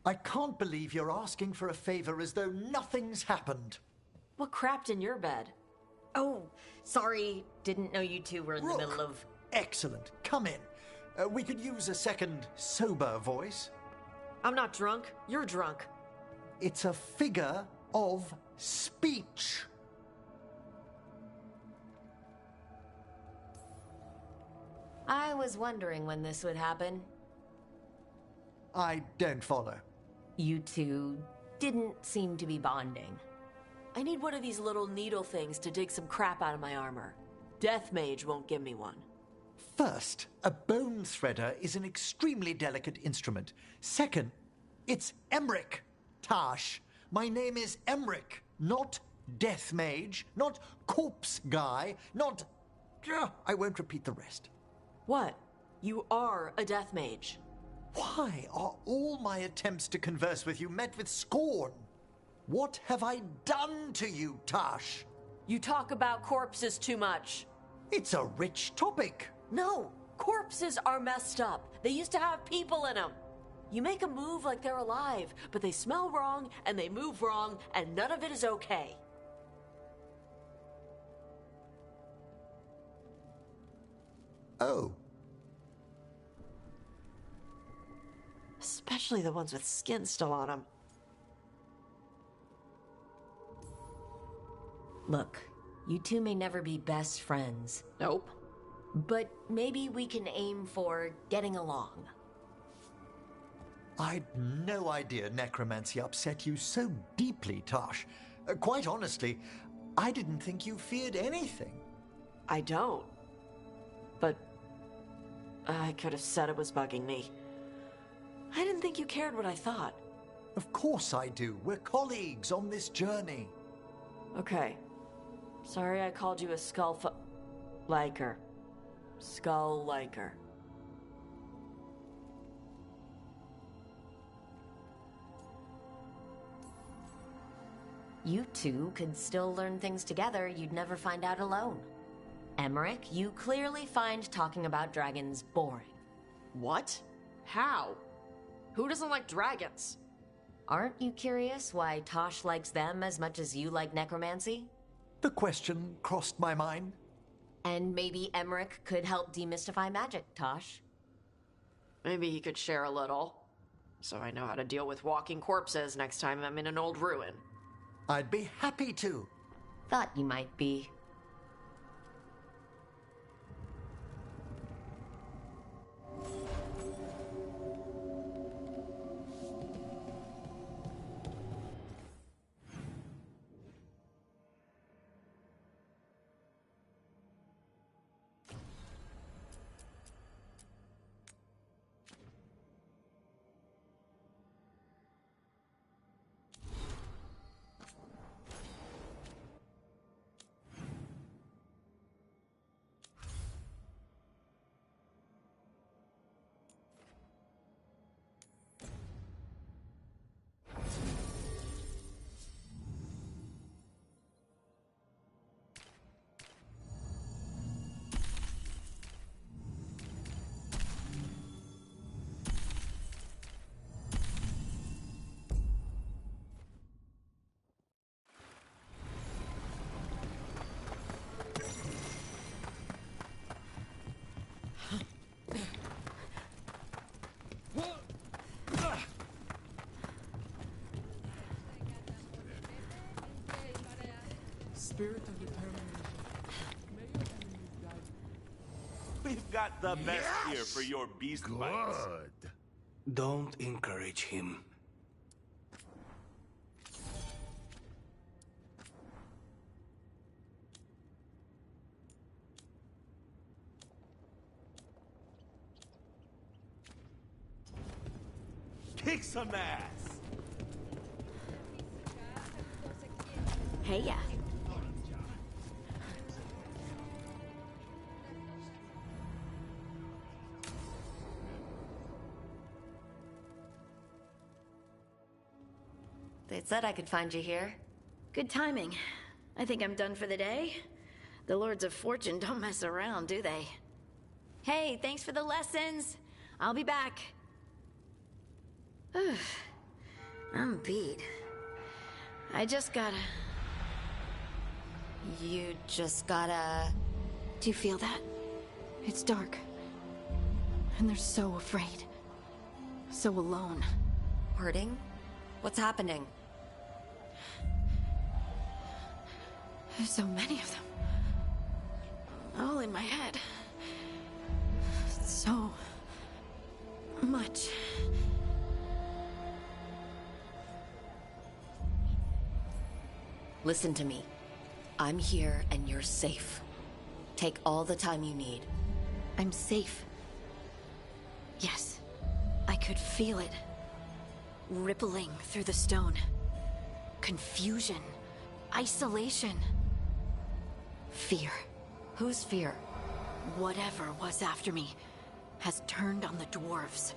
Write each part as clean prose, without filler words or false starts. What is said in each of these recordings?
I can't believe you're asking for a favor as though nothing's happened. What crapped in your bed? Oh, sorry. Didn't know you two were in the middle of... Excellent. Come in. We could use a second sober voice. I'm not drunk. You're drunk. It's a figure of speech. I was wondering when this would happen. I don't follow. You two didn't seem to be bonding. I need one of these little needle things to dig some crap out of my armor. Death Mage won't give me one. First, a bone threader is an extremely delicate instrument. Second, it's Emmerich, Tash. My name is Emmerich, not Death Mage, not Corpse Guy, not... I won't repeat the rest. What? You are a Death Mage. Why are all my attempts to converse with you met with scorn? What have I done to you, Tash? You talk about corpses too much. It's a rich topic. No, corpses are messed up. They used to have people in them. You make a move like they're alive, but they smell wrong and they move wrong, and none of it is okay. Oh. Especially the ones with skin still on them. Look, you two may never be best friends. Nope. But maybe we can aim for getting along. I'd no idea necromancy upset you so deeply, Tash. Quite honestly, I didn't think you feared anything. I don't. But I could have said it was bugging me. I didn't think you cared what I thought. Of course I do. We're colleagues on this journey. Okay. Sorry I called you a liker. Skull liker. You two could still learn things together you'd never find out alone. Emmerich, you clearly find talking about dragons boring. What? How? Who doesn't like dragons? Aren't you curious why Tosh likes them as much as you like necromancy? The question crossed my mind. And maybe Emmerich could help demystify magic, Tosh. Maybe he could share a little. So I know how to deal with walking corpses next time I'm in an old ruin. I'd be happy to. Thought you might be. Spirit of determination. We've got the best here for your beast bites. Good. Don't encourage him. Kick some ass! Hey, yeah. They said I could find you here. Good timing. I think I'm done for the day. The Lords of Fortune don't mess around, do they? Hey, thanks for the lessons. I'll be back. I'm beat. I just gotta... You just gotta... Do you feel that? It's dark. And they're so afraid. So alone. Hurting? What's happening? There's so many of them. All in my head. So... much. Listen to me. I'm here and you're safe. Take all the time you need. I'm safe. Yes. I could feel it. Rippling through the stone. Confusion. Isolation. Fear. Whose fear? Whatever was after me has turned on the dwarves.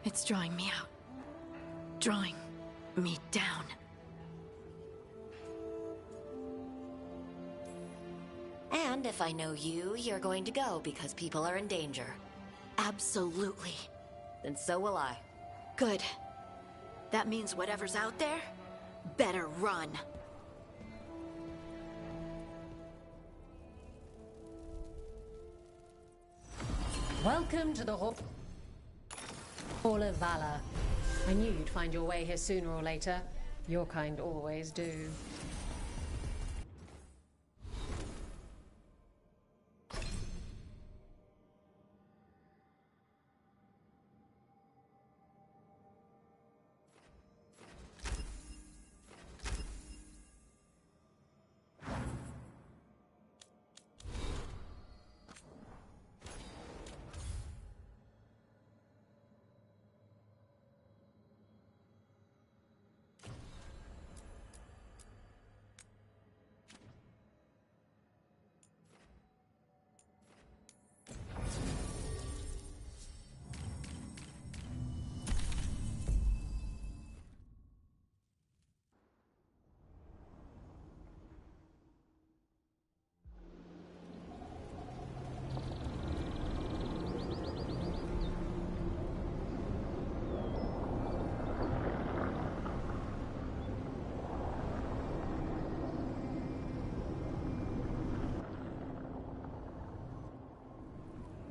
It's drawing me out. Drawing me down. And if I know you, you're going to go because people are in danger. Absolutely. Then so will I. Good. That means whatever's out there better run. Welcome to the Hall of Valor. I knew you'd find your way here sooner or later. Your kind always do.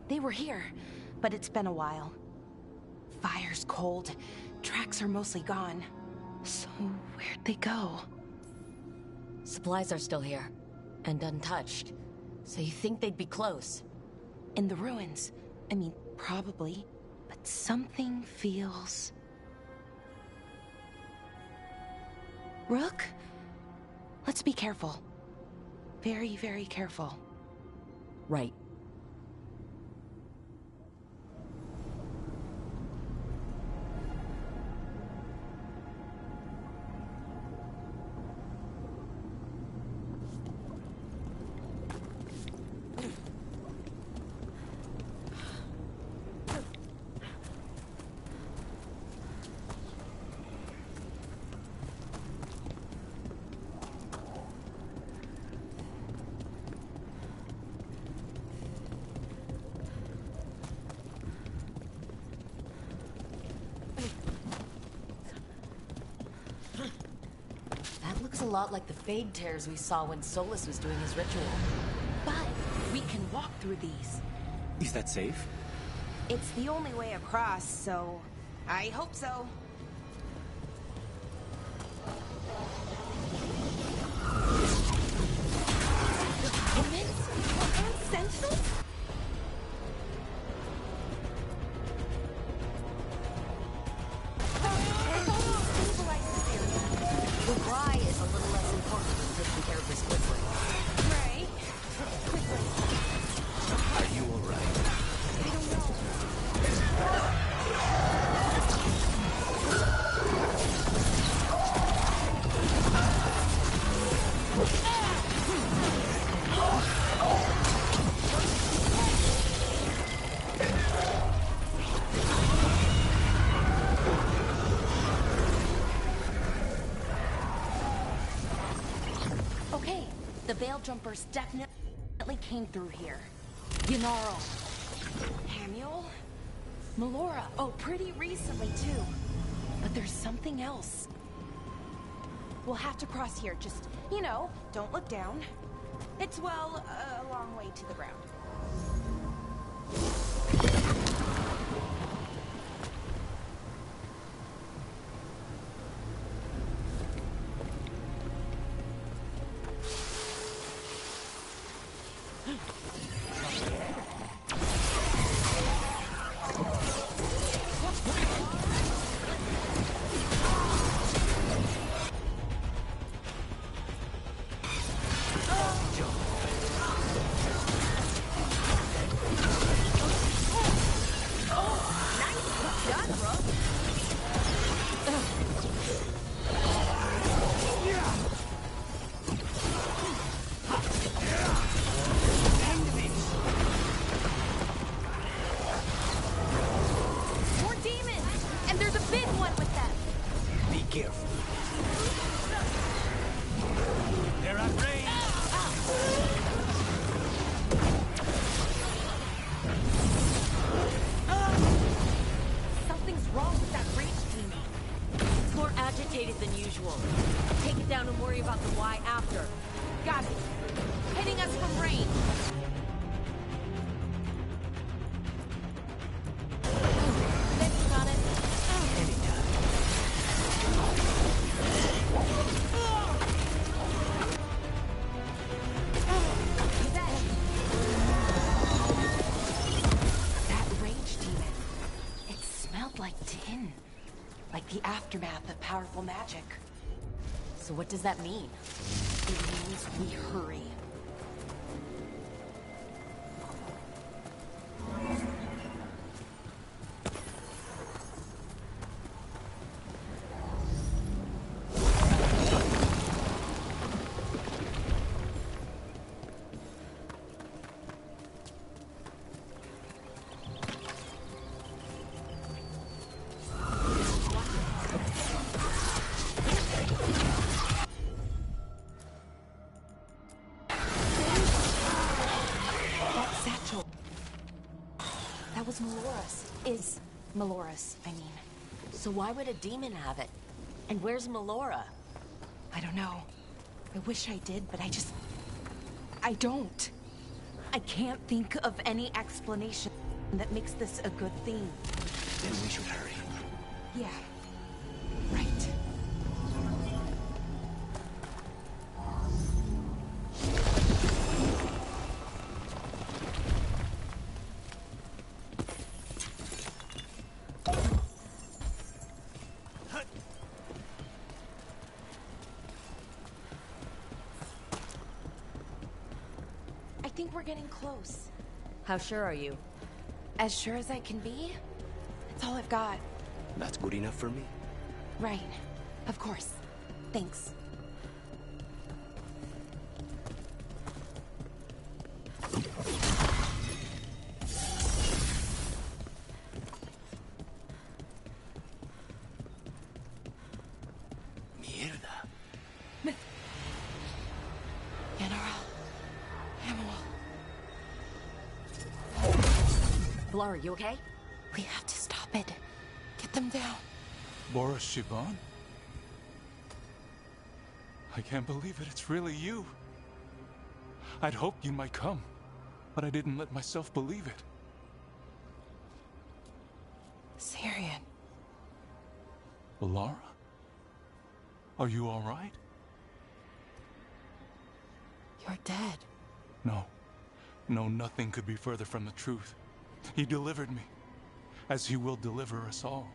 They were here, but it's been a while. Fire's cold. Tracks are mostly gone. So where'd they go? Supplies are still here. And untouched. So you think they'd be close? In the ruins. I mean, probably. But something feels... Rook? Let's be careful. Very, very careful. Right. A lot like the fade tears we saw when Solus was doing his ritual. But we can walk through these. Is that safe? It's the only way across, so I hope so. And sentinels? The why is a little less important than taking care of this quickly. Right. Quickly. Are you alright? I don't know. Okay, the Veil Jumpers definitely came through here. Ynarl. Hamuel? Melora. Oh, pretty recently, too. But there's something else. We'll have to cross here. Just, don't look down. It's, well, a long way to the ground. Than usual. Take it down and worry about the why after. Got it. Hitting us from range. Thanks, got it. Anytime. That rage demon. It smelled like tin. Like the aftermath of powerful magic. So what does that mean? It means we hurry. That was Melora's. Is Melora's, I mean. So why would a demon have it? And where's Melora? I don't know. I wish I did, but I don't. I can't think of any explanation that makes this a good thing. Then we should hurry. Yeah. Right. I think we're getting close. How sure are you? As sure as I can be. That's all I've got. That's good enough for me? Right. Of course. Thanks. Mierda. Blar, you okay? We have to stop it. Get them down. Boris Shivan? I can't believe it. It's really you. I'd hoped you might come, but I didn't let myself believe it. Syrian. Lara? Are you all right? You're dead. No. No, nothing could be further from the truth. He delivered me, as he will deliver us all.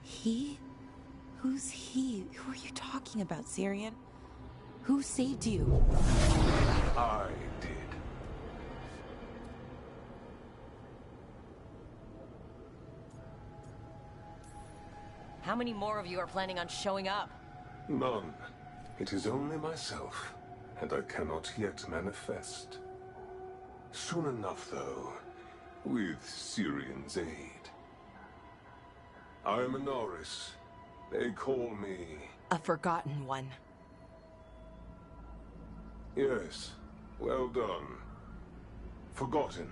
He? Who's he? Who are you talking about, Syrian? Who saved you? I did. How many more of you are planning on showing up? None. It is only myself, and I cannot yet manifest. Soon enough, though, with Syrian's aid. I am a Norris. They call me... A forgotten one. Yes, well done. Forgotten,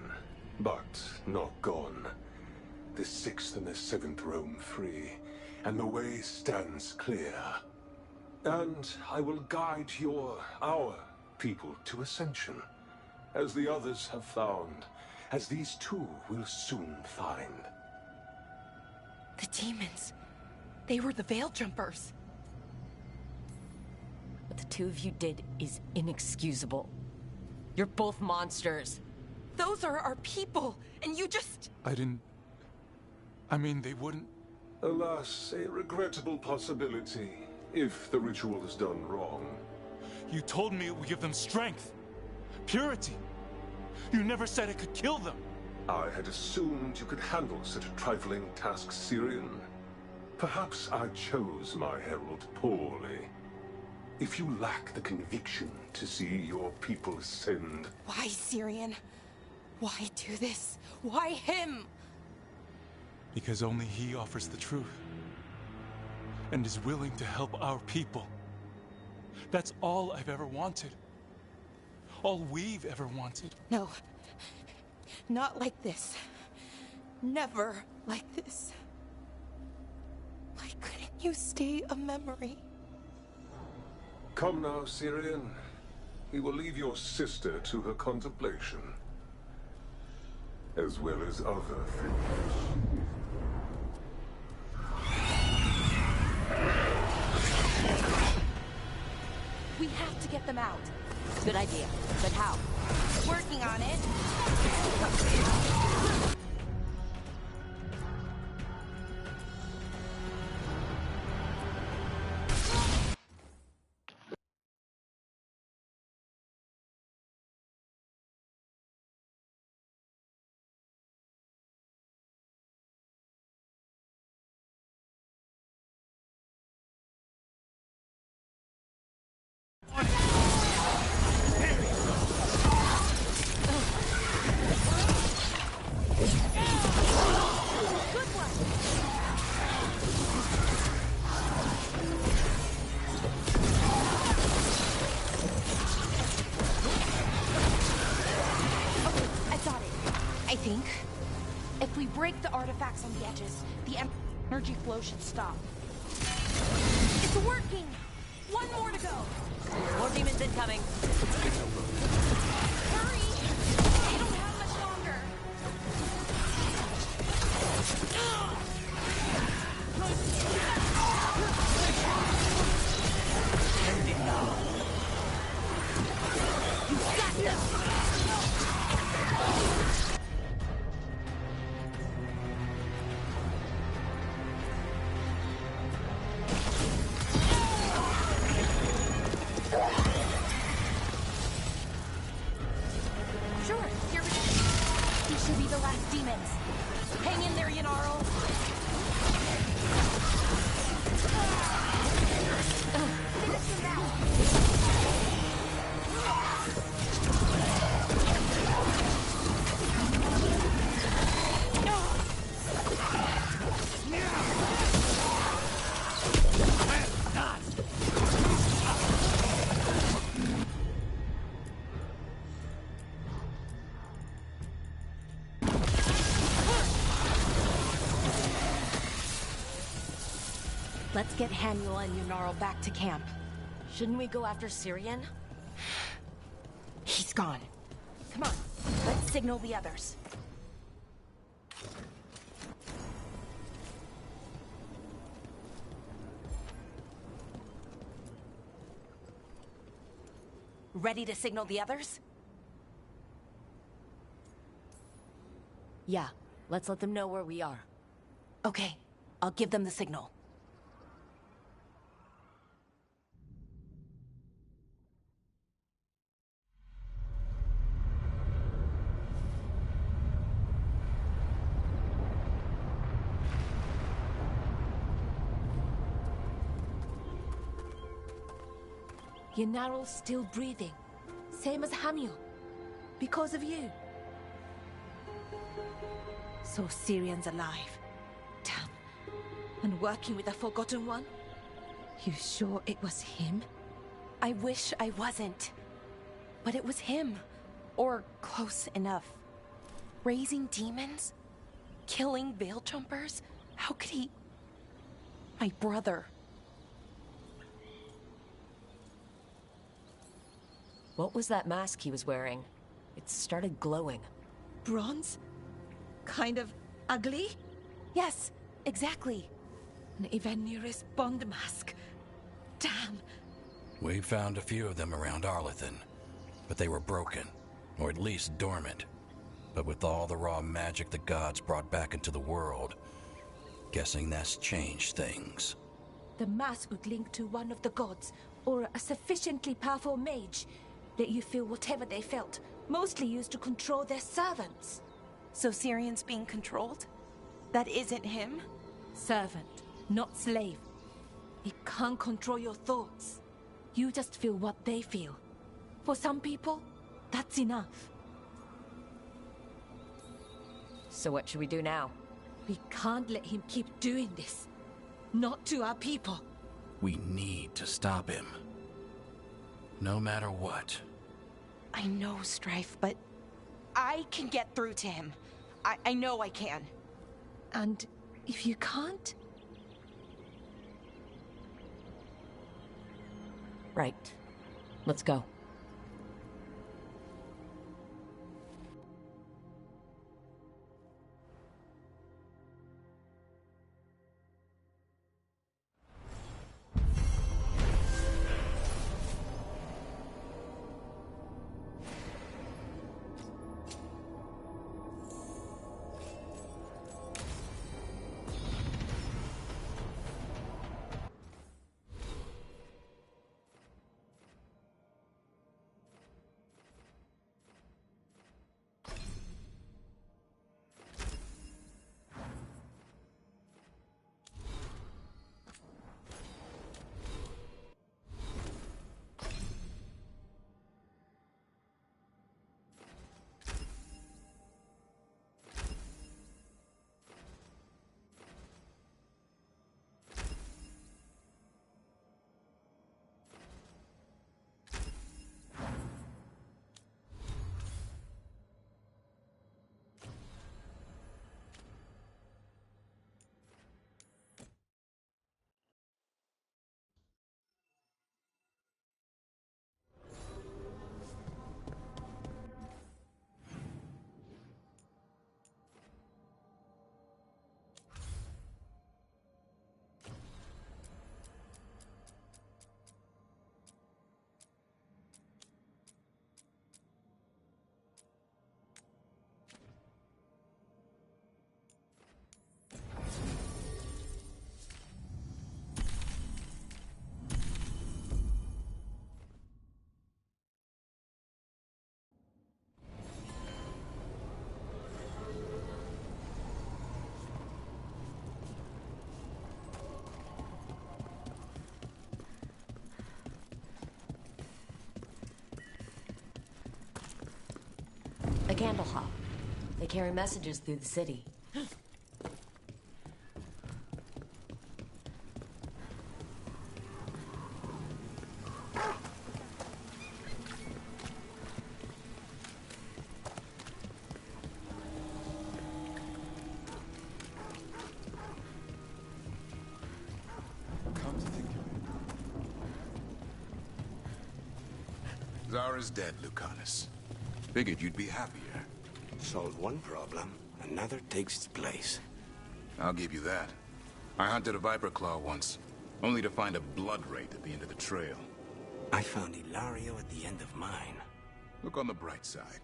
but not gone. The 6th and the 7th roam free, and the way stands clear. And I will guide our people to ascension, as the others have found, as these two will soon find. The demons. They were the Veil Jumpers. What the two of you did is inexcusable. You're both monsters. Those are our people, and you just... I mean, they wouldn't... Alas, a regrettable possibility, if the ritual is done wrong. You told me it would give them strength, purity. You never said it could kill them. I had assumed you could handle such a trifling task, Syrian. Perhaps I chose my herald poorly. If you lack the conviction to see your people ascend... Why, Syrian? Why do this? Why him? Because only he offers the truth. And is willing to help our people. That's all I've ever wanted. All we've ever wanted. No. Not like this. Never like this. Why couldn't you stay a memory? Come now, Syrian. We will leave your sister to her contemplation. As well as other things. We have to get them out. Good idea. But how? Working on it. If we break the artifacts on the edges, the energy flow should stop. It's working! One more to go! More demons incoming. Hurry! They don't have much longer! You got them! Let's get Hanuel and Yunarl back to camp. Shouldn't we go after Syrian? He's gone. Come on, let's signal the others. Ready to signal the others? Yeah, let's let them know where we are. Okay, I'll give them the signal. Yunarl's still breathing. Same as Hamuel. Because of you. So Syrian's alive. Damn. And working with the Forgotten One? You sure it was him? I wish I wasn't. But it was him. Or close enough. Raising demons? Killing Veil Jumpers? How could he... My brother. What was that mask he was wearing? It started glowing. Bronze? Kind of ugly? Yes, exactly. An Ivanirus Bond mask. Damn. We found a few of them around Arlethan, but they were broken, or at least dormant. But with all the raw magic the gods brought back into the world, guessing that's changed things. The mask would link to one of the gods, or a sufficiently powerful mage. Let you feel whatever they felt, mostly used to control their servants. So Syrian's being controlled? That isn't him? Servant, not slave. It can't control your thoughts. You just feel what they feel. For some people, that's enough. So what should we do now? We can't let him keep doing this. Not to our people. We need to stop him. No matter what. I know, Strife, but I can get through to him. I know I can. And if you can't? Right. Let's go. A candle hop. They carry messages through the city. Zara's dead, Lucanus. Figured you'd be happier. Solve one problem, another takes its place. I'll give you that. I hunted a viper claw once, only to find a blood wraith at the end of the trail. I found Ilario at the end of mine. Look on the bright side.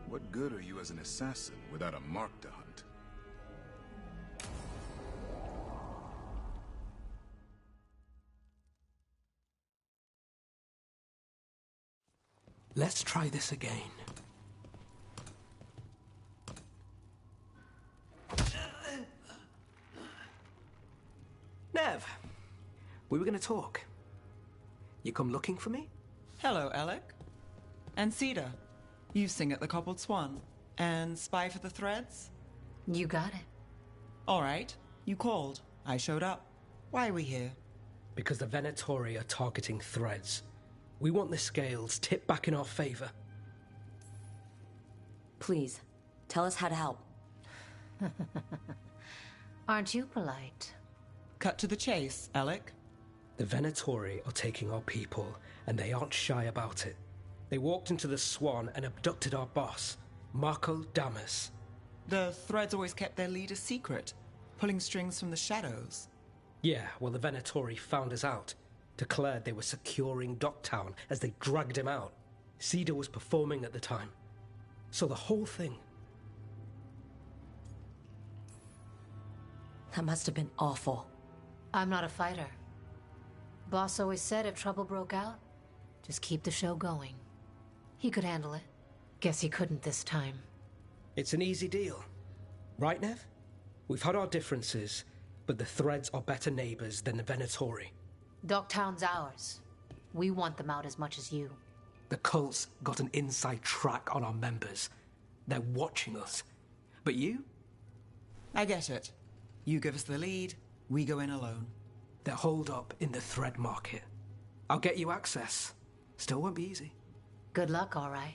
What good are you as an assassin without a mark to hunt? Let's try this again. Nev, we were going to talk. You come looking for me? Hello, Alec. And Cedar, you sing at the Cobbled Swan. And spy for the threads? You got it. All right, you called. I showed up. Why are we here? Because the Venatori are targeting threads. We want the scales tipped back in our favor. Please, tell us how to help. Aren't you polite? Cut to the chase, Alec. The Venatori are taking our people, and they aren't shy about it. They walked into the Swan and abducted our boss, Marco Damas. The Threads always kept their leader secret, pulling strings from the shadows. Yeah, well, the Venatori found us out, declared they were securing Docktown as they dragged him out. Cedar was performing at the time. So the whole thing... That must have been awful. I'm not a fighter. Boss always said if trouble broke out, just keep the show going. He could handle it. Guess he couldn't this time. It's an easy deal. Right, Nev? We've had our differences, but the Threads are better neighbors than the Venatori. Docktown's ours. We want them out as much as you. The cult's got an inside track on our members. They're watching us. But you? I get it. You give us the lead, we go in alone. They're holed up in the Thread Market. I'll get you access. Still won't be easy. Good luck, all right.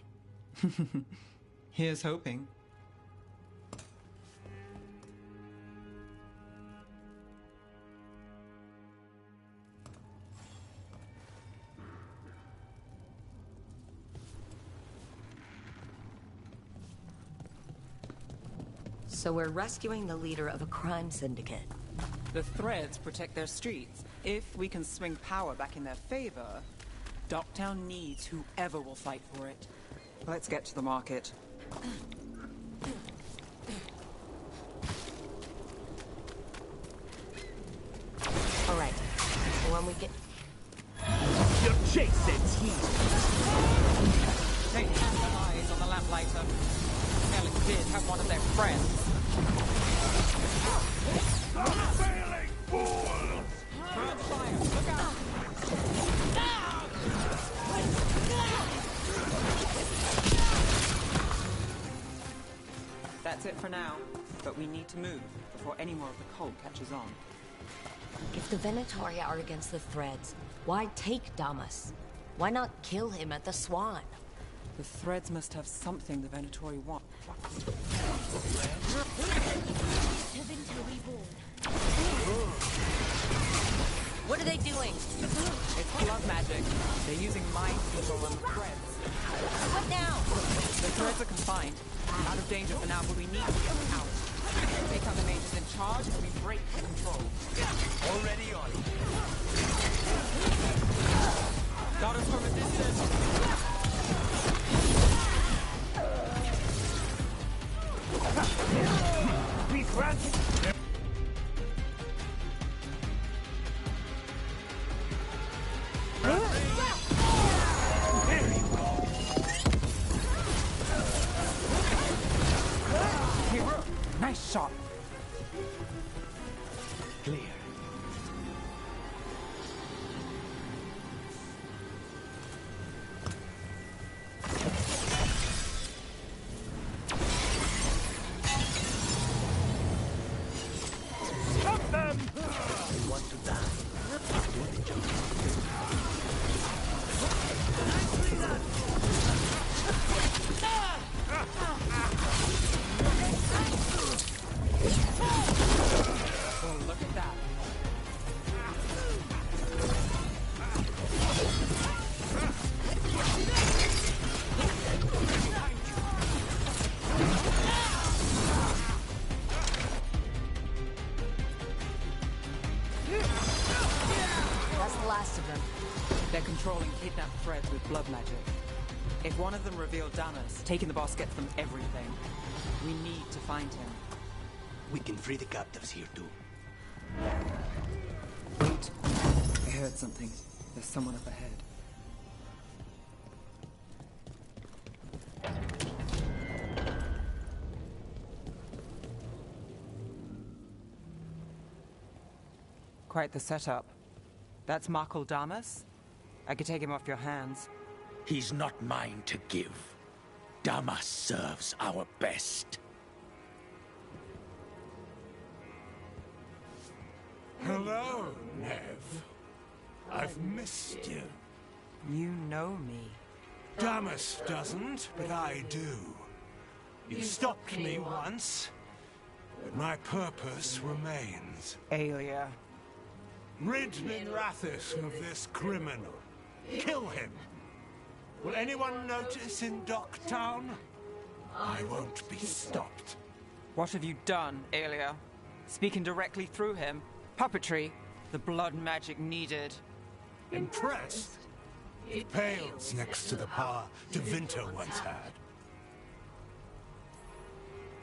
Here's hoping. So we're rescuing the leader of a crime syndicate. The Threads protect their streets. If we can swing power back in their favor, Docktown needs whoever will fight for it. Let's get to the market. All right. When we get... Your chase ends here. They have eyes on the lamplighter. Alec did have one of their friends. Failing fools! Burn fire! Look out! That's it for now, but we need to move before any more of the cult catches on. If the Venatori are against the Threads, why take Damas? Why not kill him at the Swan? The Threads must have something the Venatori want. What are they doing? It's blood magic. They're using mind control on the Threads. What now? The Threads are confined. Out of danger for now, but we need to get them out. Take out the mages in charge and we break the control. Already on it. Got us from a distance. Be granted. Very well. Hero, nice shot. Clear. Stop them! They want to die. Do the job. Oh, look at that. That's the last of them. They're controlling kidnapped Threads with blood magic. If one of them revealed Damas, taking the boss gets them everything. We need to find him. We can free the captives here too. Wait. I heard something. There's someone up ahead. Quite the setup. That's Marco Damas? I could take him off your hands. He's not mine to give. Damas serves our best. Hello, Nev. I've missed you. You know me. Damas doesn't, but I do. You stopped me once, but my purpose remains. Aelia. Rid Minrathous of this criminal. Kill him. Will anyone notice in Docktown? I won't be stopped. What have you done, Aelia? Speaking directly through him? Puppetry? The blood magic needed. Impressed? It pales next to the power De Vinter once had.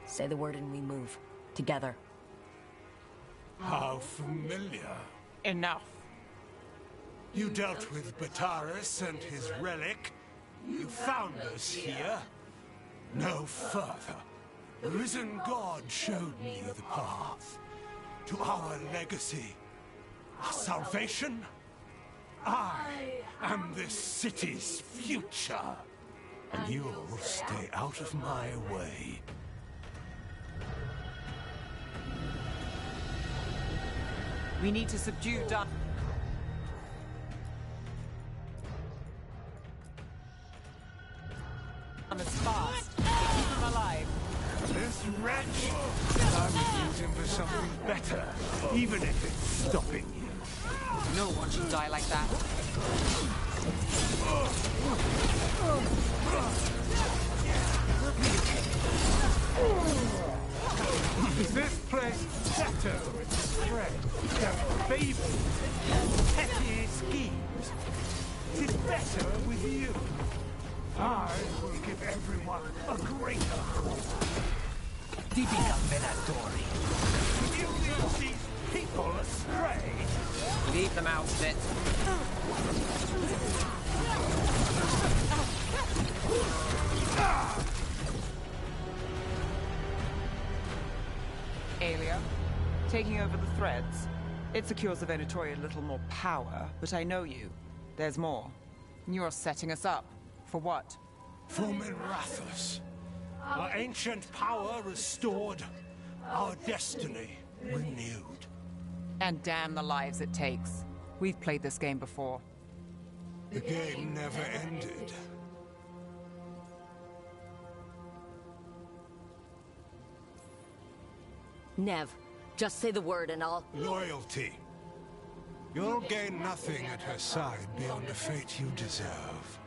Say the word and we move. Together. How familiar. Enough. You dealt with Bataris and his relic. You found us here. No further. The risen God showed me the path to our legacy, our salvation. I am this city's future, and you'll stay out of my way. We need to subdue Damas fast to keep him alive. This wretch said I would use him for something better, even if it's stopping you. No one should die like that. Is this place better with strength, their fables, petty schemes? Is it better with you? I will give everyone a greater hope. Divina Venatori. You lead these people astray. Leave them out of it. Aelia, taking over the threads. It secures the Venatori a little more power, but I know you. There's more. You're setting us up. For what? For Minrathous. Our ancient power restored. Our destiny renewed. And damn the lives it takes. We've played this game before. The game never ended. Nev, just say the word and I'll... Loyalty. You'll gain nothing at her side beyond a fate you deserve.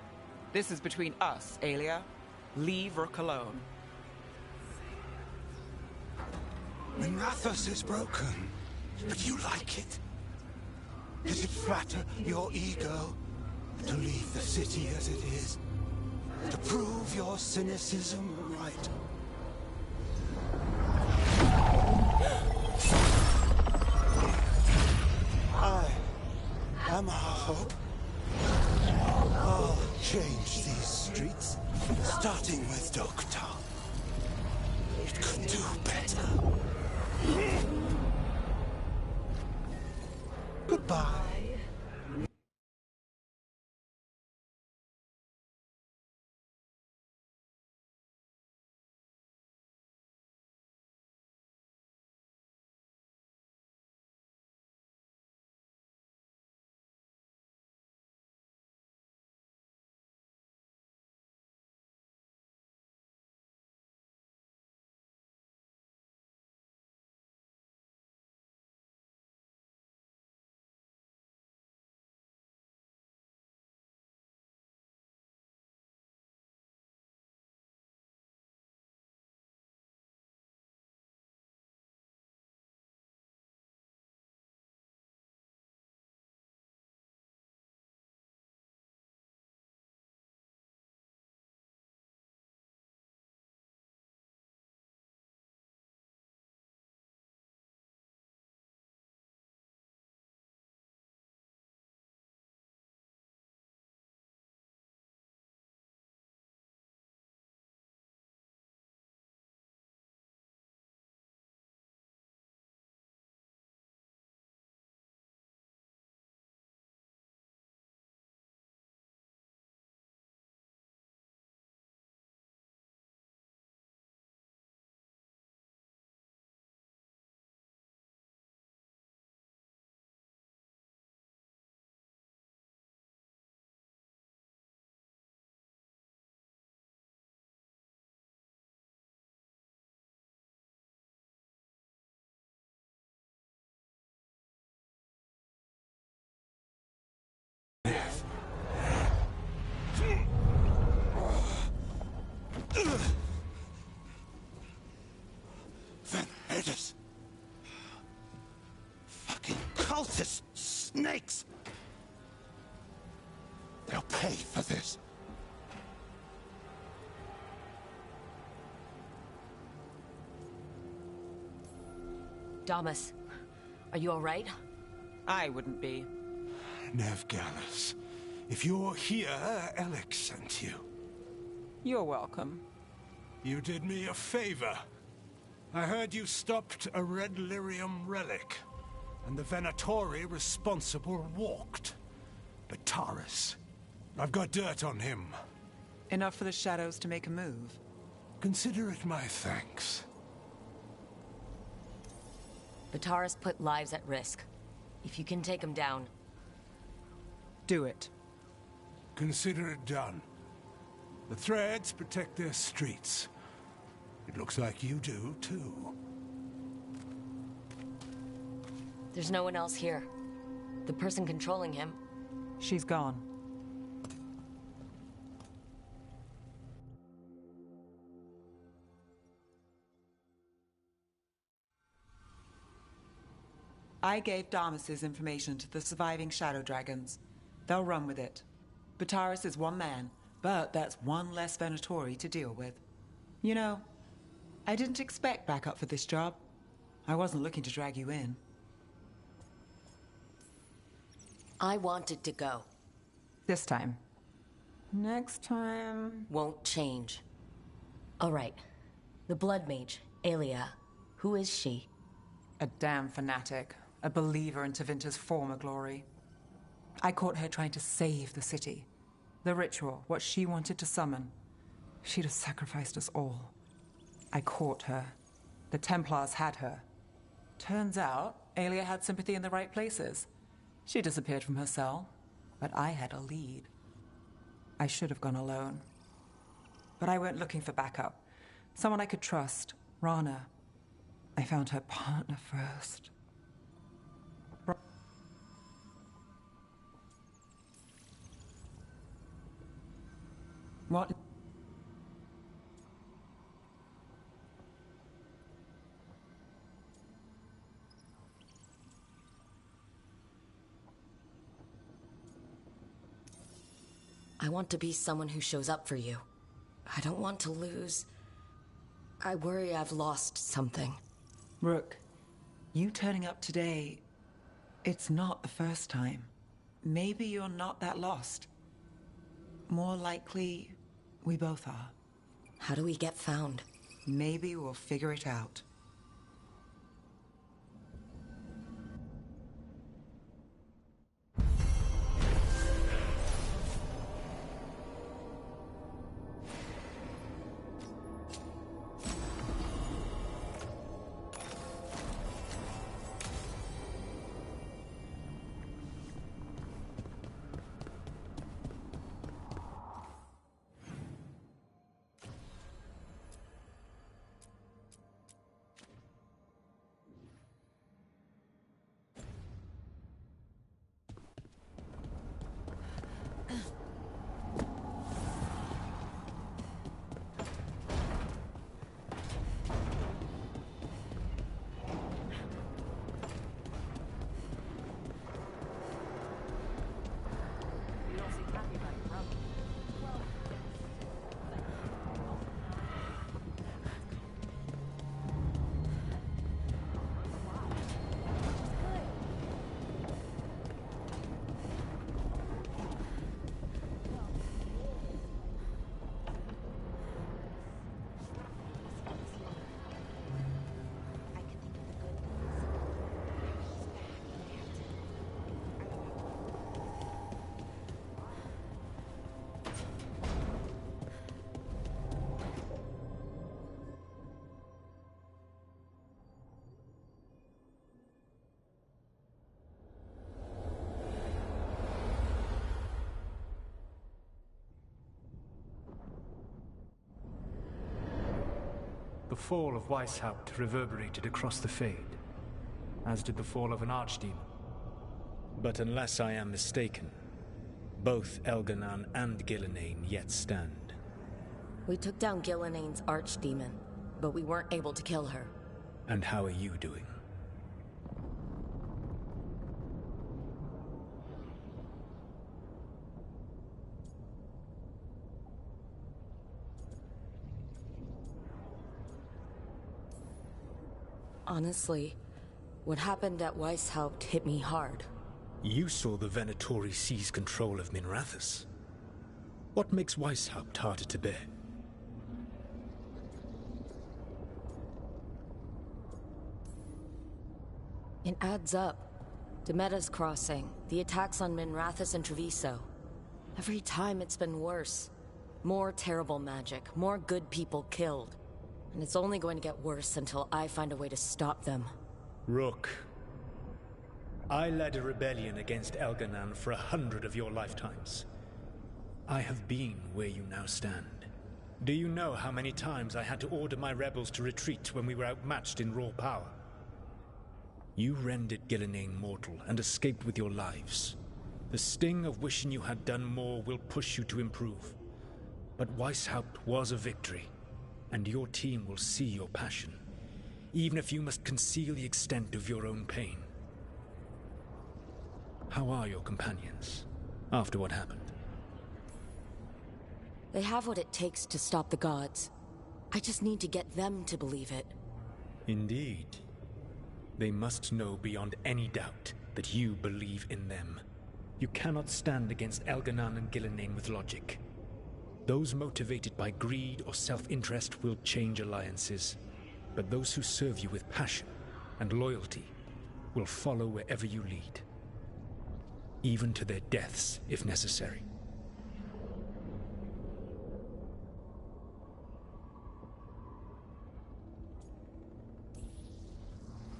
This is between us, Aelia. Leave Rook alone. Minrathous is broken, but you like it. Does it flatter your ego to leave the city as it is? To prove your cynicism right? I am our hope. I'll change these streets, starting with Docktown. It could do better. Goodbye. cultist snakes! They'll pay for this. Damas, are you all right? I wouldn't be. Nevgalis, if you're here, Alec sent you. You're welcome. You did me a favor. I heard you stopped a red lyrium relic, and the Venatori responsible walked. But Taurus, I've got dirt on him. Enough for the shadows to make a move. Consider it my thanks. Bataris put lives at risk. If you can take him down... Do it. Consider it done. The Threads protect their streets. It looks like you do, too. There's no one else here. The person controlling him... She's gone. I gave Damas's information to the surviving Shadow Dragons. They'll run with it. Bataris is one man, but that's one less Venatori to deal with. You know, I didn't expect backup for this job. I wasn't looking to drag you in. I wanted to go. This time. Next time... Won't change. All right. The Blood Mage, Aelia. Who is she? A damn fanatic. A believer in Tevinter's former glory. I caught her trying to save the city. The ritual, what she wanted to summon. She'd have sacrificed us all. I caught her. The Templars had her. Turns out, Aelia had sympathy in the right places. She disappeared from her cell, but I had a lead. I should have gone alone. But I went looking for backup. Someone I could trust. Rana. I found her partner first. What? I want to be someone who shows up for you. I don't want to lose. I worry I've lost something. Rook, you turning up today, it's not the first time. Maybe you're not that lost. More likely, we both are. How do we get found? Maybe we'll figure it out. The fall of Weishaupt reverberated across the Fade, as did the fall of an archdemon. But unless I am mistaken, both Elganan and Gillenane yet stand. We took down Gillenane's archdemon, but we weren't able to kill her. And how are you doing? Honestly, what happened at Weishaupt hit me hard. You saw the Venatori seize control of Minrathous. What makes Weishaupt harder to bear? It adds up. Demeta's crossing, the attacks on Minrathous and Treviso. Every time it's been worse. More terrible magic, more good people killed. And it's only going to get worse until I find a way to stop them. Rook, I led a rebellion against Elganan for 100 of your lifetimes. I have been where you now stand. Do you know how many times I had to order my rebels to retreat when we were outmatched in raw power? You rendered Gillenane mortal and escaped with your lives. The sting of wishing you had done more will push you to improve. But Weishaupt was a victory, and your team will see your passion, even if you must conceal the extent of your own pain. How are your companions, after what happened? They have what it takes to stop the gods. I just need to get them to believe it. Indeed. They must know beyond any doubt that you believe in them. You cannot stand against Elganan and Gillenane with logic. Those motivated by greed or self-interest will change alliances, but those who serve you with passion and loyalty will follow wherever you lead, even to their deaths if necessary.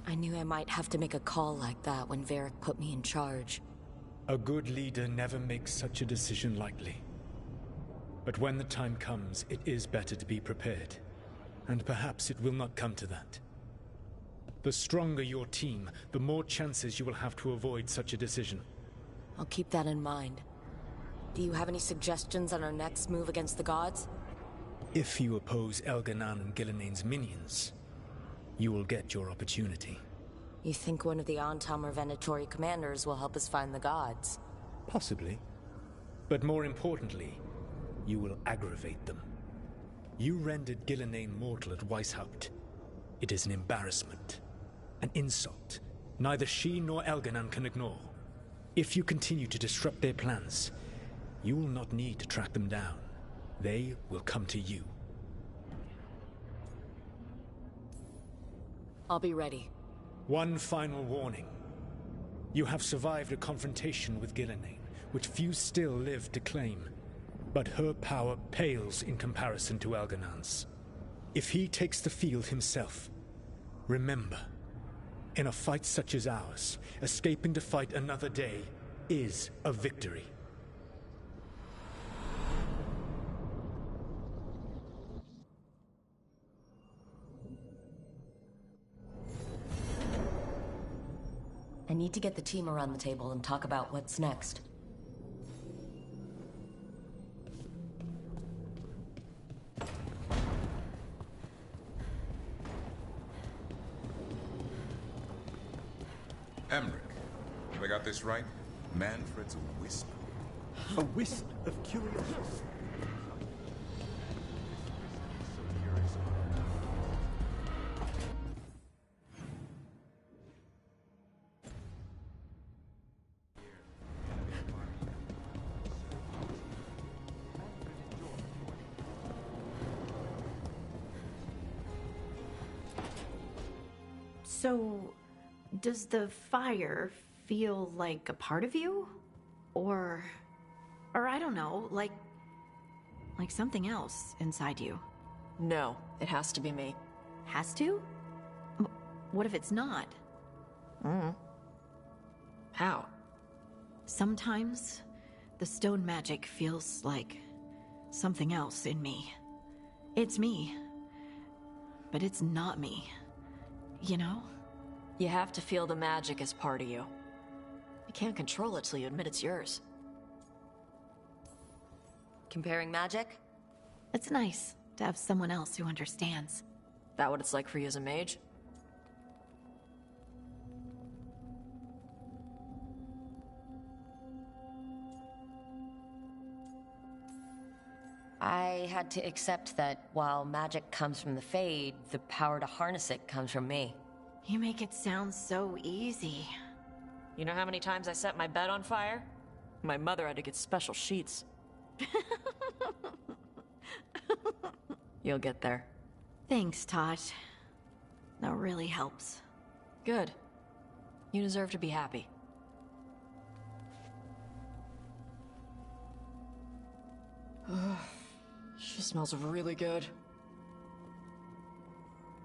I knew I might have to make a call like that when Varric put me in charge. A good leader never makes such a decision lightly. But when the time comes, it is better to be prepared. And perhaps it will not come to that. The stronger your team, the more chances you will have to avoid such a decision. I'll keep that in mind. Do you have any suggestions on our next move against the gods? If you oppose Elganan and Gillenane's minions, you will get your opportunity. You think one of the Antam or Venatori commanders will help us find the gods? Possibly. But more importantly, you will aggravate them. You rendered Gillenane mortal at Weishaupt. It is an embarrassment, an insult, neither she nor Elganan can ignore. If you continue to disrupt their plans, you will not need to track them down. They will come to you. I'll be ready. One final warning. You have survived a confrontation with Gillenane, which few still live to claim. But her power pales in comparison to Elganan's. If he takes the field himself, remember, in a fight such as ours, escaping to fight another day is a victory. I need to get the team around the table and talk about what's next. Emmerich, have I got this right? Manfred's a wisp. A wisp of curiosity. So, does the fire feel like a part of you? Or I don't know, like something else inside you? No, it has to be me. Has to? What if it's not? How? Sometimes the stone magic feels like something else in me. It's me, but it's not me. You know? You have to feel the magic as part of you. You can't control it till you admit it's yours. Comparing magic? It's nice to have someone else who understands. That what it's like for you as a mage? I had to accept that while magic comes from the Fade, the power to harness it comes from me. You make it sound so easy. You know how many times I set my bed on fire? My mother had to get special sheets. You'll get there. Thanks, Tosh. That really helps. Good. You deserve to be happy. She smells really good.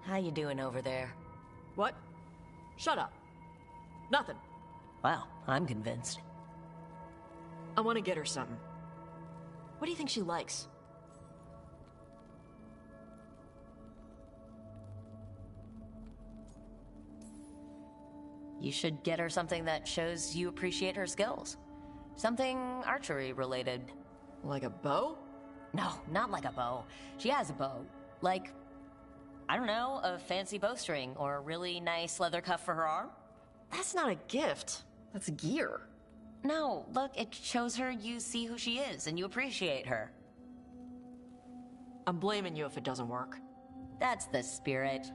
How you doing over there? What? Shut up. Nothing. Wow, I'm convinced. I want to get her something. What do you think she likes? You should get her something that shows you appreciate her skills. Something archery related. Like a bow? No, not like a bow. She has a bow. Like, I don't know, a fancy bowstring or a really nice leather cuff for her arm? That's not a gift. That's gear. No, look, it shows her you see who she is and you appreciate her. I'm blaming you if it doesn't work. That's the spirit.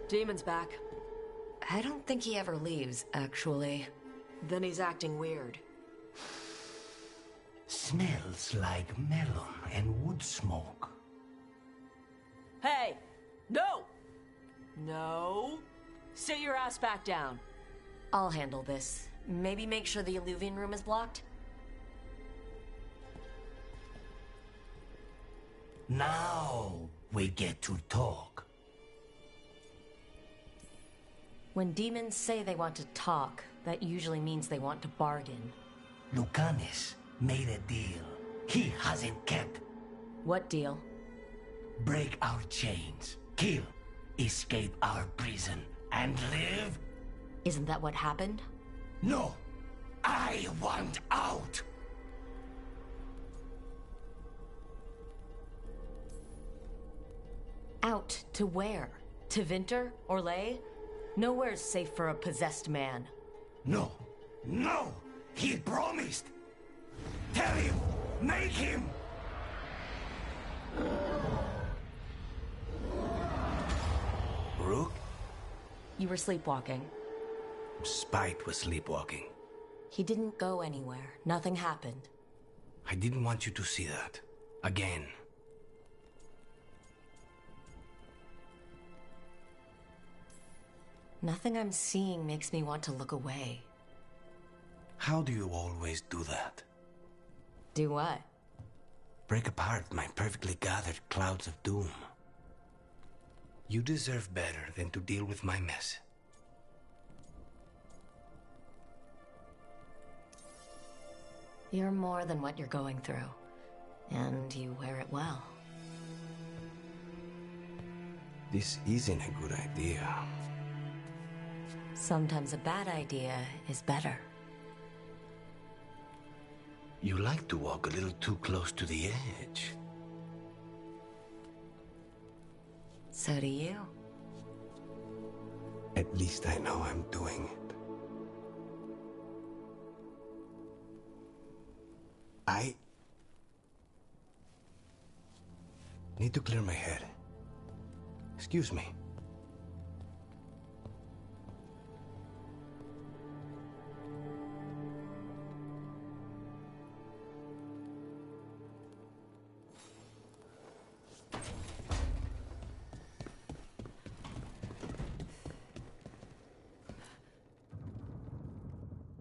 Demon's back. I don't think he ever leaves, actually. Then he's acting weird. Smells like melon and wood smoke. Hey! No! No! Sit your ass back down. I'll handle this. Maybe make sure the Illuvian room is blocked? Now we get to talk. When demons say they want to talk, that usually means they want to bargain. Lucanis made a deal he hasn't kept. What deal? Break our chains, kill, escape our prison, and live? Isn't that what happened? No! I want out! Out to where? To Vinter or Lay? Nowhere's safe for a possessed man. No! No! He promised! Tell him! Make him! Rook? You were sleepwalking. Spite was sleepwalking. He didn't go anywhere. Nothing happened. I didn't want you to see that. Again. Nothing I'm seeing makes me want to look away. How do you always do that? Do what? Break apart my perfectly gathered clouds of doom. You deserve better than to deal with my mess. You're more than what you're going through. And you wear it well. This isn't a good idea. Sometimes a bad idea is better. You like to walk a little too close to the edge. So do you. At least I know I'm doing it. I need to clear my head. Excuse me.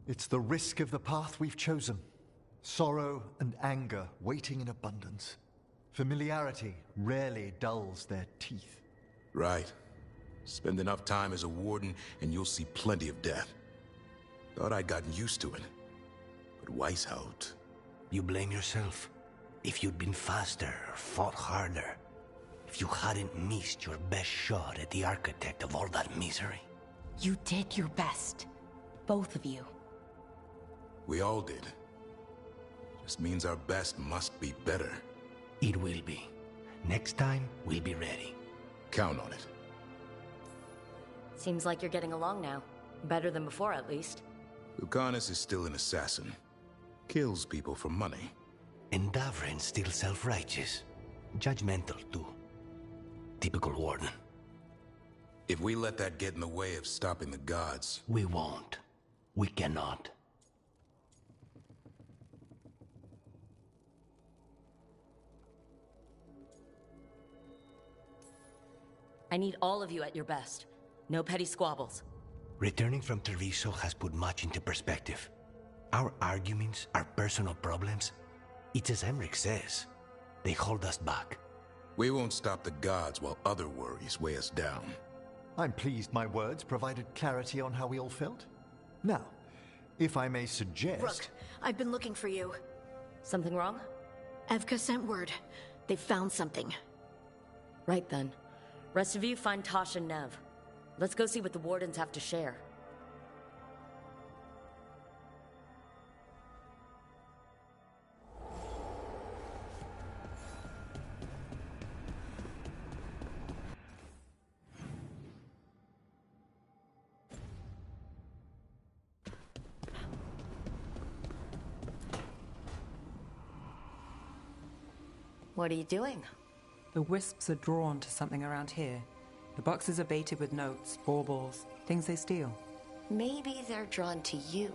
It's the risk of the path we've chosen. Sorrow and anger waiting in abundance. Familiarity rarely dulls their teeth. Right. Spend enough time as a warden and you'll see plenty of death. Thought I'd gotten used to it. But Weishaupt... You blame yourself. If you'd been faster or fought harder. If you hadn't missed your best shot at the architect of all that misery. You did your best. Both of you. We all did. Just means our best must be better. It will be. Next time, we'll be ready. Count on it. Seems like you're getting along now. Better than before, at least. Lucanus is still an assassin. Kills people for money. And Davrin's still self-righteous. Judgmental, too. Typical warden. If we let that get in the way of stopping the gods... We won't. We cannot. I need all of you at your best. No petty squabbles. Returning from Treviso has put much into perspective. Our arguments, our personal problems, it's as Emmerich says. They hold us back. We won't stop the gods while other worries weigh us down. I'm pleased my words provided clarity on how we all felt. Now, if I may suggest... Rook, I've been looking for you. Something wrong? Evka sent word. They found something. Right then. Rest of you find Tosh and Nev. Let's go see what the Wardens have to share. What are you doing? The wisps are drawn to something around here. The boxes are baited with notes, baubles, things they steal. Maybe they're drawn to you.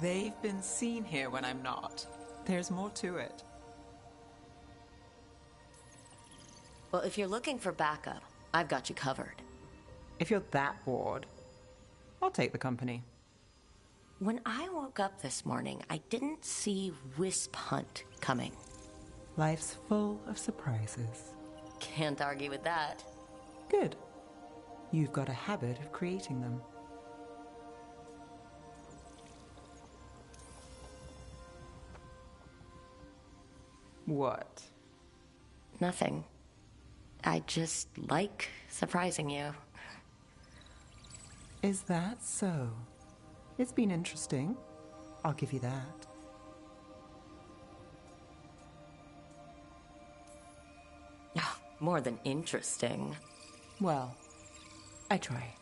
They've been seen here when I'm not. There's more to it. Well, if you're looking for backup, I've got you covered. If you're that bored, I'll take the company. When I woke up this morning, I didn't see Wisp Hunt coming. Life's full of surprises. Can't argue with that. Good. You've got a habit of creating them. What? Nothing. I just like surprising you. Is that so? It's been interesting. I'll give you that. More than interesting. Well, I try.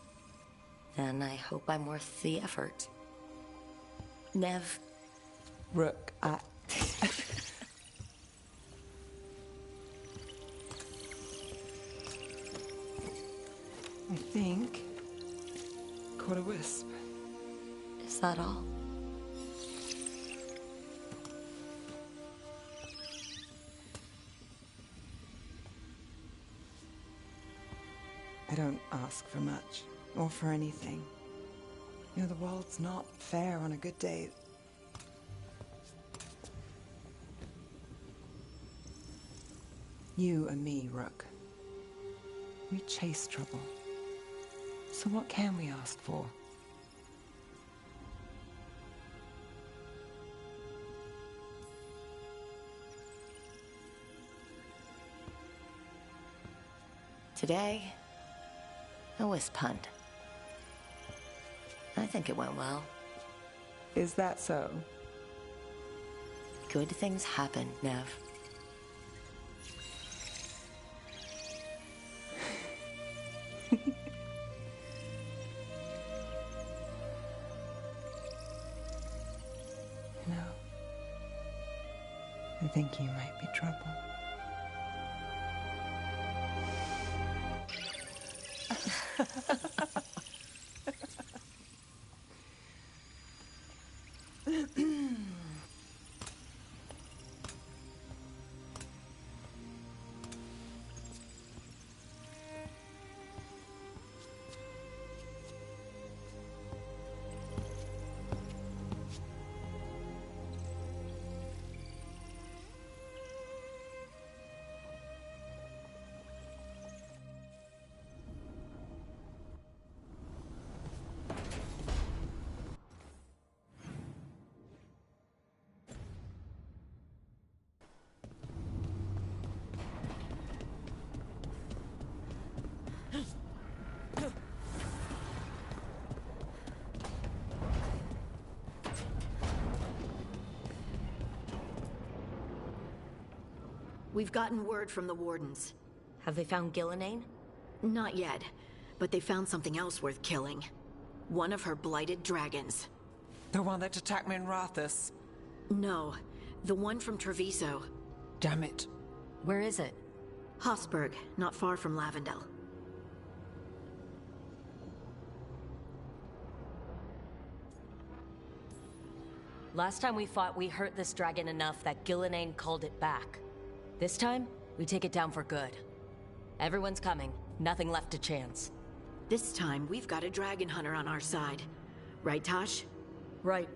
Then I hope I'm worth the effort. Nev. Rook, I think... caught a wisp. Is that all? I don't ask for much, or for anything. You know, the world's not fair on a good day. You and me, Rook. We chase trouble. So what can we ask for? Today, a wisp hunt. I think it went well. Is that so? Good things happen, Nev. No. I think you might be trouble. We've gotten word from the Wardens. Have they found Gillenane? Not yet, but they found something else worth killing. One of her blighted dragons. The one that attacked Minrathous? No, the one from Treviso. Damn it. Where is it? Hossberg, not far from Lavendel. Last time we fought, we hurt this dragon enough that Gillenane called it back. This time, we take it down for good. Everyone's coming. Nothing left to chance. This time, we've got a dragon hunter on our side. Right, Tosh? Right.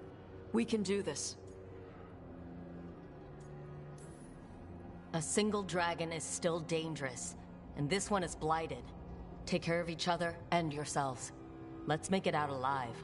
We can do this. A single dragon is still dangerous, and this one is blighted. Take care of each other and yourselves. Let's make it out alive.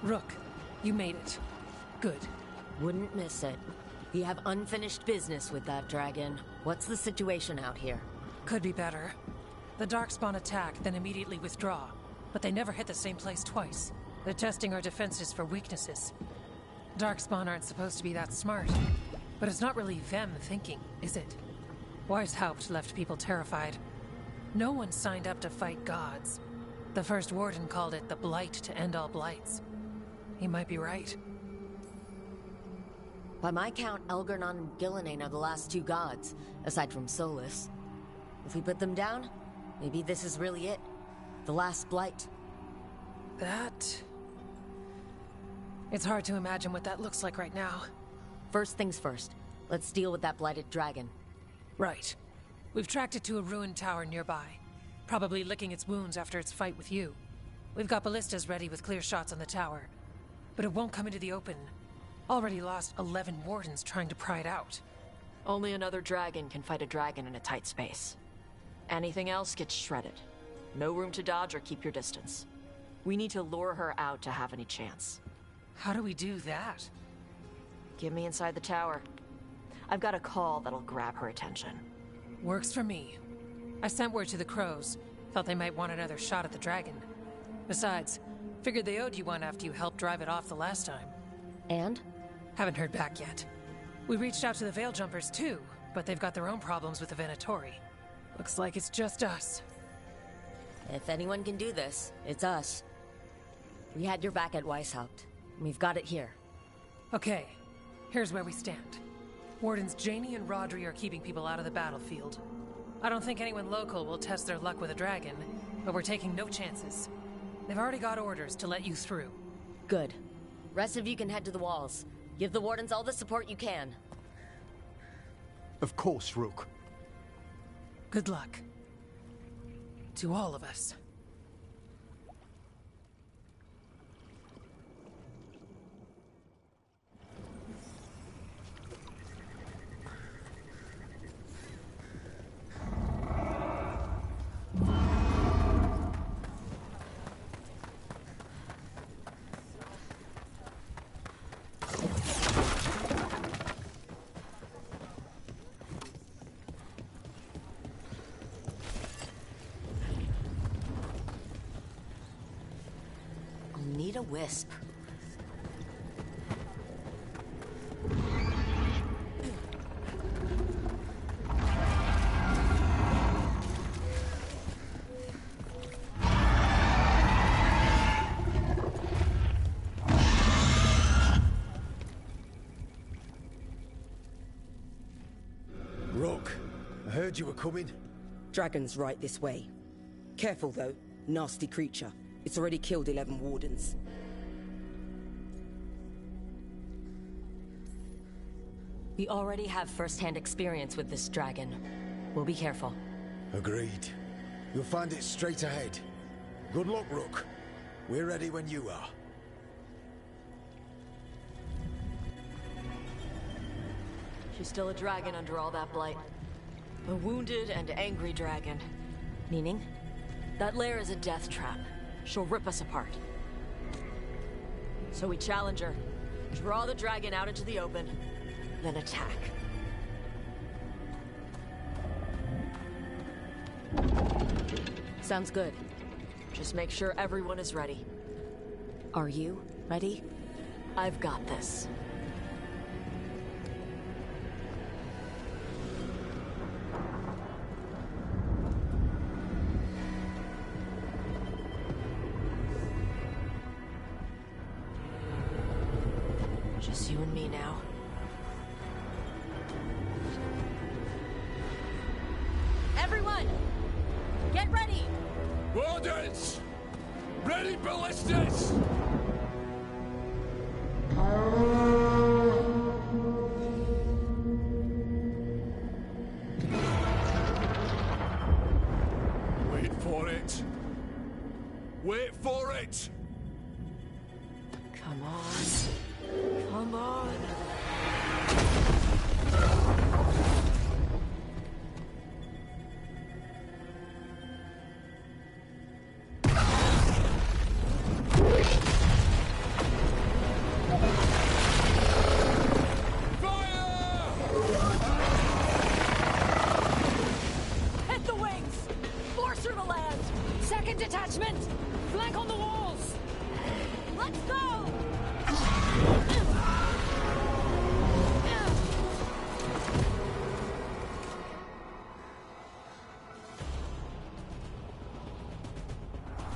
Rook, you made it. Good. Wouldn't miss it. We have unfinished business with that dragon. What's the situation out here? Could be better. The Darkspawn attack, then immediately withdraw. But they never hit the same place twice. They're testing our defenses for weaknesses. Darkspawn aren't supposed to be that smart. But it's not really them thinking, is it? Weishaupt left people terrified. No one signed up to fight gods. The first warden called it the blight to end all blights. He might be right. By my count, Elgar'nan and Gillenane are the last two gods, aside from Solus. If we put them down, maybe this is really it. The last blight. That... It's hard to imagine what that looks like right now. First things first. Let's deal with that blighted dragon. Right. We've tracked it to a ruined tower nearby. Probably licking its wounds after its fight with you. We've got ballistas ready with clear shots on the tower. But it won't come into the open. Already lost 11 wardens trying to pry it out. Only another dragon can fight a dragon in a tight space. Anything else gets shredded. No room to dodge or keep your distance. We need to lure her out to have any chance. How do we do that? Get me inside the tower. I've got a call that'll grab her attention. Works for me. I sent word to the crows. Felt they might want another shot at the dragon. Besides, figured they owed you one after you helped drive it off the last time. And? Haven't heard back yet. We reached out to the Veil Jumpers too, but they've got their own problems with the Venatori. Looks like it's just us. If anyone can do this, it's us. We had your back at Weishaupt. We've got it here. Okay, here's where we stand. Wardens Janey and Rodri are keeping people out of the battlefield. I don't think anyone local will test their luck with a dragon, but we're taking no chances. They've already got orders to let you through. Good. Rest of you can head to the walls. Give the Wardens all the support you can. Of course, Rook. Good luck. To all of us. Need a wisp. Rook, I heard you were coming. Dragon's right this way. Careful though, nasty creature. It's already killed 11 wardens. We already have first-hand experience with this dragon. We'll be careful. Agreed. You'll find it straight ahead. Good luck, Rook. We're ready when you are. She's still a dragon under all that blight. A wounded and angry dragon. Meaning? That lair is a death trap. She'll rip us apart. So we challenge her, draw the dragon out into the open, then attack. Sounds good. Just make sure everyone is ready. Are you ready? I've got this. Just you and me now. Everyone! Get ready! Wardens! Ready ballistas! Wait for it! Wait for it! Come on. Come on. Hit the wings! Force her to land! Second detachment! Flank on the walls! Let's go!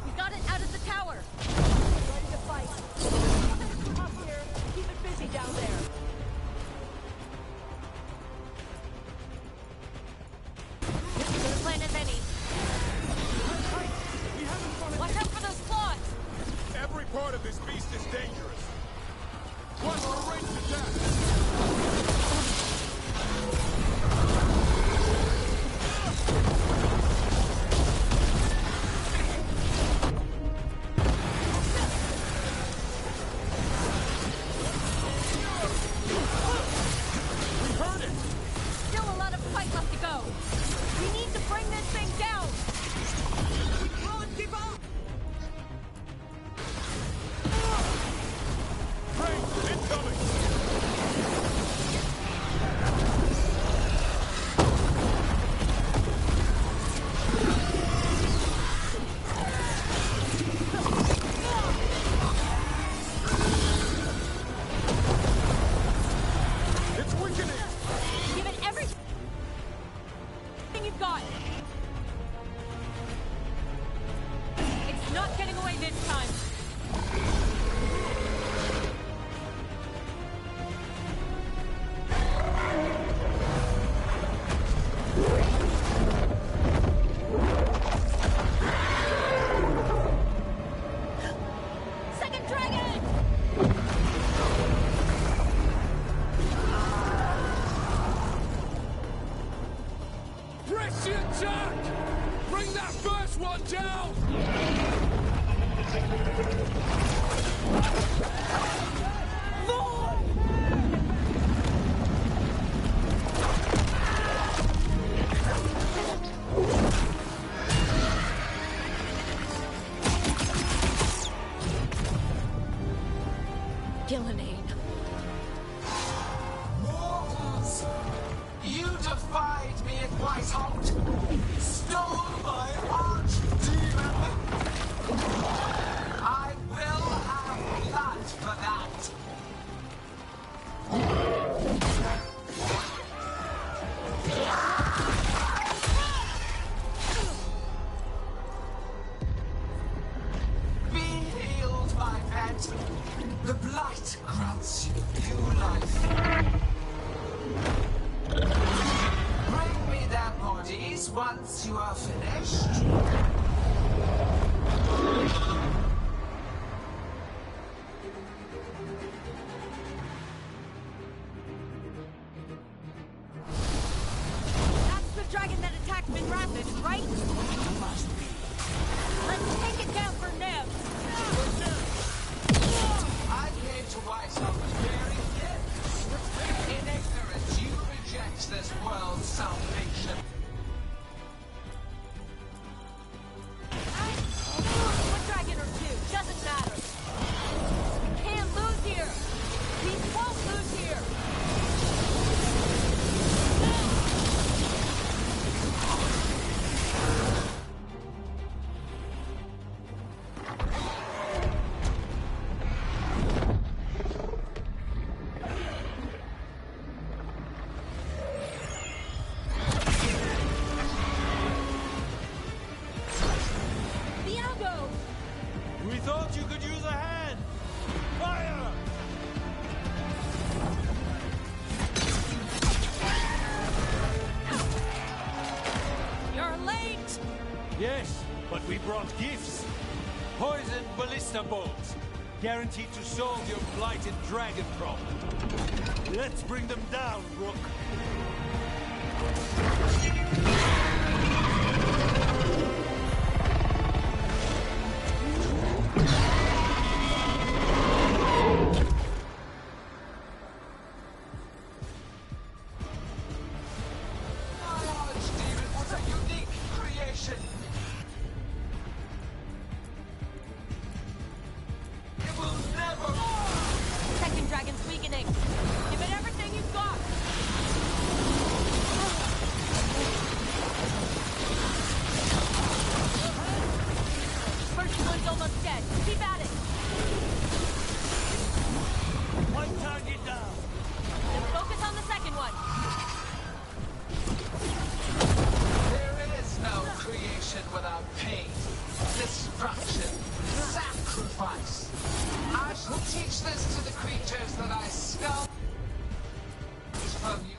We got it out of the tower! Ready to fight. Up here. Keep it busy down there. Good plan as any. Watch out for those claws! Every part of this beast is dangerous. Watch for ranged attack! We heard it! Still a lot of fight left to go. We need to bring this thing down! We can't give up! It's weakening! Give it everything you've got! It's not getting away this time! Second dragon! Press the attack! Bring that first one down! Gillenane. Mortals! You defied me at Whiteholt! Stole my archdemon! I will have blood for that! Be healed, my pet! The blight grants you new life. Bring me their bodies once you are finished. Let's take it down for Nev. I came to Whitehall bearing gifts. In ignorance, you reject this world's salvation. One dragon or two, doesn't matter. We can't lose here. We won't lose here. We thought you could use a hand! Fire! You're late! Yes, but we brought gifts. Poisoned ballista bolts. Guaranteed to solve your blighted dragon problem. Let's bring them down, Rook. Second dragon's weakening. Give it everything you've got. First one's almost dead. Keep at it. One target down. Then focus on the second one. There is no creation without pain, destruction, sacrifice. I shall teach this to the creatures that I sculpt from you.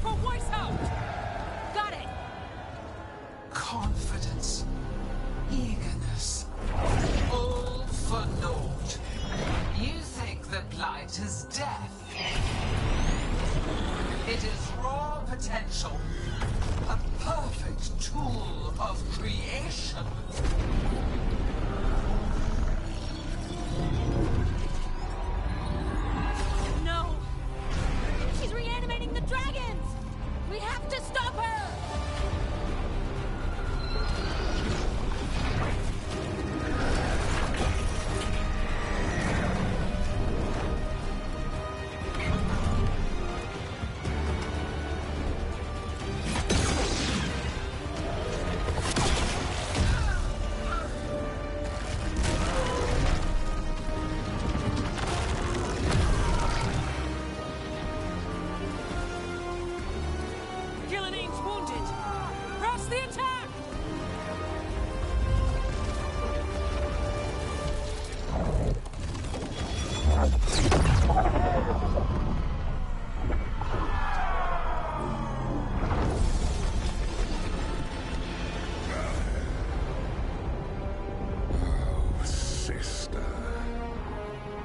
For Weishaupt! Got it! Confidence, eagerness, all for naught. You think that blight is death. It is raw potential, a perfect tool of creation. No! She's reanimating the dragons! We have to stop her! Gillian's wounded! Press the attack! Oh, sister.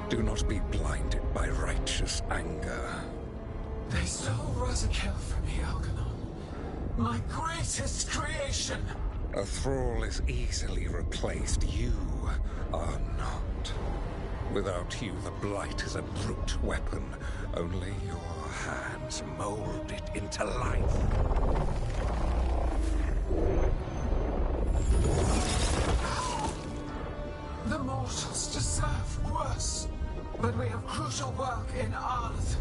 Do not be blinded by righteous anger. They stole Rosakill from me, Algernon. My greatest creation! A thrall is easily replaced. You are not. Without you, the blight is a brute weapon. Only your hands mold it into life. The mortals deserve worse. But we have crucial work in Arth.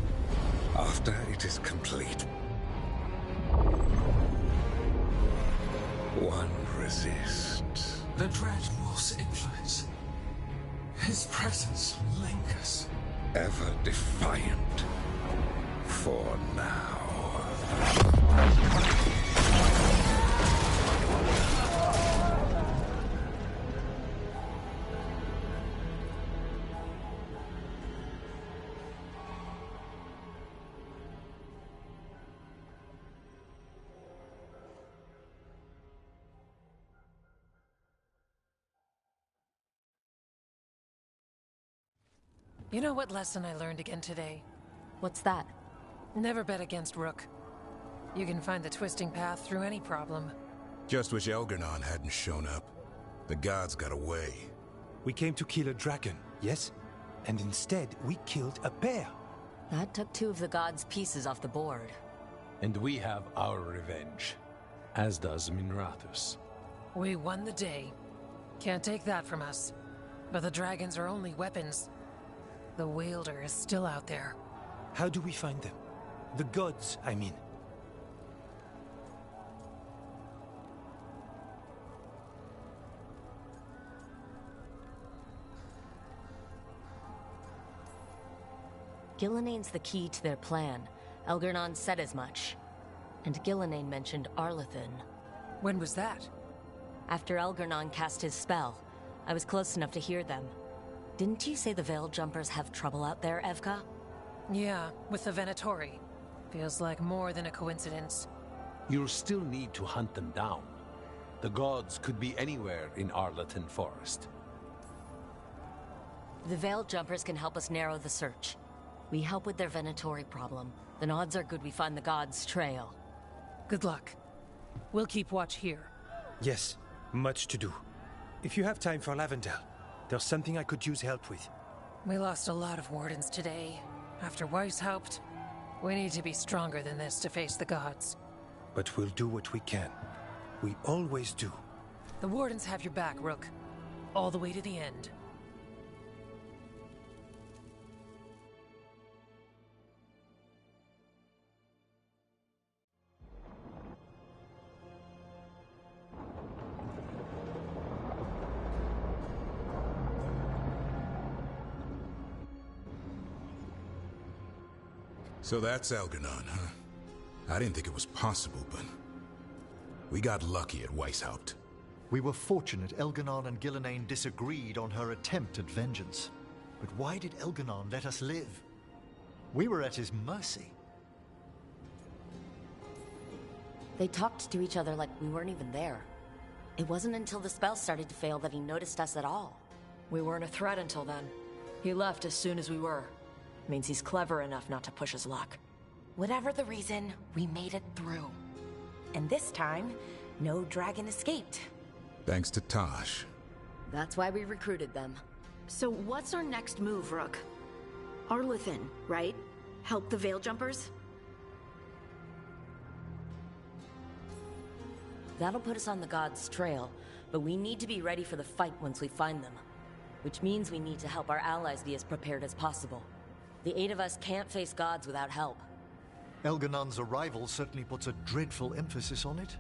After it is complete, one resists. The Dread Wolf's influence. His presence lingers. Ever defiant. For now. You know what lesson I learned again today? What's that? Never bet against Rook. You can find the twisting path through any problem. Just wish Elgarnon hadn't shown up. The gods got away. We came to kill a dragon, yes? And instead, we killed a bear. That took 2 of the gods' pieces off the board. And we have our revenge, as does Minrathous. We won the day. Can't take that from us. But the dragons are only weapons. The wielder is still out there. How do we find them? The gods, I mean. Gillenane's the key to their plan. Elgarnon said as much. And Gillenane mentioned Arlathan. When was that? After Elgarnon cast his spell. I was close enough to hear them. Didn't you say the Veil Jumpers have trouble out there, Evka? Yeah, with the Venatori. Feels like more than a coincidence. You'll still need to hunt them down. The gods could be anywhere in Arlathan Forest. The Veil Jumpers can help us narrow the search. We help with their Venatori problem. Then odds are good we find the gods' trail. Good luck. We'll keep watch here. Yes, much to do. If you have time for Lavendel, there's something I could use help with. We lost a lot of wardens today. After Weishaupt, we need to be stronger than this to face the gods. But we'll do what we can. We always do. The wardens have your back, Rook. All the way to the end. So that's Elgarnon, huh? I didn't think it was possible, but... we got lucky at Weishaupt. We were fortunate Elgarnon and Gillenane disagreed on her attempt at vengeance. But why did Elgarnon let us live? We were at his mercy. They talked to each other like we weren't even there. It wasn't until the spell started to fail that he noticed us at all. We weren't a threat until then. He left as soon as we were. Means he's clever enough not to push his luck. Whatever the reason, we made it through. And this time, no dragon escaped. Thanks to Tosh. That's why we recruited them. So what's our next move, Rook? Arlathan, right? Help the Veil Jumpers? That'll put us on the gods' trail, but we need to be ready for the fight once we find them. Which means we need to help our allies be as prepared as possible. The 8 of us can't face gods without help. Elgarnon's arrival certainly puts a dreadful emphasis on it.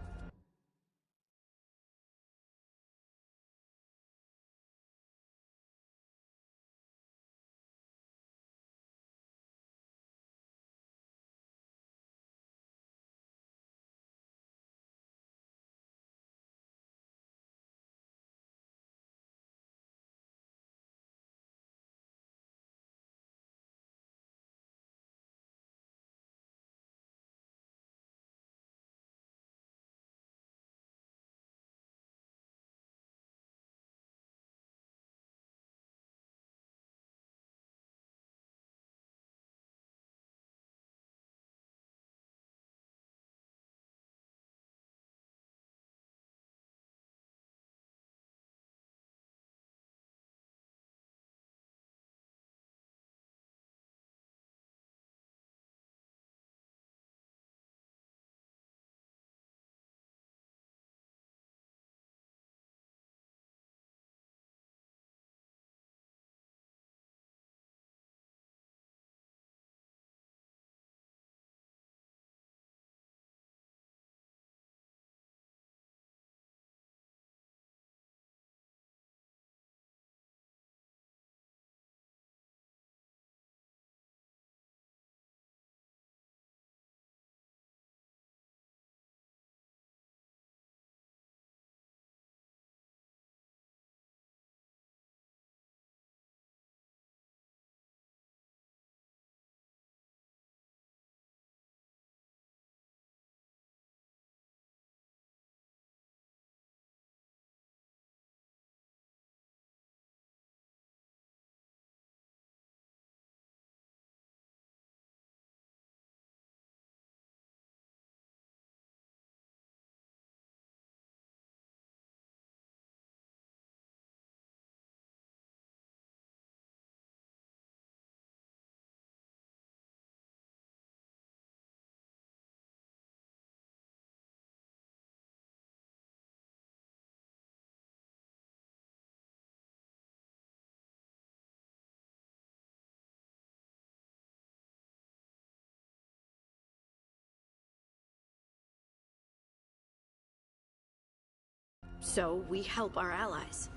So we help our allies.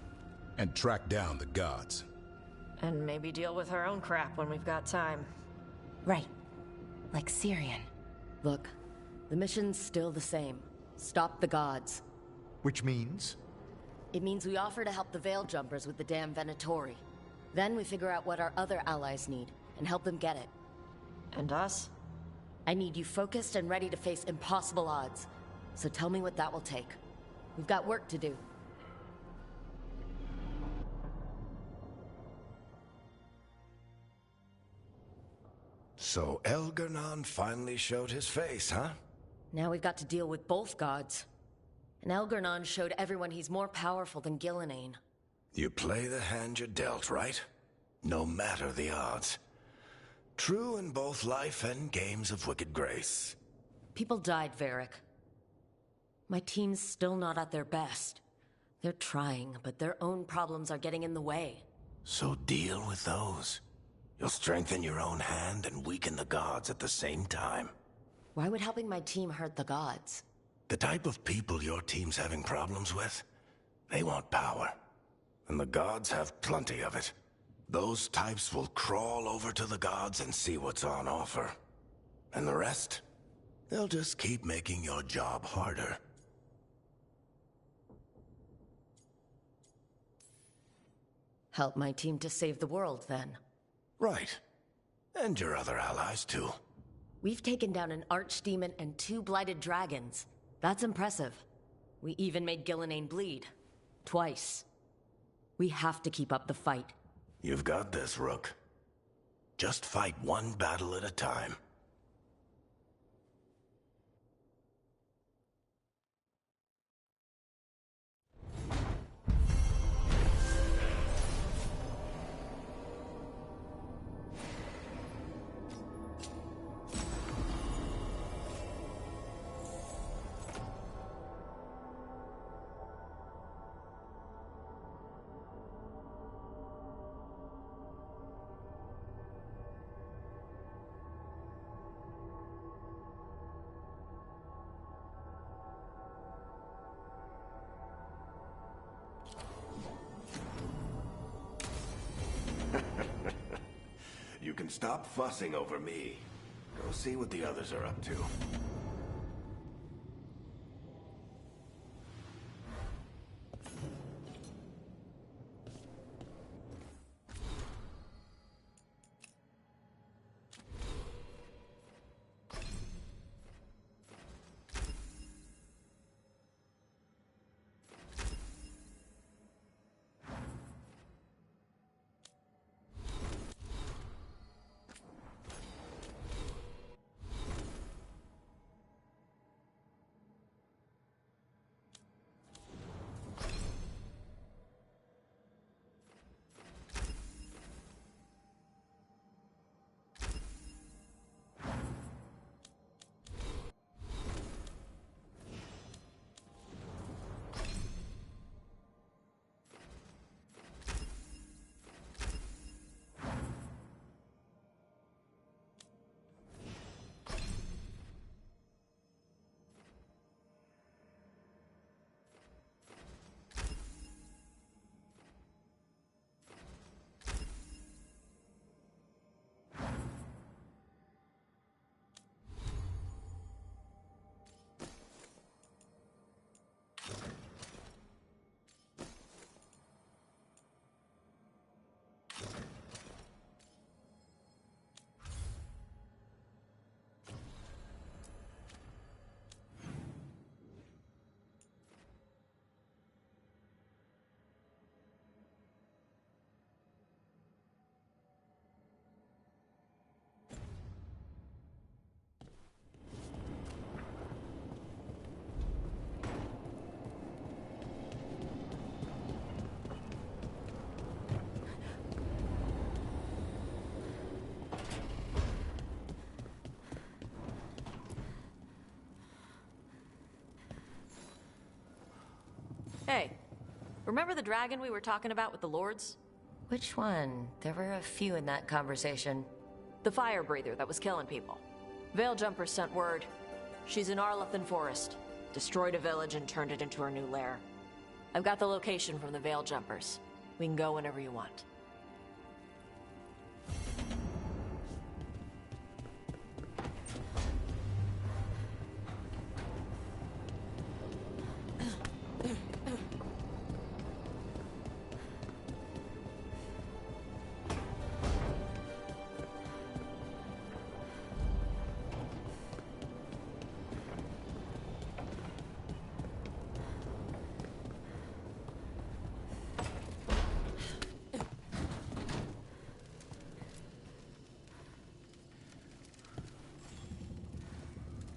And track down the gods. And maybe deal with our own crap when we've got time. Right. Like Syrian. Look, the mission's still the same. Stop the gods. Which means? It means we offer to help the Veil Jumpers with the damn Venatori. Then we figure out what our other allies need, and help them get it. And us? I need you focused and ready to face impossible odds. So tell me what that will take. We've got work to do. So Elgar'nan finally showed his face, huh? Now we've got to deal with both gods. And Elgar'nan showed everyone he's more powerful than Gillenane. You play the hand you're dealt, right? No matter the odds. True in both life and games of wicked grace. People died, Varric. My team's still not at their best. They're trying, but their own problems are getting in the way. So deal with those. You'll strengthen your own hand and weaken the gods at the same time. Why would helping my team hurt the gods? The type of people your team's having problems with, they want power. And the gods have plenty of it. Those types will crawl over to the gods and see what's on offer. And the rest? They'll just keep making your job harder. Help my team to save the world, then. Right. And your other allies, too. We've taken down an archdemon and 2 blighted dragons. That's impressive. We even made Gillenane bleed. Twice. We have to keep up the fight. You've got this, Rook. Just fight one battle at a time. You can stop fussing over me. Go see what the others are up to. Hey, remember the dragon we were talking about with the lords? Which one? There were a few in that conversation. The fire breather that was killing people. Veil Jumpers sent word. She's in Arlathan Forest. Destroyed a village and turned it into her new lair. I've got the location from the Veil Jumpers. We can go whenever you want.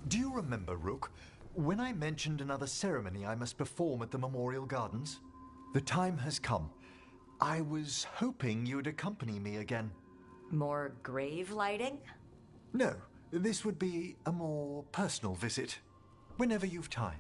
Do you remember, Rook, when I mentioned another ceremony I must perform at the Memorial Gardens? The time has come. I was hoping you'd accompany me again. More grave lighting? No, this would be a more personal visit, whenever you've time.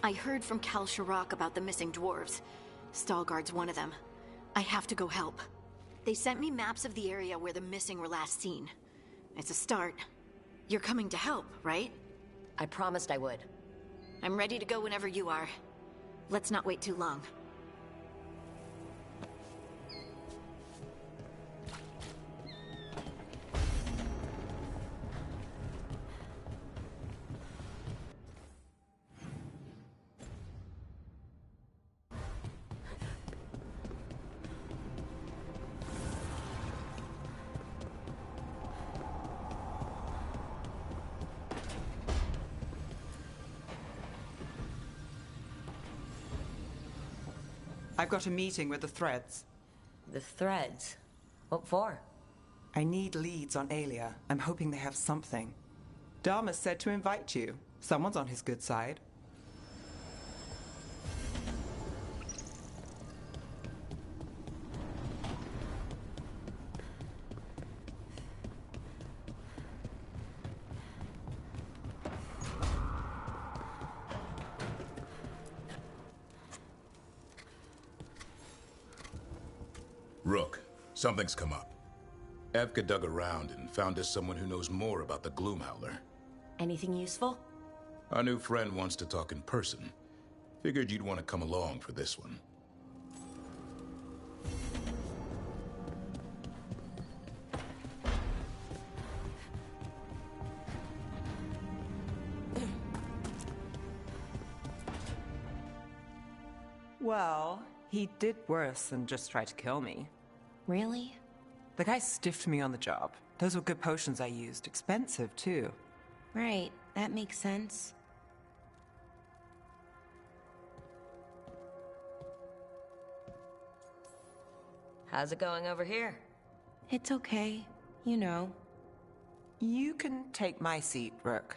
I heard from Kal Shirak about the missing dwarves. Stalguard's one of them. I have to go help. They sent me maps of the area where the missing were last seen. It's a start. You're coming to help, right? I promised I would. I'm ready to go whenever you are. Let's not wait too long. I've got a meeting with the Threads. The Threads? What for? I need leads on Aelia. I'm hoping they have something. Dharma said to invite you. Someone's on his good side. Rook, something's come up. Evka dug around and found us someone who knows more about the Gloomhowler. Anything useful? Our new friend wants to talk in person. Figured you'd want to come along for this one. Well, he did worse than just try to kill me. Really? The guy stiffed me on the job. Those were good potions I used. Expensive, too. Right, that makes sense. How's it going over here? It's okay. You know. You can take my seat, Rook.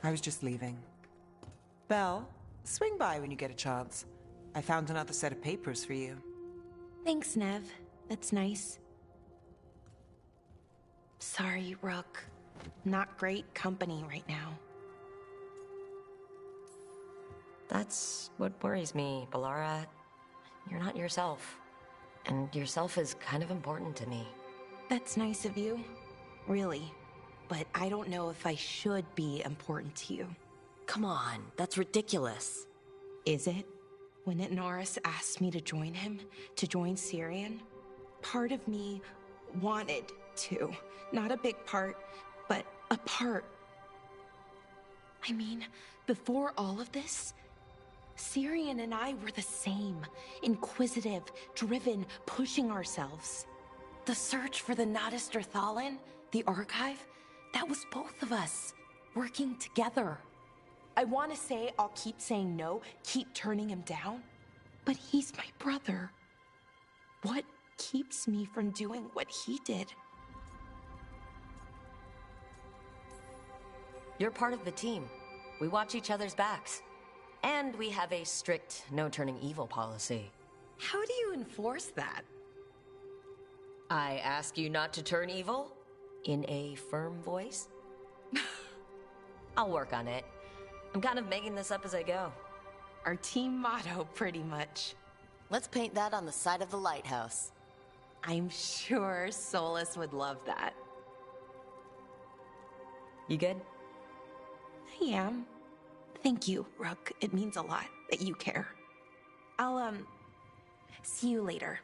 I was just leaving. Belle, swing by when you get a chance. I found another set of papers for you. Thanks, Nev. That's nice. Sorry, Rook. Not great company right now. That's what worries me, Balara. You're not yourself. And yourself is kind of important to me. That's nice of you. Really. But I don't know if I should be important to you. Come on, that's ridiculous. Is it? When Norris asked me to join him, to join Syrian, part of me wanted to. Not a big part, but a part. I mean, before all of this, Syrian and I were the same. Inquisitive, driven, pushing ourselves. The search for the Nadister Thalin, the archive, that was both of us, working together. I want to say I'll keep saying no, keep turning him down, but he's my brother. What keeps me from doing what he did? You're part of the team. We watch each other's backs. And we have a strict no-turning evil policy. How do you enforce that? I ask you not to turn evil? In a firm voice? I'll work on it. I'm kind of making this up as I go. Our team motto, pretty much. Let's paint that on the side of the lighthouse. I'm sure Solus would love that. You good? I am. Thank you, Rook. It means a lot that you care. I'll, see you later.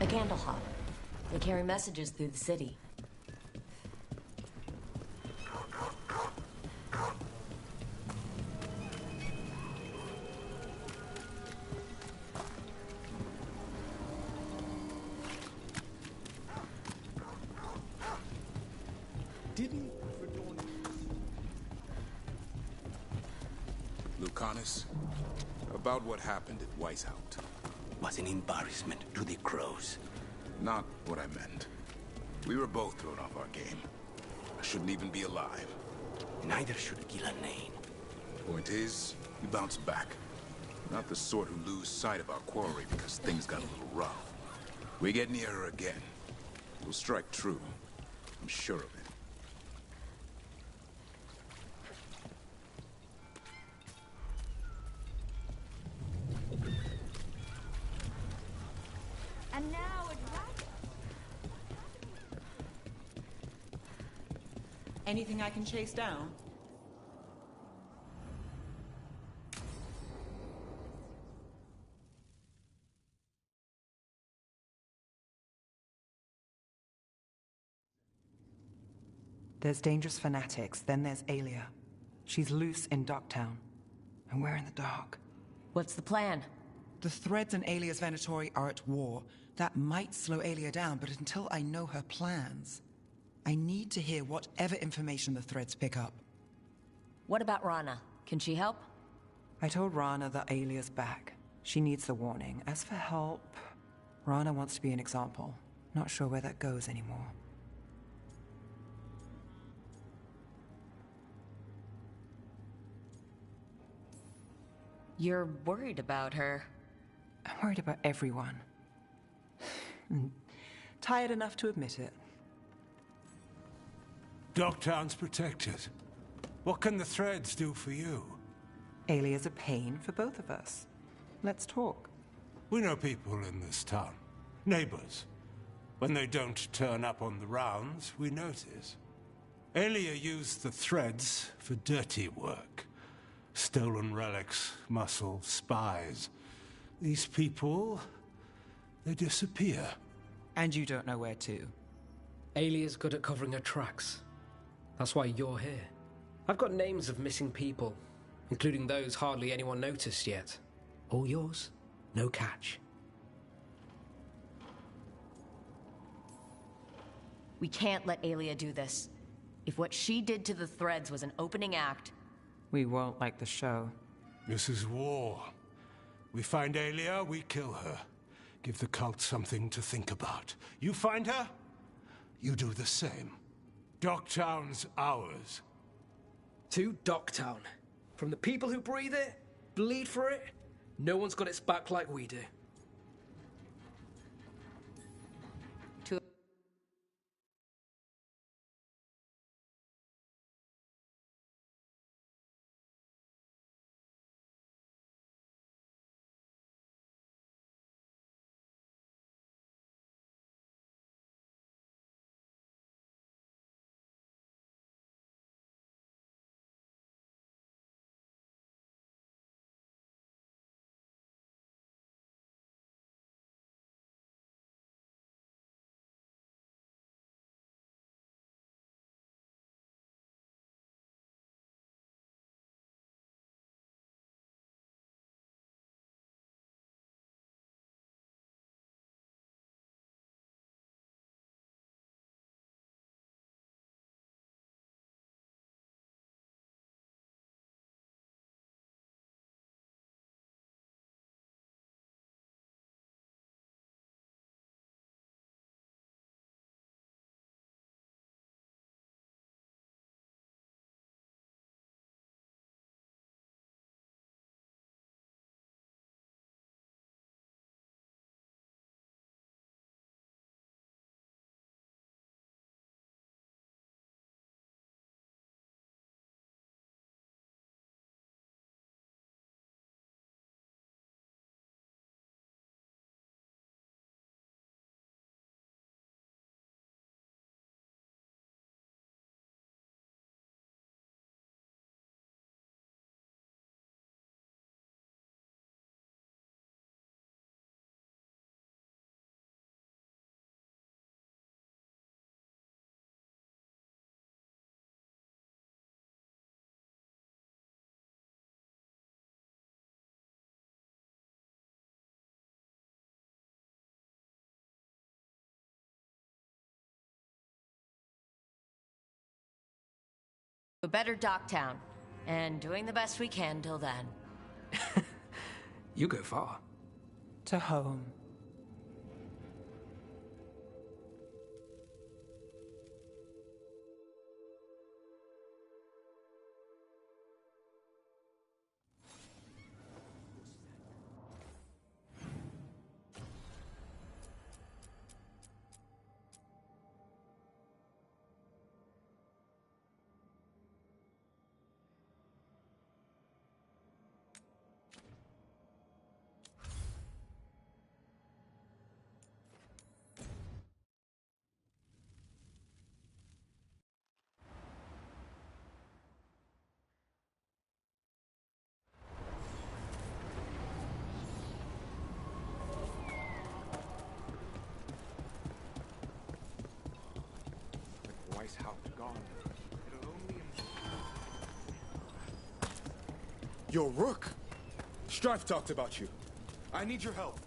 A candle hop. They carry messages through the city. Lucanus, about what happened at Weishaupt. Was an embarrassment to the crows. Not what I meant. We were both thrown off our game. I shouldn't even be alive. Neither should Ghilanane. Point is, we bounced back. Not the sort who lose sight of our quarry because things got a little rough. We get near her again. We'll strike true. I'm sure of it. And now a dragon. Anything I can chase down? There's dangerous fanatics, then there's Aelia. She's loose in Docktown, and we're in the dark. What's the plan? The Threads and Aelia's Venatori are at war. That might slow Aelia down, but until I know her plans, I need to hear whatever information the Threads pick up. What about Rana? Can she help? I told Rana that Aelia's back. She needs the warning. As for help, Rana wants to be an example. Not sure where that goes anymore. You're worried about her. I'm worried about everyone. Tired enough to admit it. Docktown's protected. What can the Threads do for you? Aelia's a pain for both of us. Let's talk. We know people in this town. Neighbors. When they don't turn up on the rounds, we notice. Aelia used the Threads for dirty work. Stolen relics, muscle, spies. These people, they disappear. And you don't know where to. Aelia's good at covering her tracks. That's why you're here. I've got names of missing people, including those hardly anyone noticed yet. All yours, no catch. We can't let Aelia do this. If what she did to the Threads was an opening act, We won't like the show. This is war. We find Aelia, we kill her. Give the cult something to think about. You find her, you do the same. Docktown's ours. To Docktown. From the people who breathe it, bleed for it, no one's got its back like we do. A better Docktown, and doing the best we can till then. You go far. To home. Yo, Rook! Strife talked about you. I need your help.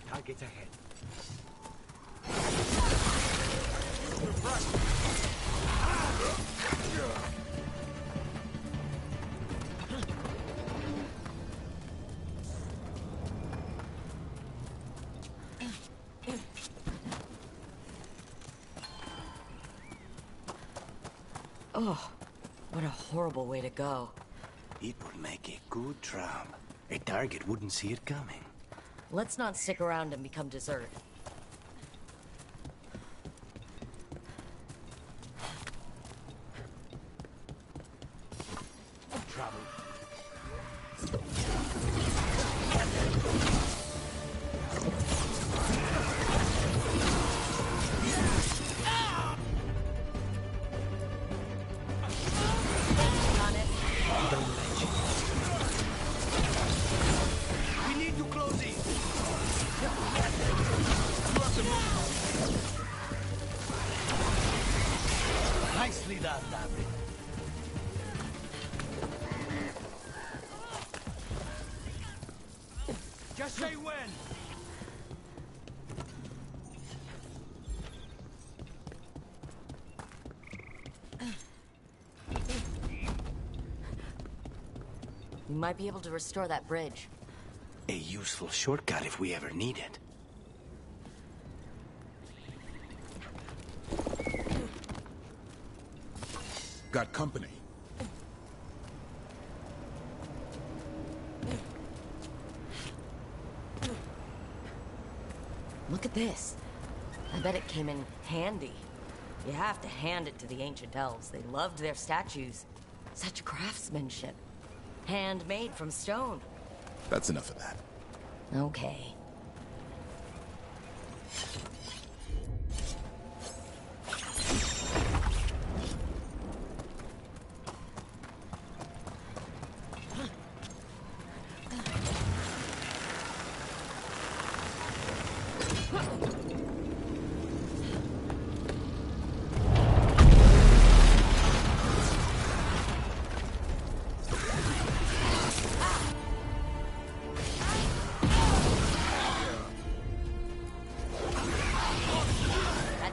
Targets ahead. Oh, what a horrible way to go. It would make a good trap. A target wouldn't see it coming. Let's not stick around and become dessert. job, Davrin. Just say when! We might be able to restore that bridge. A useful shortcut if we ever need it. Got company. Look at this. I bet it came in handy. You have to hand it to the ancient elves. They loved their statues. Such craftsmanship. Handmade from stone. That's enough of that. Okay.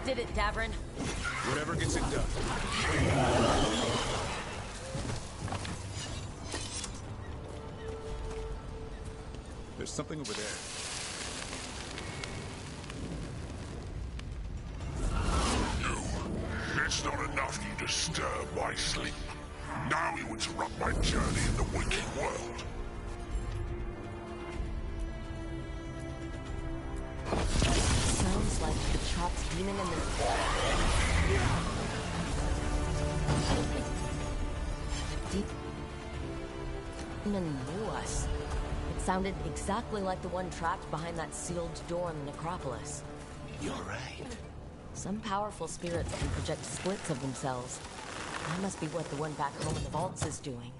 Did it, Davrin. Whatever gets it done. There's something over there. You. It's not enough you disturb my sleep. Now you interrupt my journey in the waking world. Sounds like the trapped demon in the... Demon knew us. It sounded exactly like the one trapped behind that sealed door in the necropolis. You're right. Some powerful spirits can project splits of themselves. That must be what the one back home in the vaults is doing.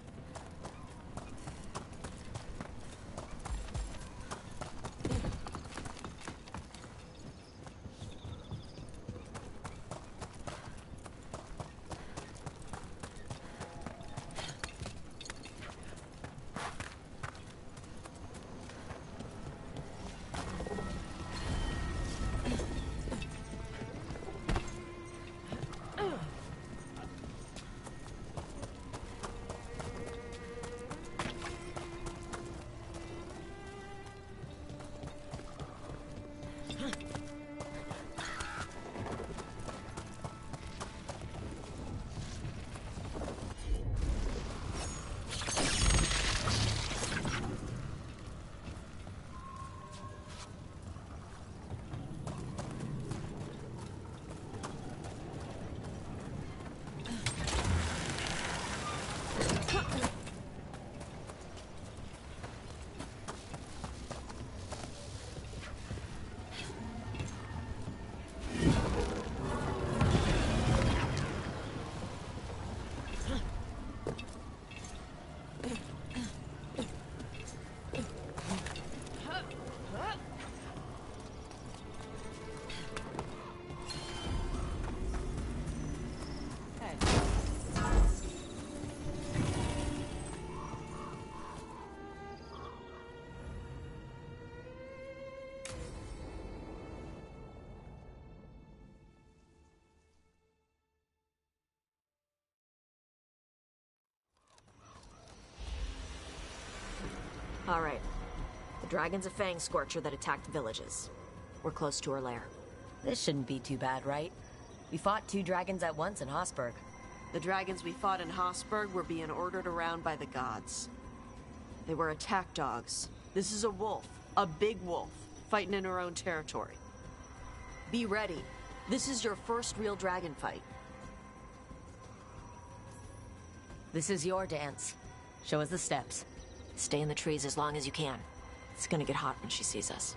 All right. The dragon's a fang scorcher that attacked villages. We're close to her lair. This shouldn't be too bad, right? We fought 2 dragons at once in Hosberg. The dragons we fought in Hosberg were being ordered around by the gods. They were attack dogs. This is a wolf, a big wolf, fighting in her own territory. Be ready. This is your first real dragon fight. This is your dance. Show us the steps. Stay in the trees as long as you can. It's gonna get hot when she sees us.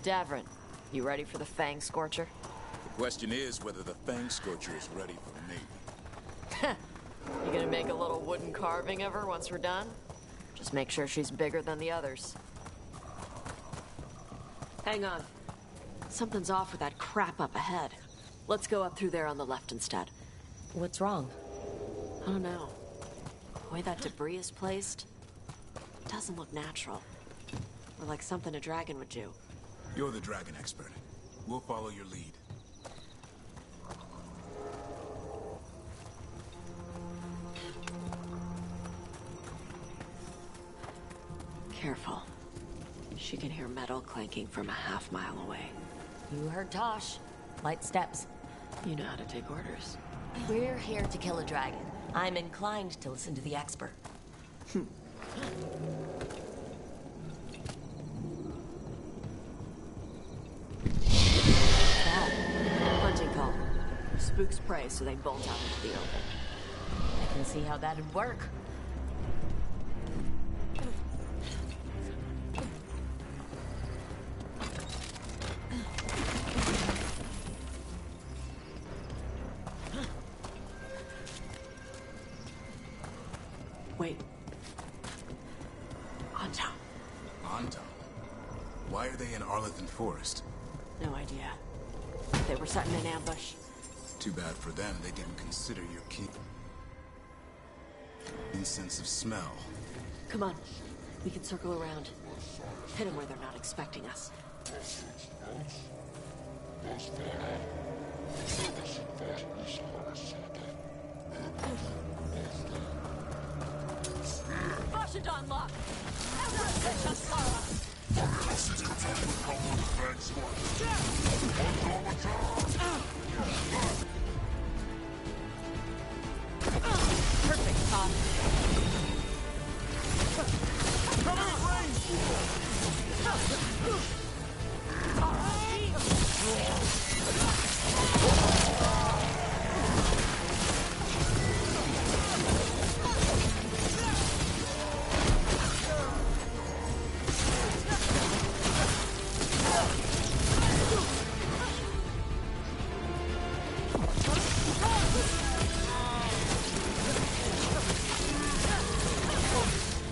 Davrin, you ready for the Fang Scorcher? The question is whether the Fang Scorcher is ready for me. You gonna make a little wooden carving of her once we're done? Just make sure she's bigger than the others. Hang on. Something's off with that crap up ahead. Let's go up through there on the left instead. What's wrong? I don't know. The way that debris is placed, it doesn't look natural. Or like something a dragon would do. You're the dragon expert. We'll follow your lead. Careful. She can hear metal clanking from a half-mile away. You heard Tosh. Light steps. You know how to take orders. We're here to kill a dragon. I'm inclined to listen to the expert. Hunting call. Spooks prey, so they bolt out into the open. I can see how that'd work. Wait. Anton. Anton? Why are they in Arlington Forest? No idea. They were setting an ambush. Too bad for them, they didn't consider your keen sense of smell. Come on. We can circle around. Hit them where they're not expecting us. Bashadon lock! Perfect, Tom.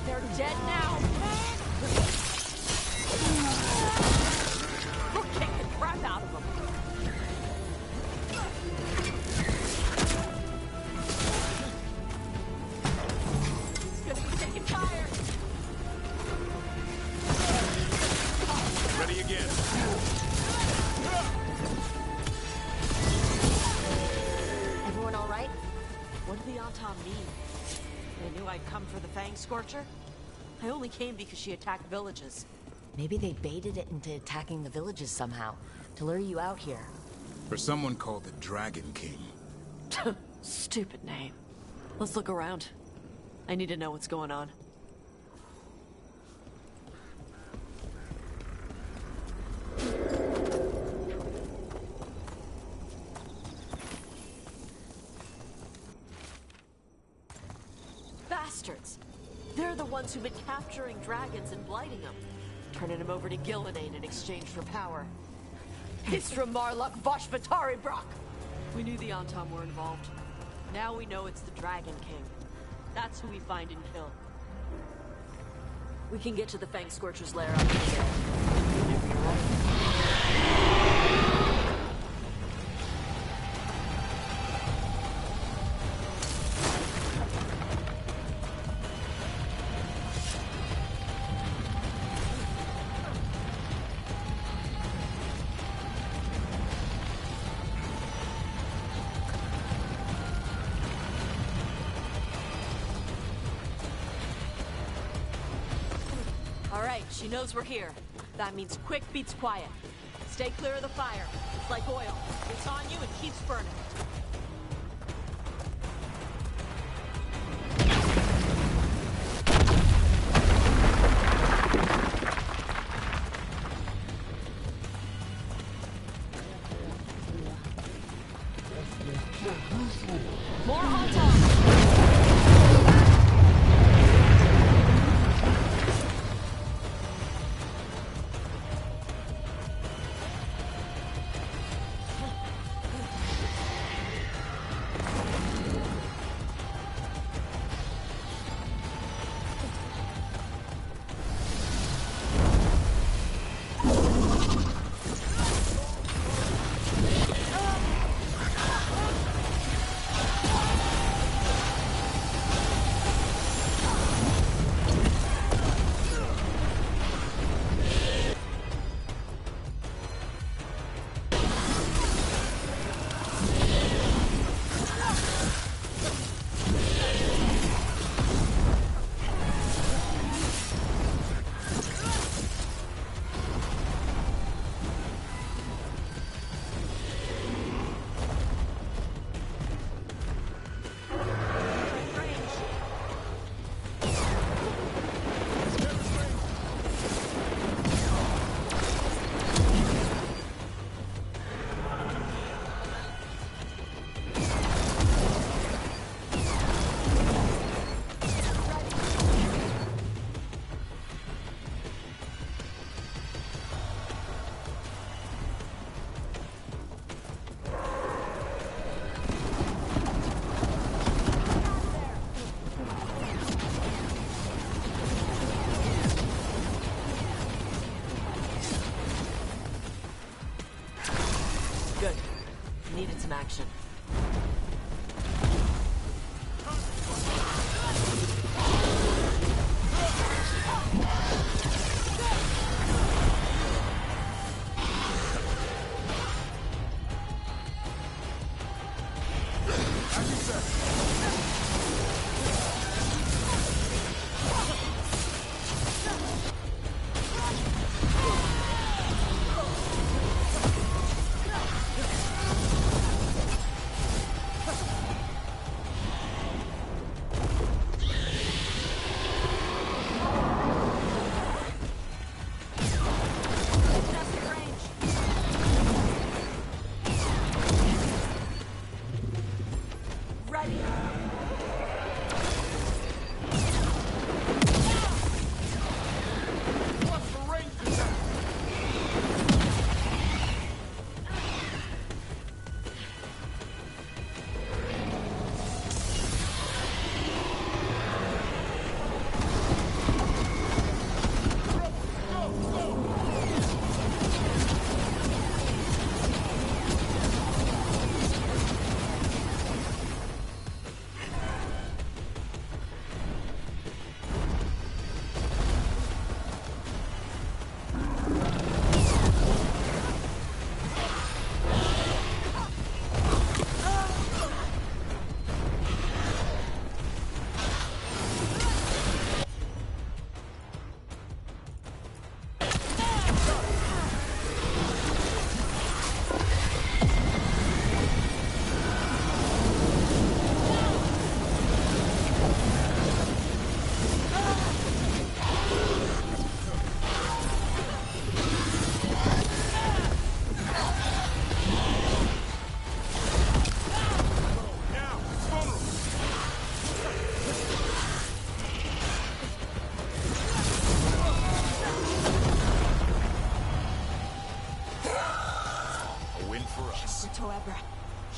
They're dead now. We'll kick the crap out of them. It's gonna be taking fire. Ready again. Everyone all right? What did the Anton mean? They knew I'd come for the Fang Scorcher? I only came because she attacked villages. Maybe they baited it into attacking the villages somehow, to lure you out here. For someone called the Dragon King. Stupid name. Let's look around. I need to know what's going on. Bastards! They're the ones who've been capturing dragons and blighting them, turning them over to Gillidan in exchange for power. It's from Marluk Voshvatari Brock! We knew the Anton were involved. Now we know it's the Dragon King. That's who we find and kill. We can get to the Fang Scorcher's lair up here. Whenever you're ready. She knows we're here. That means quick beats quiet. Stay clear of the fire. It's like oil. It's on you and keeps burning. More hot dogs!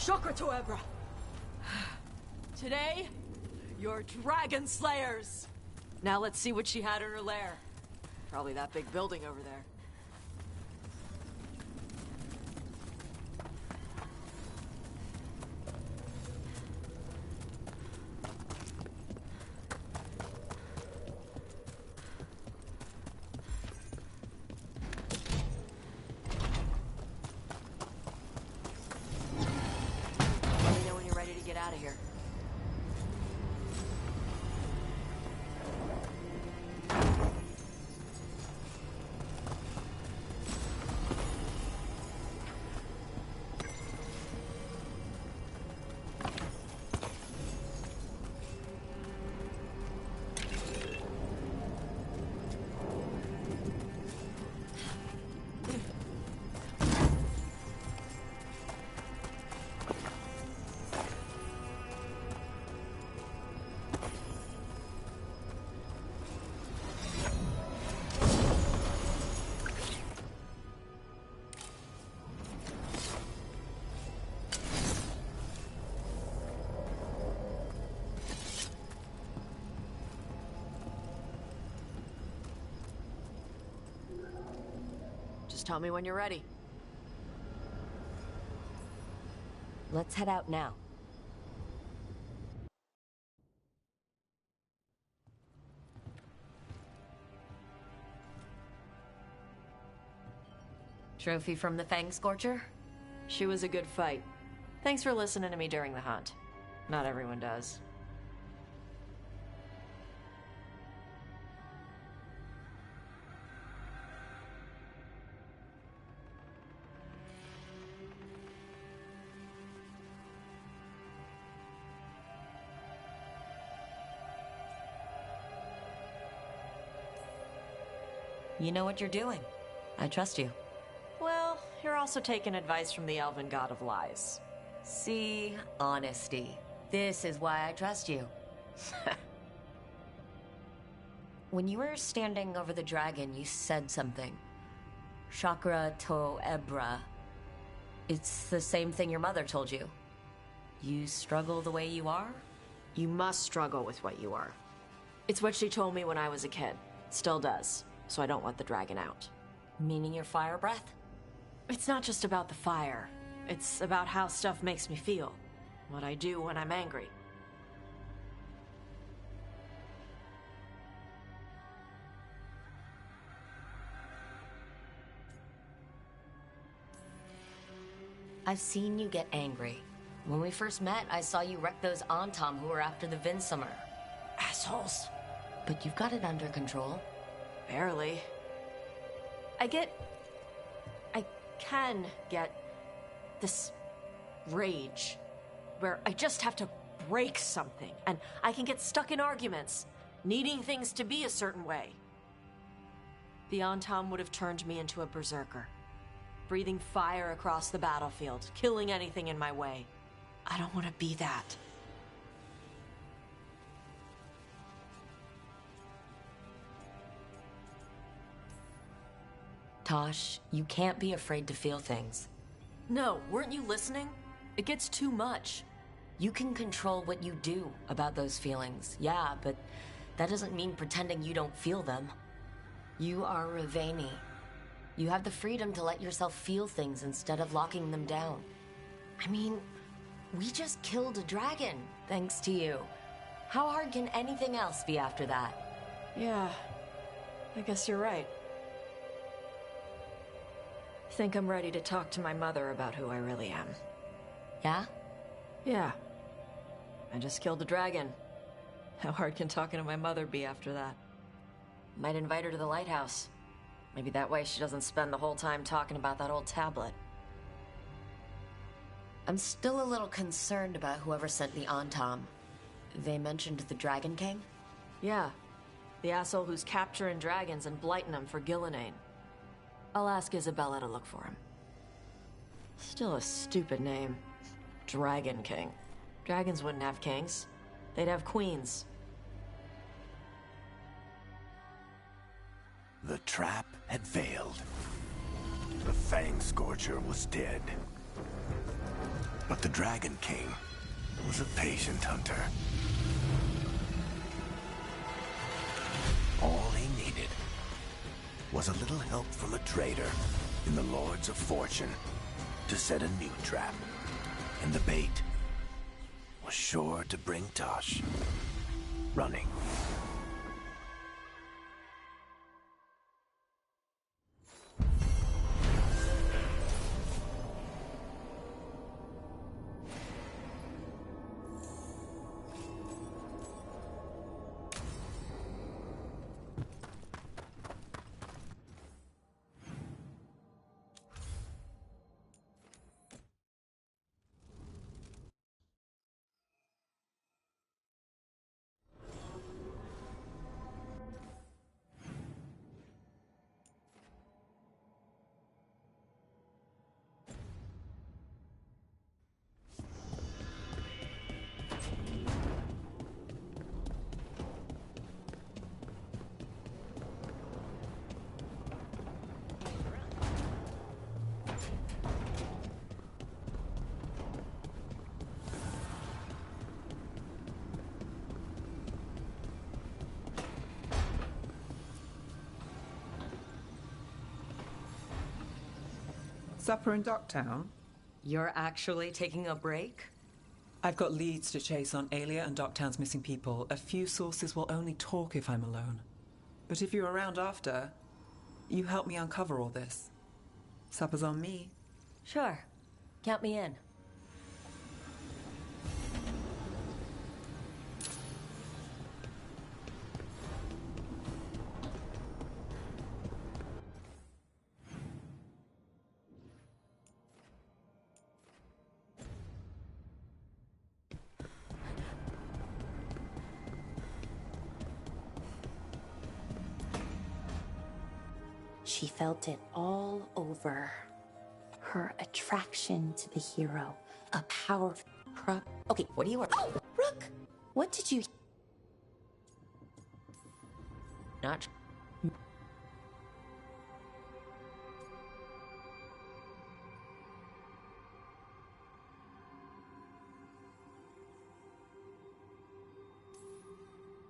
Chakra to Ebra. Today, you're Dragon Slayers. Now let's see what she had in her lair. Probably that big building over there. Out of here. Just tell me when you're ready. Let's head out now. Trophy from the Fang Scorcher? She was a good fight. Thanks for listening to me during the hunt. Not everyone does. You know what you're doing. I trust you. Well, you're also taking advice from the elven god of lies. See? Honesty. This is why I trust you. When you were standing over the dragon, you said something. Chakra to Ebra. It's the same thing your mother told you. You struggle the way you are? You must struggle with what you are. It's what she told me when I was a kid. Still does. So I don't want the dragon out. Meaning your fire breath? It's not just about the fire. It's about how stuff makes me feel. What I do when I'm angry. I've seen you get angry. When we first met, I saw you wreck those Antam who were after the Vinsumer. Assholes. But you've got it under control. Barely. I can get this rage where I just have to break something, and I can get stuck in arguments, needing things to be a certain way. The Antam would have turned me into a berserker, breathing fire across the battlefield, killing anything in my way. I don't want to be that. Tosh, you can't be afraid to feel things. No, weren't you listening? It gets too much. You can control what you do about those feelings, yeah, but that doesn't mean pretending you don't feel them. You are Raveni. You have the freedom to let yourself feel things instead of locking them down. I mean, we just killed a dragon, thanks to you. How hard can anything else be after that? Yeah, I guess you're right. I think I'm ready to talk to my mother about who I really am. Yeah? Yeah. I just killed a dragon. How hard can talking to my mother be after that? Might invite her to the lighthouse. Maybe that way she doesn't spend the whole time talking about that old tablet. I'm still a little concerned about whoever sent the Antam. They mentioned the Dragon King? Yeah. The asshole who's capturing dragons and blighting them for Gillinane. I'll ask Isabella to look for him. Still a stupid name. Dragon King. Dragons wouldn't have kings. They'd have queens. The trap had failed. The Fang Scorcher was dead. But the Dragon King was a patient hunter. All he needed was a little help from a trader in the Lords of Fortune to set a new trap. And the bait was sure to bring Tosh running. Supper in Docktown? You're actually taking a break? I've got leads to chase on Alia and Docktown's missing people. A few sources will only talk if I'm alone. But if you're around after, you help me uncover all this. Supper's on me. Sure. Count me in. She felt it all over. Her attraction to the hero. A powerful Okay, what do you want? Oh, Rook! What did you... Not...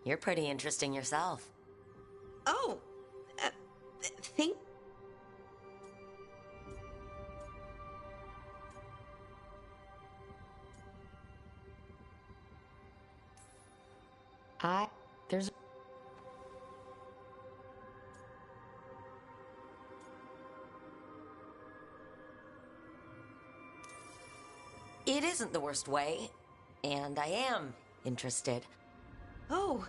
You're pretty interesting yourself. Oh, think... There's... It isn't the worst way, and I am interested. Oh,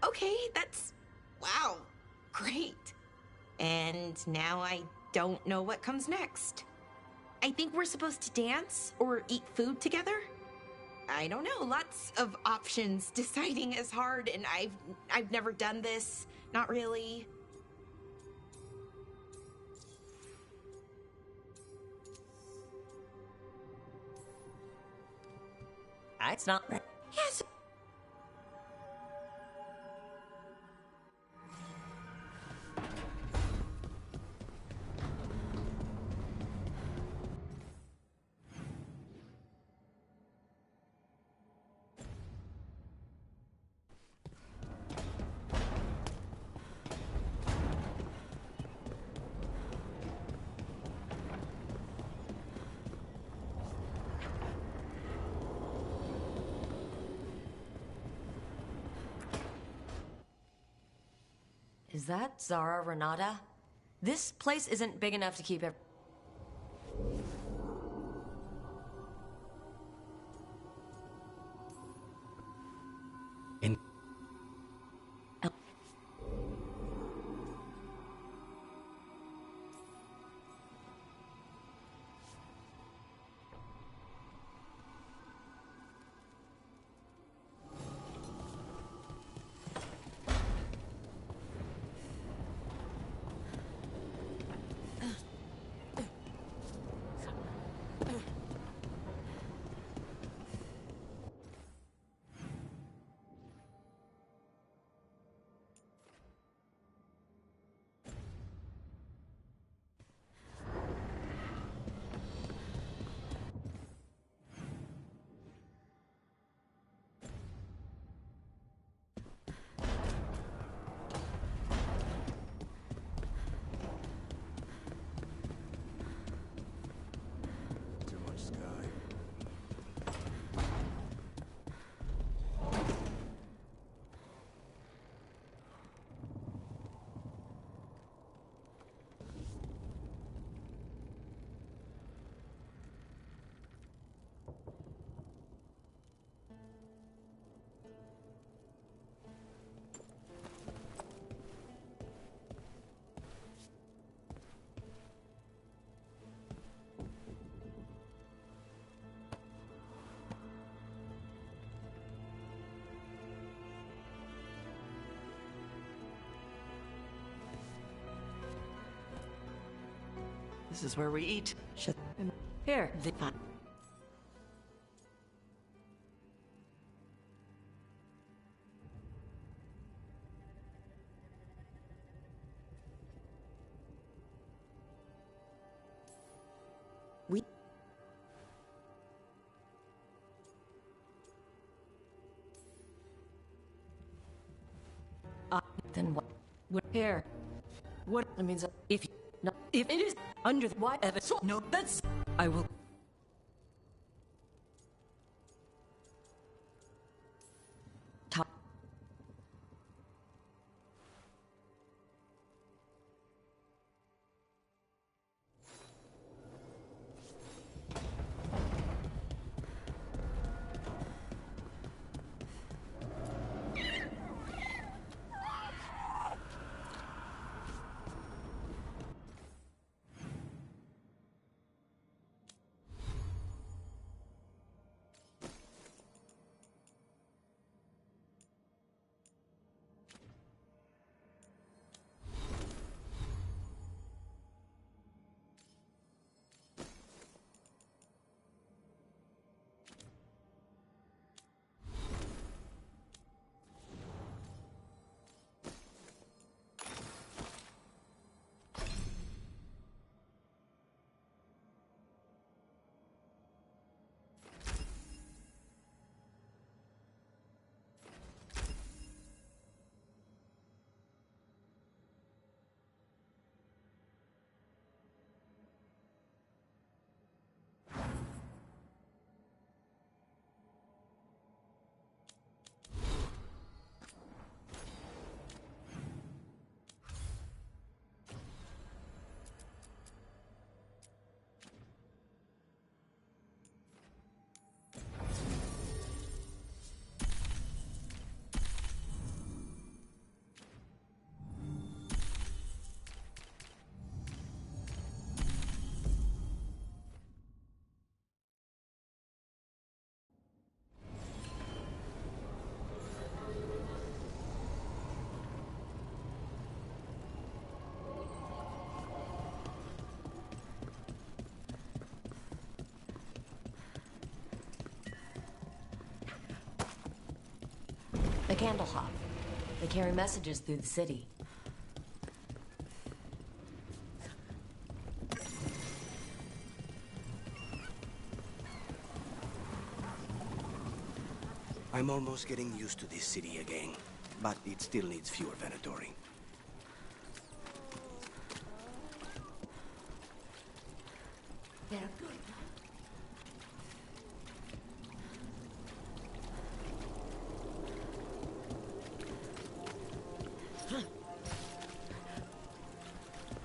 okay, that's... wow, great. And now I don't know what comes next. I think we're supposed to dance or eat food together? I don't know, lots of options. Deciding is hard, and I've never done this. Not really. It's not... Yes. Is that Zara Renata? This place isn't big enough to keep In... This is where we eat. Here. Then what? Here. What? It means if it is under the whatever. So no, that's... I will... The Candle Hop. They carry messages through the city. I'm almost getting used to this city again, but it still needs fewer Venatori.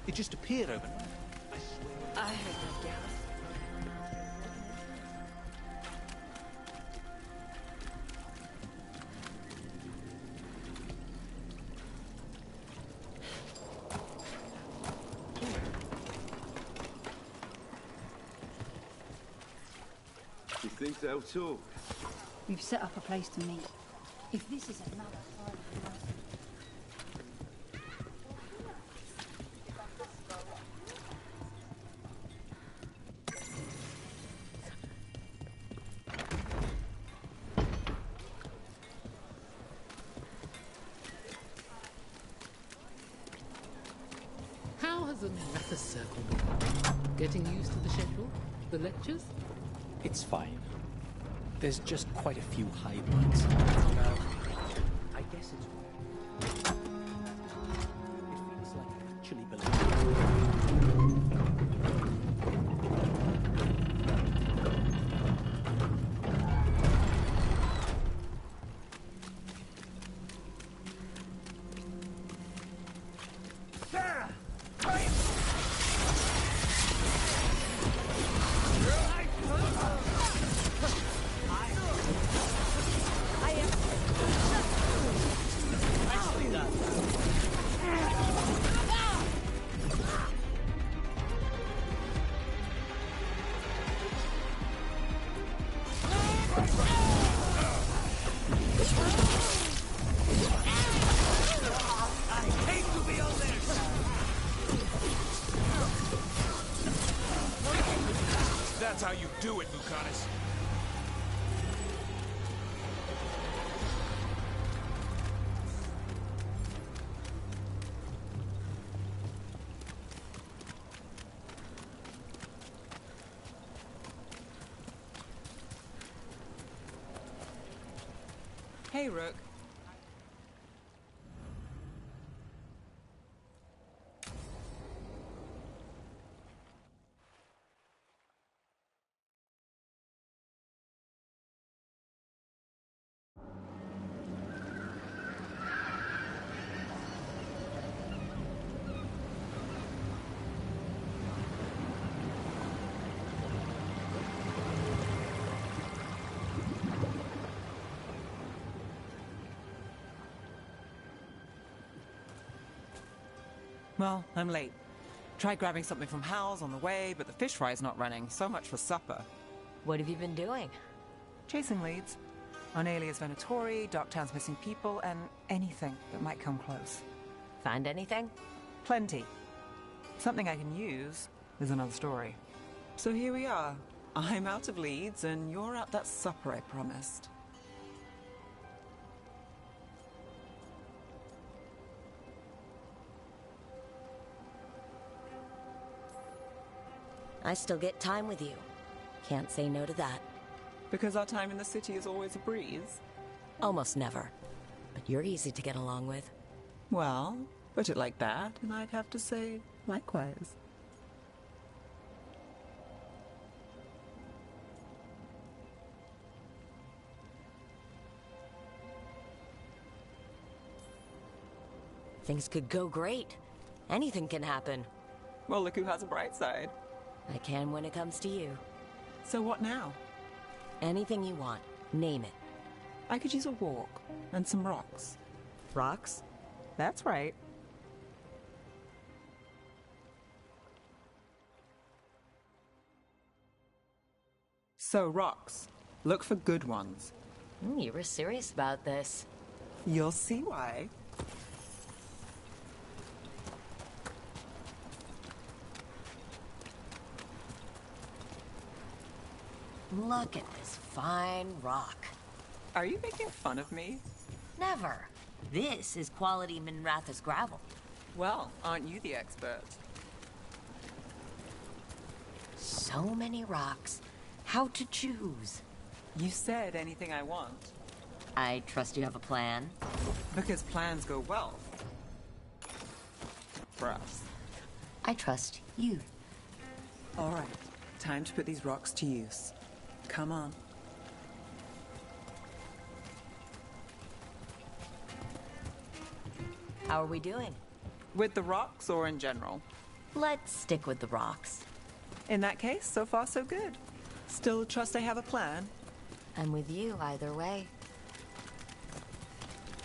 It just appeared overnight. I heard that, Gareth. You think so too? We've set up a place to meet. If this is another time... How has the Marathas circle been? Getting used to the schedule? The lectures? It's fine. There's just quite a few high points. I guess it's weird. It feels like I actually belong. That's how you do it, Lucanus. Hey, Rook. Well, I'm late. Tried grabbing something from Hal's on the way, but the fish fry's not running. So much for supper. What have you been doing? Chasing leads. On Alias Venatori, Darktown's missing people, and anything that might come close. Find anything? Plenty. Something I can use is another story. So here we are. I'm out of leads, and you're at that supper I promised. I still get time with you. Can't say no to that. Because our time in the city is always a breeze? Almost never. But you're easy to get along with. Well, put it like that, and I'd have to say likewise. Things could go great. Anything can happen. Well, look who has a bright side. I can when it comes to you. So what now? Anything you want. Name it. I could use a walk and some rocks. Rocks? That's right. So, rocks. Look for good ones. You were serious about this. You'll see why. Look at this fine rock. Are you making fun of me? Never. This is quality Minrathous gravel. Well, aren't you the expert? So many rocks. How to choose? You said anything I want. I trust you have a plan. Because plans go well. For us. I trust you. All right. Time to put these rocks to use. Come on. How are we doing? With the rocks or in general? Let's stick with the rocks. In that case, so far so good. Still trust I have a plan? I'm with you either way.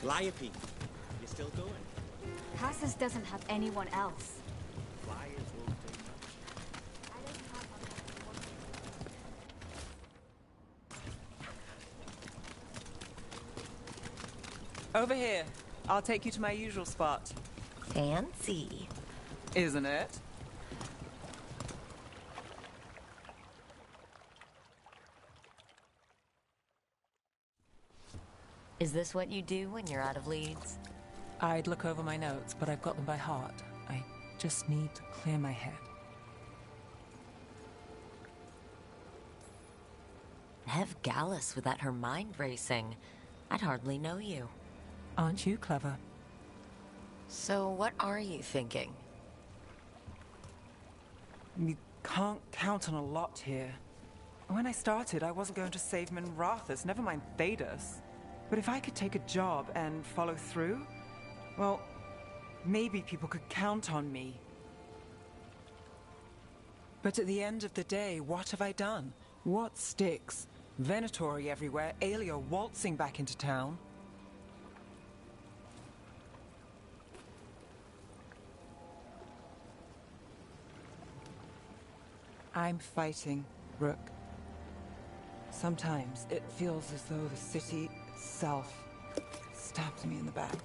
Calliope, you still going? Cassis doesn't have anyone else. Flyers won't take much. Over here. I'll take you to my usual spot. Fancy. Isn't it? Is this what you do when you're out of leads? I'd look over my notes, but I've got them by heart. I just need to clear my head. Nev Gallus without her mind racing. I'd hardly know you. Aren't you clever? So what are you thinking? You can't count on a lot here. When I started, I wasn't going to save Minrathous, never mind Thedas. But if I could take a job and follow through, well, maybe people could count on me. But at the end of the day, what have I done? What sticks? Venatori everywhere, Aelia waltzing back into town. I'm fighting, Rook. Sometimes it feels as though the city itself stabs me in the back.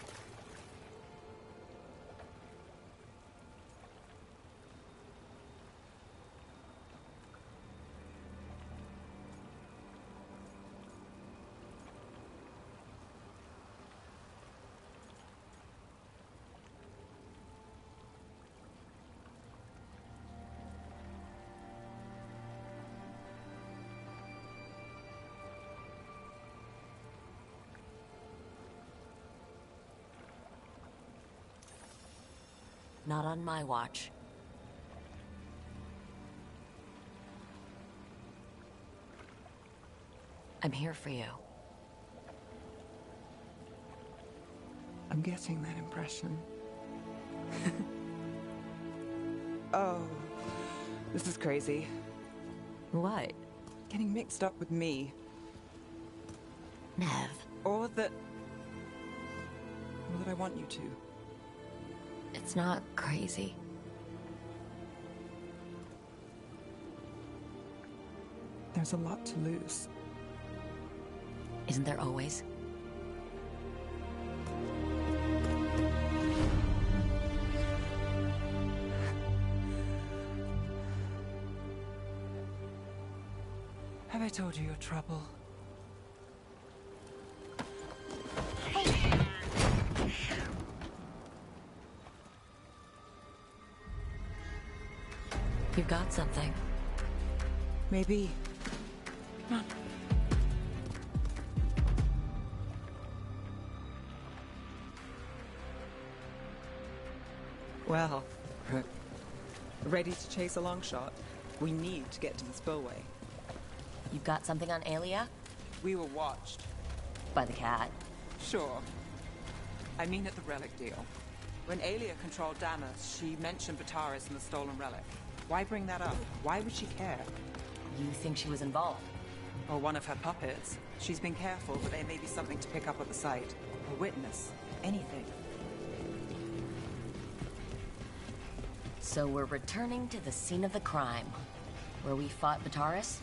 Not on my watch. I'm here for you. I'm getting that impression. Oh, this is crazy. What? Getting mixed up with me. Nev. Or that I want you to. It's not crazy. There's a lot to lose. Isn't there always? Have I told you your trouble? You've got something. Maybe. Come on. Well, ready to chase a long shot? We need to get to the spillway. You've got something on Aelia? We were watched. By the cat? Sure. I mean at the relic deal. When Aelia controlled Damas, she mentioned Bataris and the stolen relic. Why bring that up? Why would she care? You think she was involved? Or one of her puppets. She's been careful, but there may be something to pick up at the site. A witness. Anything. So we're returning to the scene of the crime, where we fought Bataris?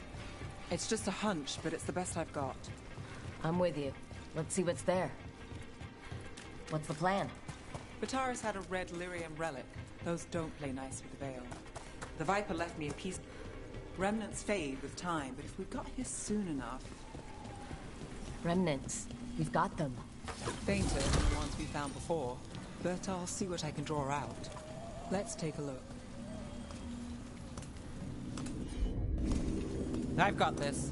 It's just a hunch, but it's the best I've got. I'm with you. Let's see what's there. What's the plan? Bataris had a red lyrium relic. Those don't play nice with the Veil. The Viper left me a piece. Remnants fade with time, but if we got here soon enough... Remnants. We've got them. Fainter than the ones we found before, but I'll see what I can draw out. Let's take a look. I've got this.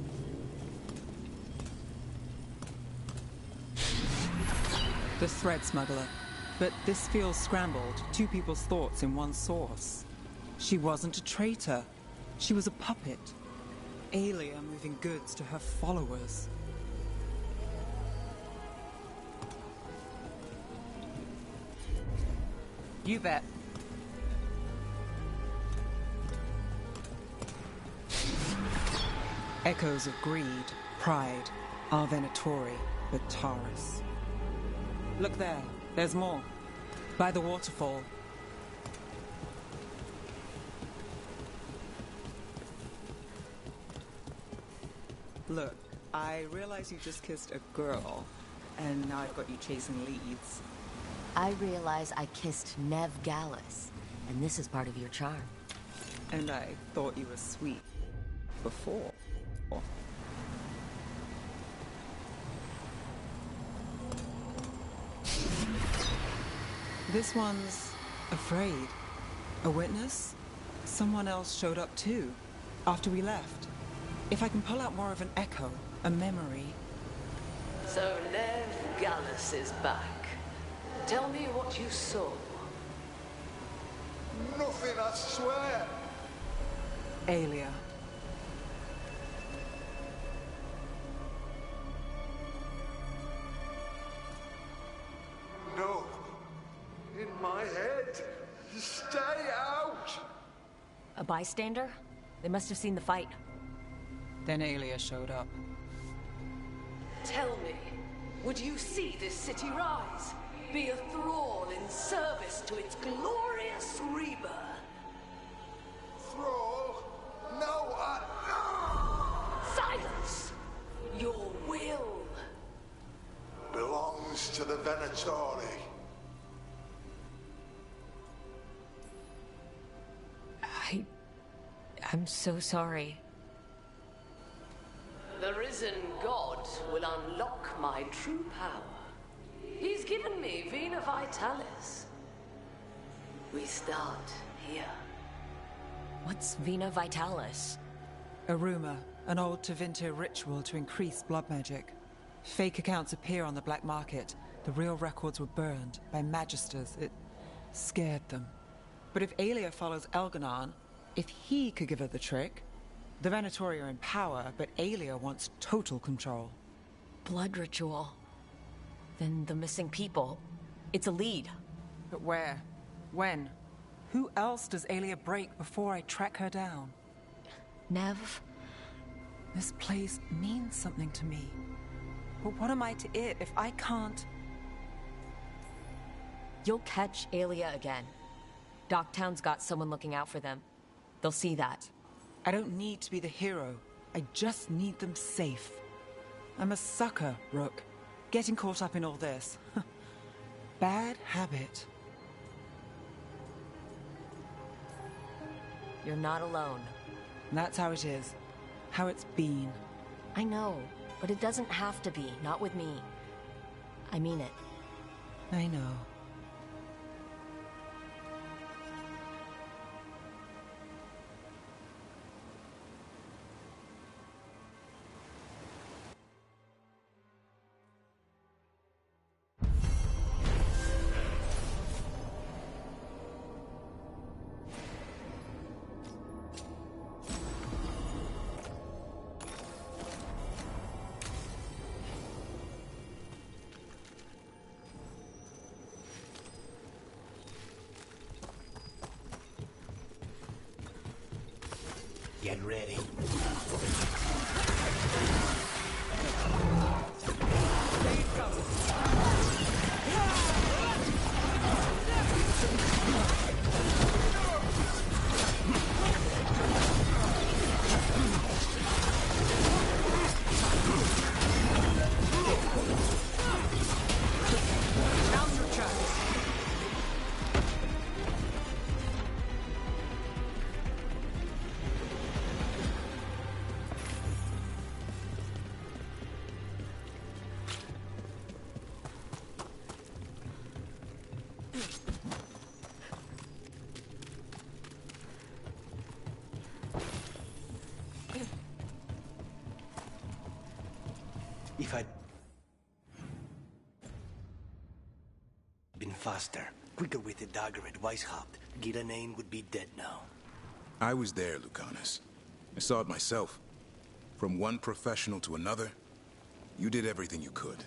The thread smuggler. But this feels scrambled. Two people's thoughts in one source. She wasn't a traitor. She was a puppet. Aelia moving goods to her followers. You bet. Echoes of greed, pride, our Venatori, Bataris. Look there, there's more. By the waterfall. Look, I realize you just kissed a girl, and now I've got you chasing leads. I realize I kissed Nev Gallus, and this is part of your charm. And I thought you were sweet before. This one's afraid. A witness? Someone else showed up too, after we left. If I can pull out more of an echo, a memory. So Nev Gallus is back. Tell me what you saw. Nothing, I swear. Aelia. No. In my head. Stay out! A bystander? They must have seen the fight. Then Aelia showed up. Tell me, would you see this city rise? Be a thrall in service to its glorious rebirth? Thrall? No, Silence! Your will belongs to the Venatori. I'm so sorry. The risen god will unlock my true power. He's given me Vina Vitalis. We start here. What's Vina Vitalis? A rumor, an old Tevinter ritual to increase blood magic. Fake accounts appear on the black market. The real records were burned by magisters. It scared them. But if Aelia follows Elganon, if he could give her the trick, the Venatori are in power, but Aelia wants total control. Blood ritual. Then the missing people. It's a lead. But where? When? Who else does Aelia break before I track her down? Nev? This place means something to me. But what am I to it if I can't? You'll catch Aelia again. Docktown's got someone looking out for them. They'll see that. I don't need to be the hero. I just need them safe. I'm a sucker, Rook. Getting caught up in all this. Bad habit. You're not alone. That's how it is. How it's been. I know, but it doesn't have to be. Not with me. I mean it. I know. Get ready. If I'd been faster, quicker with the dagger at Weishaupt, Gillenane would be dead now. I was there, Lucanus. I saw it myself. From one professional to another, you did everything you could.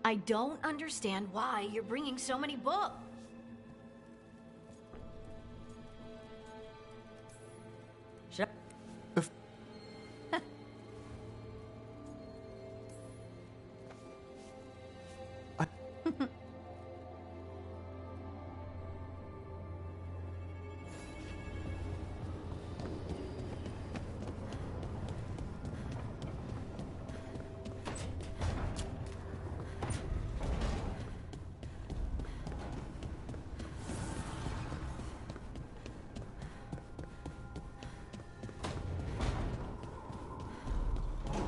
I don't understand why you're bringing so many books. Shut up.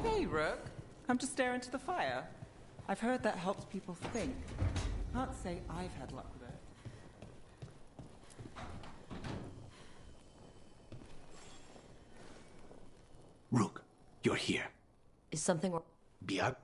Hey, Rook. Come to stare into the fire. I've heard that helps people think. Can't say I've had luck with it. Rook, you're here. Is something wrong? Biag?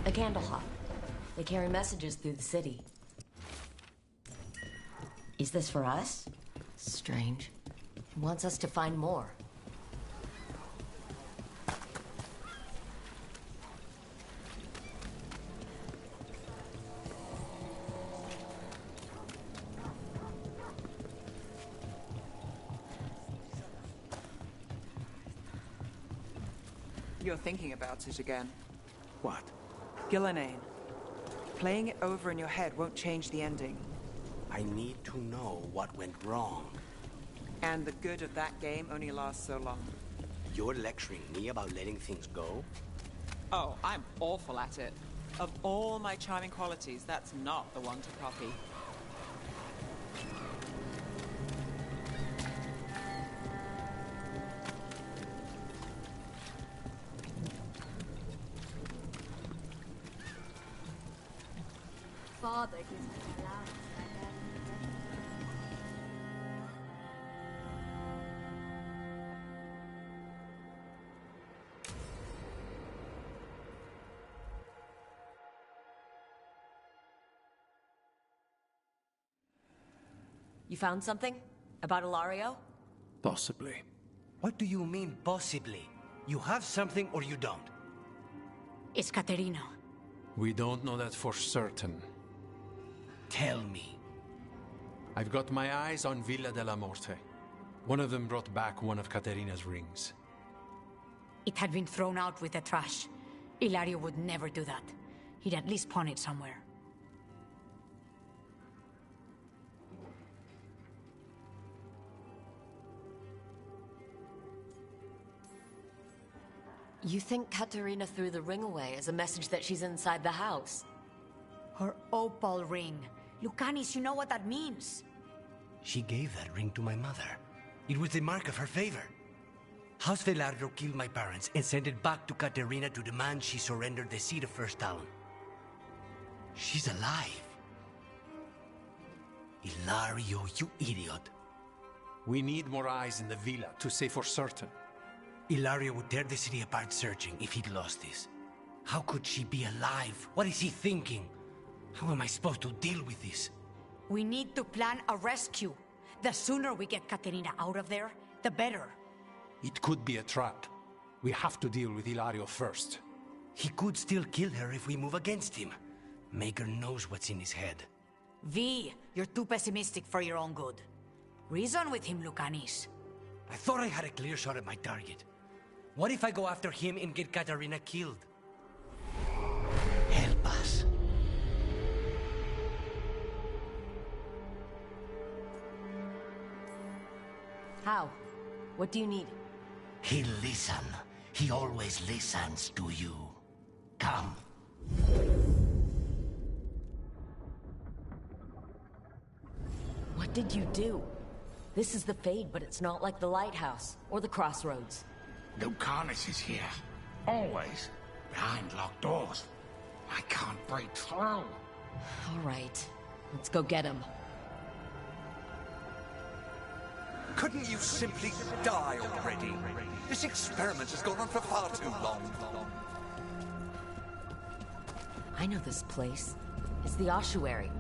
A candle hop. They carry messages through the city. Is this for us? Strange. He wants us to find more. You're thinking about it again. What? Gillenane. Playing it over in your head won't change the ending. I need to know what went wrong. And the good of that game only lasts so long. You're lecturing me about letting things go? Oh, I'm awful at it. Of all my charming qualities, that's not the one to copy. Father gives me the last. You found something? About Ilario? Possibly. What do you mean, possibly? You have something or you don't? It's Caterina. We don't know that for certain. Tell me. I've got my eyes on Villa della Morte. One of them brought back one of Caterina's rings. It had been thrown out with the trash. Ilario would never do that. He'd at least pawn it somewhere. You think Katerina threw the ring away as a message that she's inside the house? Her opal ring. Lucanis, you know what that means. She gave that ring to my mother. It was the mark of her favor. House Veilguard killed my parents and sent it back to Katerina to demand she surrender the seat of First Talon. She's alive. Ilario, you idiot. We need more eyes in the villa to say for certain. Ilario would tear the city apart searching if he'd lost this. How could she be alive? What is he thinking? How am I supposed to deal with this? We need to plan a rescue. The sooner we get Katerina out of there, the better. It could be a trap. We have to deal with Ilario first. He could still kill her if we move against him. Maker knows what's in his head. V, you're too pessimistic for your own good. Reason with him, Lucanis. I thought I had a clear shot at my target. What if I go after him and get Katerina killed? Help us. How? What do you need? He'll listen. He always listens to you. Come. What did you do? This is the Fade, but it's not like the lighthouse or the crossroads. Lucanis is here. Always. Behind locked doors. I can't break through. All right. Let's go get him. Couldn't you simply die already? This experiment has gone on for far too long. I know this place. It's the ossuary.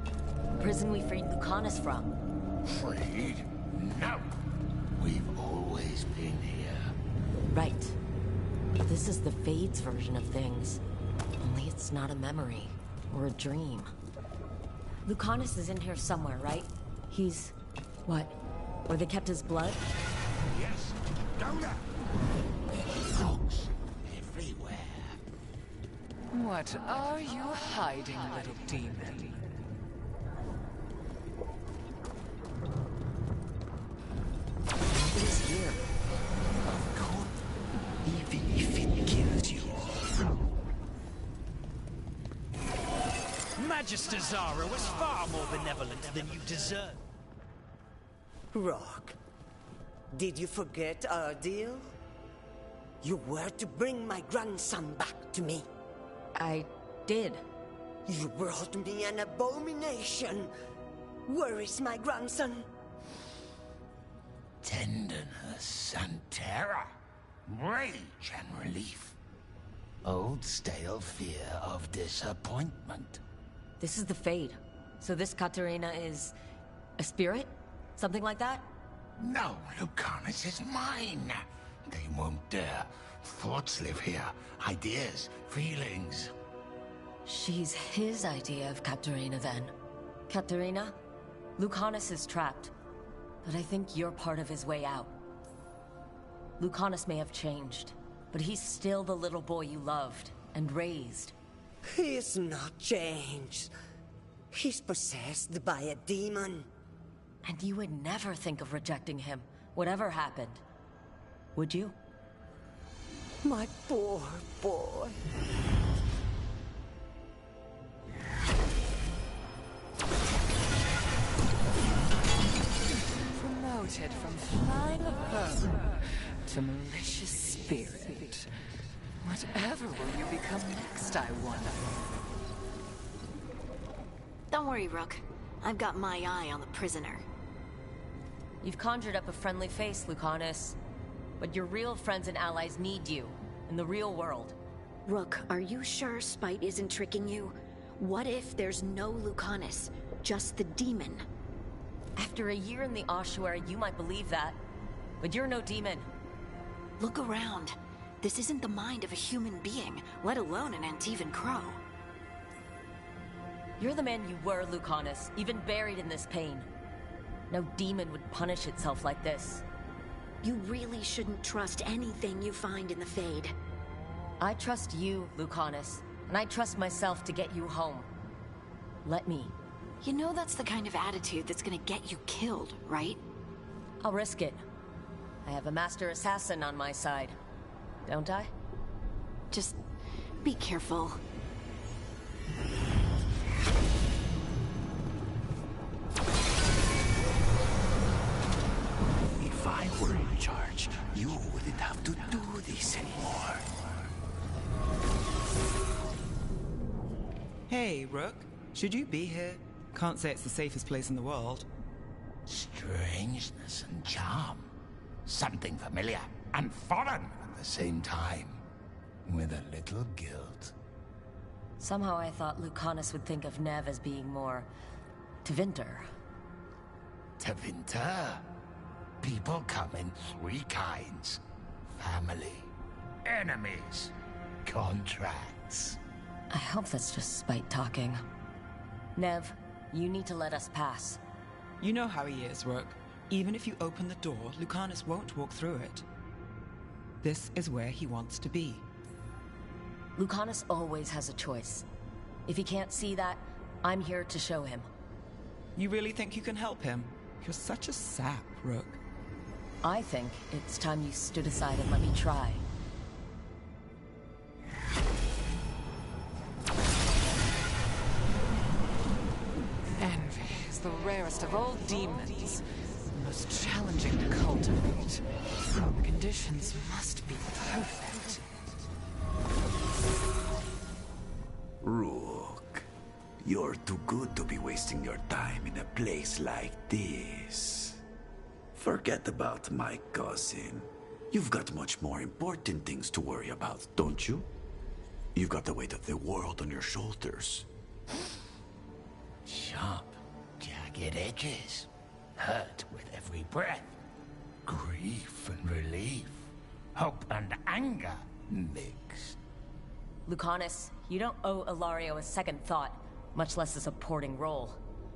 The prison we freed Lucanis from. Freed? No. We've always been here. Right. But this is the Fade's version of things. Only it's not a memory. Or a dream. Lucanis is in here somewhere, right? He's... what? Where they kept his blood? Yes. Down there. Frogs everywhere. What are you hiding, little demon? It is here. Even if it kills you. Magister Zara was far more benevolent than you deserve. Rock, did you forget our deal? You were to bring my grandson back to me. I did. You brought me an abomination. Where is my grandson? Tenderness and terror. Rage and relief. Old stale fear of disappointment. This is the Fade. So this Katerina is... a spirit? Something like that? No, Lucanis is mine. They won't dare. Thoughts live here. Ideas, feelings. She's his idea of Katerina, then. Katerina? Lucanis is trapped. But I think you're part of his way out. Lucanis may have changed, but he's still the little boy you loved and raised. He's not changed. He's possessed by a demon. And you would never think of rejecting him, whatever happened. Would you? My poor boy. Promoted from flying above to malicious spirit. Whatever will you become next, I wonder? Don't worry, Rook. I've got my eye on the prisoner. You've conjured up a friendly face, Lucanis. But your real friends and allies need you, in the real world. Rook, are you sure Spite isn't tricking you? What if there's no Lucanis, just the demon? After a year in the ossuary, you might believe that. But you're no demon. Look around. This isn't the mind of a human being, let alone an Antivan Crow. You're the man you were, Lucanis, even buried in this pain. No demon would punish itself like this. You really shouldn't trust anything you find in the Fade. I trust you, Lucanis, and I trust myself to get you home. Let me. You know that's the kind of attitude that's gonna get you killed, right? I'll risk it. I have a master assassin on my side, don't I? Just be careful. If I were in charge, you wouldn't have to do this anymore. Hey, Rook. Should you be here? Can't say it's the safest place in the world. Strangeness and charm. Something familiar and foreign at the same time. With a little guilt. Somehow I thought Lucanus would think of Nev as being more... Tevinter. Tevinter? People come in three kinds. Family, enemies, contracts. I hope that's just spite talking. Nev, you need to let us pass. You know how he is, Rook. Even if you open the door, Lucanus won't walk through it. This is where he wants to be. Lucanus always has a choice. If he can't see that, I'm here to show him. You really think you can help him? You're such a sap, Rook. I think it's time you stood aside and let me try. Envy is the rarest of all demons. Most challenging to cultivate. The conditions must be perfect. Rook, you're too good to be wasting your time in a place like this. Forget about my cousin. You've got much more important things to worry about, don't you? You've got the weight of the world on your shoulders. Sharp, jagged edges. Hurt with every breath. Grief and relief. Hope and anger mixed. Lucanus, you don't owe Ilario a second thought, much less a supporting role.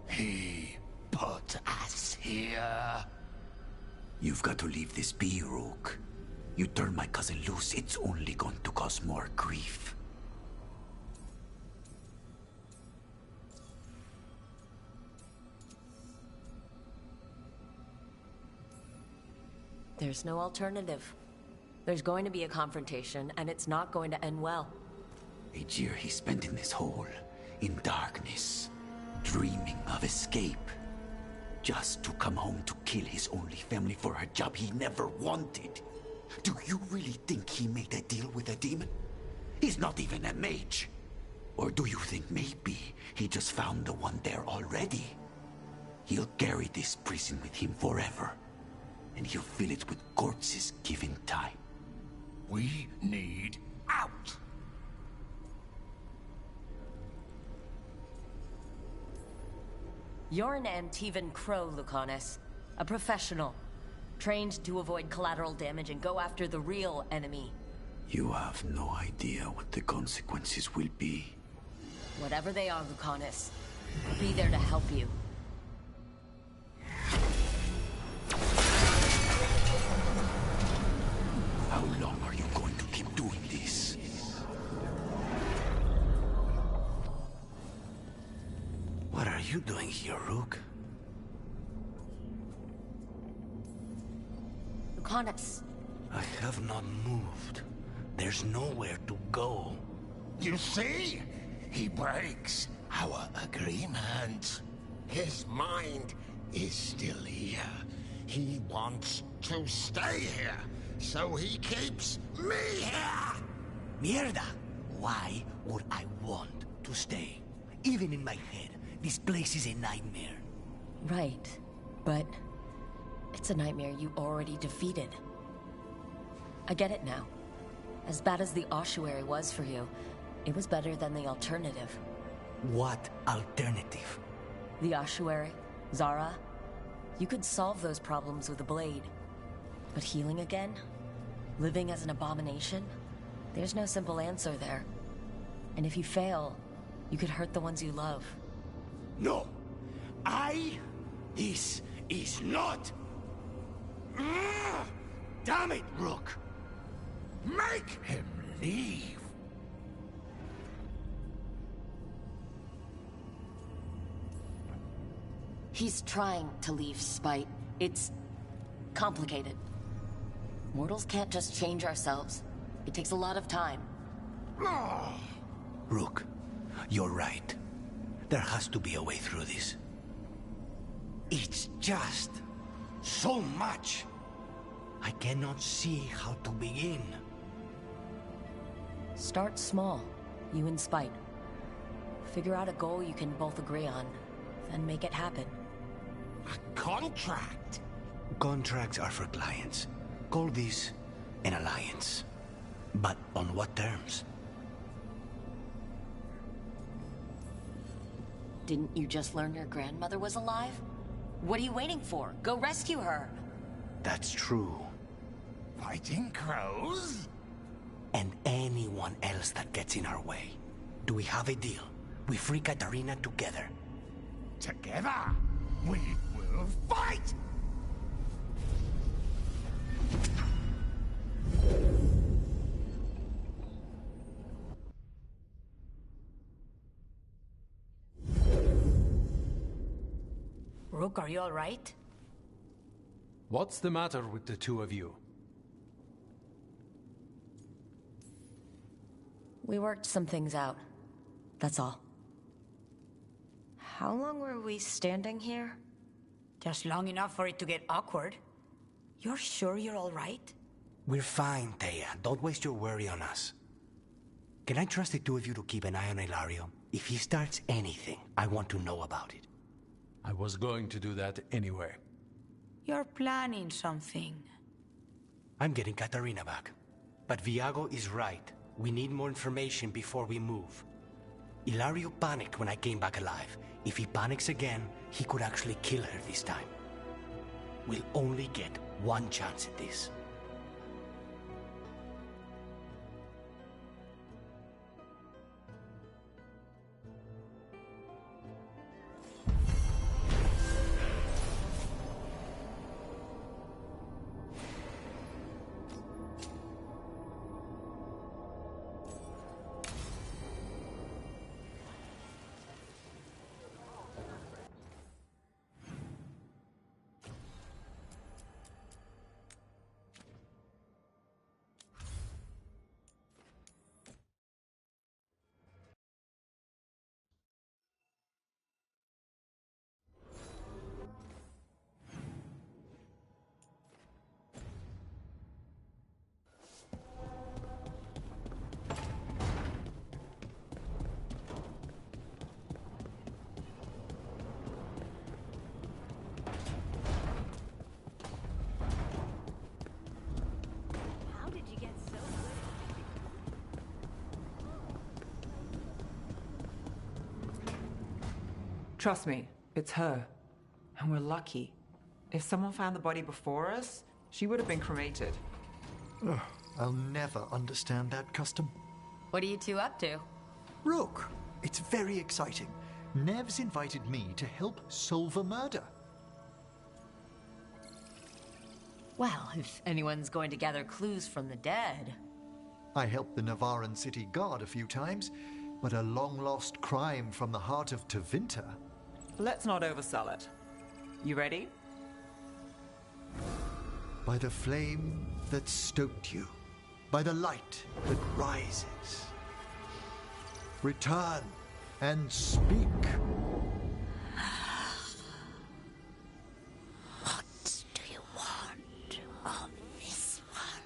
He put us here. You've got to leave this be, Rook. You turn my cousin loose, it's only going to cause more grief. There's no alternative. There's going to be a confrontation, and it's not going to end well. A year he spent in this hole, in darkness, dreaming of escape. Just to come home to kill his only family for a job he never wanted. Do you really think he made a deal with a demon? He's not even a mage. Or do you think maybe he just found the one there already? He'll carry this prison with him forever. And he'll fill it with corpses given time. We need out! You're an Antivan crow, Lucanus. A professional. Trained to avoid collateral damage and go after the real enemy. You have no idea what the consequences will be. Whatever they are, Lucanus, I'll be there to help you. How long are you going to keep doing this? What are you doing here, Rook? Lucanus. I have not moved. There's nowhere to go. You see? He breaks our agreement. His mind is still here. He wants to stay here, so he keeps me here! Mierda! Why would I want to stay? Even in my head, this place is a nightmare. Right, but it's a nightmare you already defeated. I get it now. As bad as the ossuary was for you, it was better than the alternative. What alternative? The ossuary, Zara. You could solve those problems with a blade. But healing again? Living as an abomination? There's no simple answer there. And if you fail, you could hurt the ones you love. No! This is not... Damn it, Rook! Make him leave! He's trying to leave, Spite. It's complicated. Mortals can't just change ourselves. It takes a lot of time. Rook, you're right. There has to be a way through this. It's just so much. I cannot see how to begin. Start small, you and Spite. Figure out a goal you can both agree on, then make it happen. A contract? Contracts are for clients. Call this an alliance. But on what terms? Didn't you just learn your grandmother was alive? What are you waiting for? Go rescue her! That's true. Fighting crows? And anyone else that gets in our way. Do we have a deal? We free Katarina together. Together? We will fight! Rook, are you all right? What's the matter with the two of you? We worked some things out. That's all. How long were we standing here? Just long enough for it to get awkward. You're sure you're all right? We're fine, Thea. Don't waste your worry on us. Can I trust the two of you to keep an eye on Ilario? If he starts anything, I want to know about it. I was going to do that anyway. You're planning something. I'm getting Katarina back. But Viago is right. We need more information before we move. Ilario panicked when I came back alive. If he panics again, he could actually kill her this time. We'll only get one chance at this. Trust me, it's her. And we're lucky. If someone found the body before us, she would have been cremated. Ugh, I'll never understand that custom. What are you two up to? Rook, it's very exciting. Nev's invited me to help solve a murder. Well, if anyone's going to gather clues from the dead. I helped the Navaran city guard a few times, but a long-lost crime from the heart of Tevinter. Let's not oversell it. You ready? By the flame that stoked you, by the light that rises. Return and speak. What do you want of this one?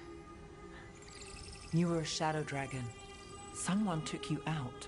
You were a shadow dragon. Someone took you out.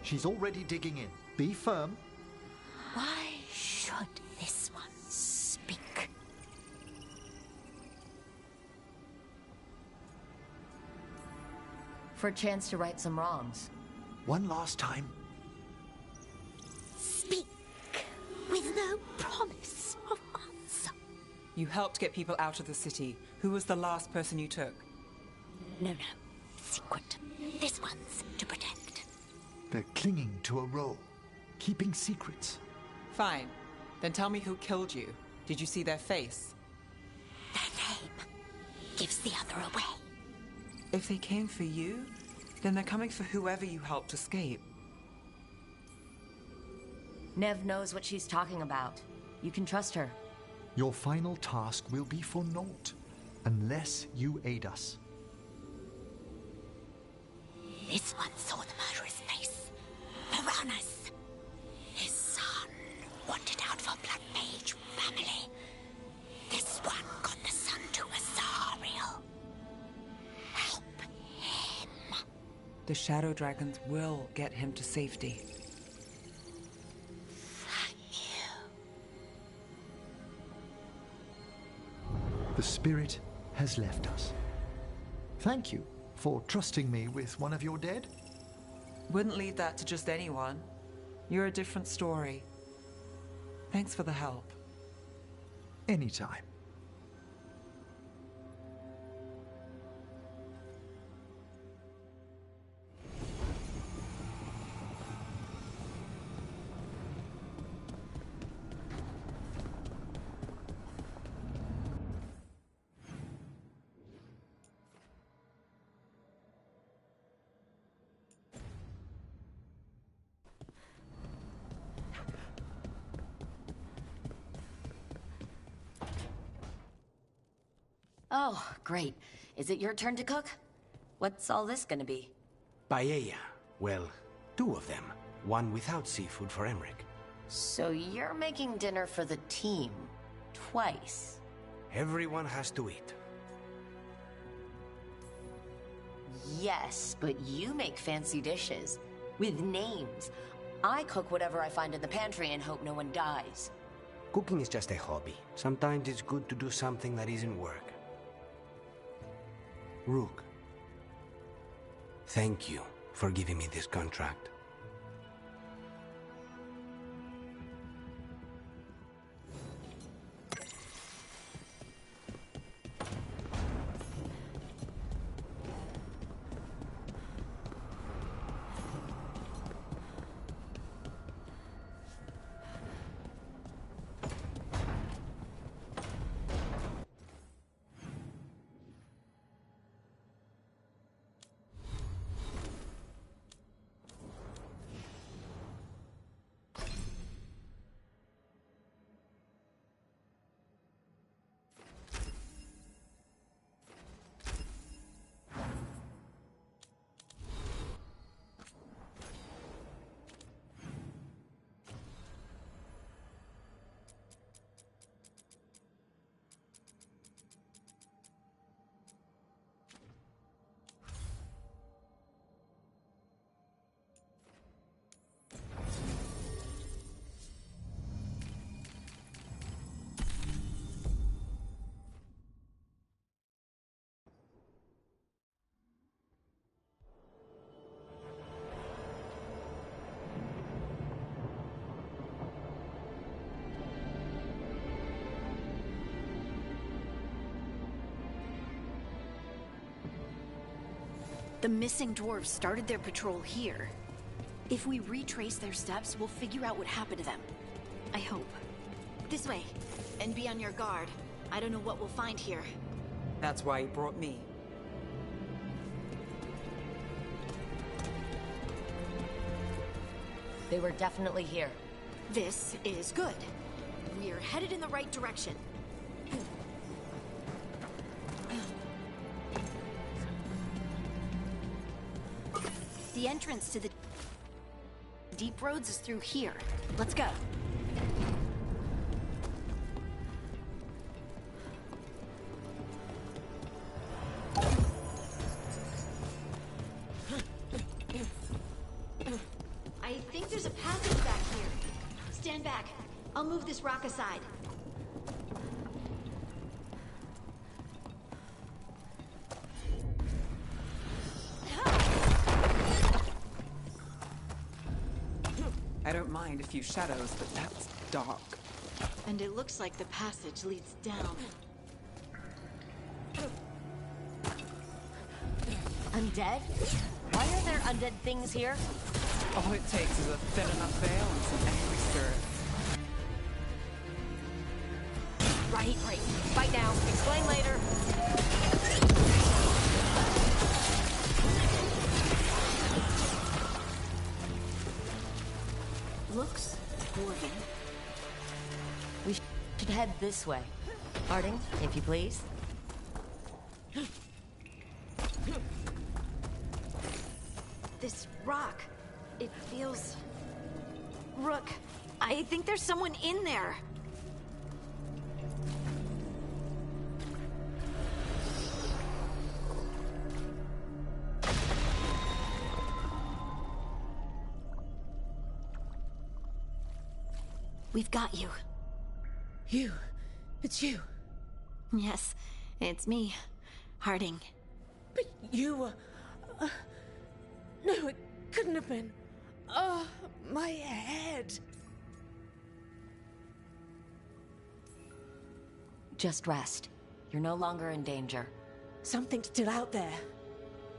She's already digging in. Be firm. Why should this one speak? For a chance to right some wrongs. One last time. Speak with no promise of answer. You helped get people out of the city. Who was the last person you took? No. Secret. This one's to protect. They're clinging to a role, keeping secrets. Fine. Then tell me who killed you. Did you see their face? Their name gives the other away. If they came for you, then they're coming for whoever you helped escape. Nev knows what she's talking about. You can trust her. Your final task will be for naught, unless you aid us. This one saw the murderer's face. Piranhas. His son wanted out for Blood Mage family. This one got the son to Azariel. Help him. The Shadow Dragons will get him to safety. The spirit has left us. Thank you for trusting me with one of your dead. Wouldn't leave that to just anyone. You're a different story. Thanks for the help. Anytime. Oh, great. Is it your turn to cook? What's all this gonna be? Paella. Well, 2 of them. One without seafood for Emmerich. So you're making dinner for the team. Twice. Everyone has to eat. Yes, but you make fancy dishes. With names. I cook whatever I find in the pantry and hope no one dies. Cooking is just a hobby. Sometimes it's good to do something that isn't work. Rook, thank you for giving me this contract. The missing dwarves started their patrol here. If we retrace their steps, we'll figure out what happened to them. I hope. This way. And be on your guard. I don't know what we'll find here. That's why you brought me. They were definitely here. This is good. We're headed in the right direction. The entrance to the deep roads is through here. Let's go. I'll move this rock aside. I don't mind a few shadows, but that's dark. And it looks like the passage leads down. Undead? Why are there undead things here? All it takes is a thin enough veil and some angry spirits. Right. Fight now. Explain later. Looks dwarven. We should head this way. Harding, if you please. This rock, it feels... Rook, I think there's someone in there. We've got you. You? It's you? Yes, it's me, Harding. But you were... No, it couldn't have been. Oh, my head. Just rest. You're no longer in danger. Something's still out there.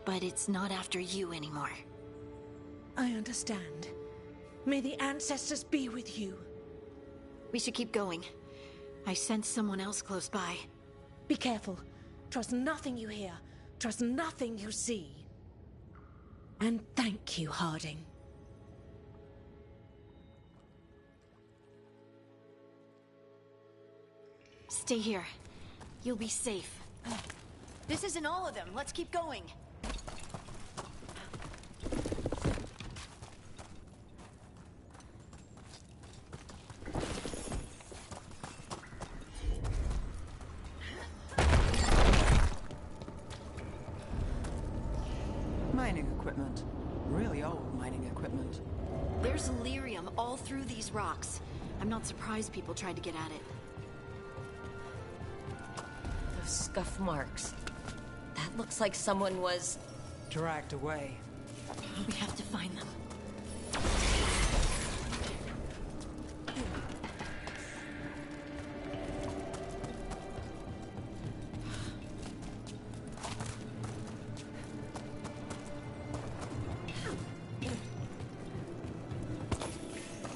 But it's not after you anymore. I understand. May the ancestors be with you. We should keep going. I sense someone else close by. Be careful. Trust nothing you hear. Trust nothing you see. And thank you, Harding. Stay here. You'll be safe. This isn't all of them. Let's keep going. Mining equipment. Really old mining equipment. There's lyrium all through these rocks. I'm not surprised people tried to get at it. Those scuff marks. That looks like someone was... dragged away. We have to find them.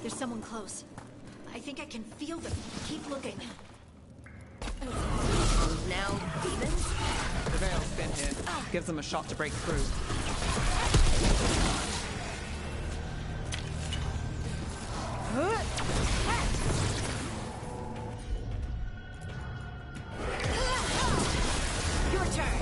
There's someone close. I think I can feel them. Keep looking. Now demons? The veil's been here. Gives them a shot to break through. Your turn.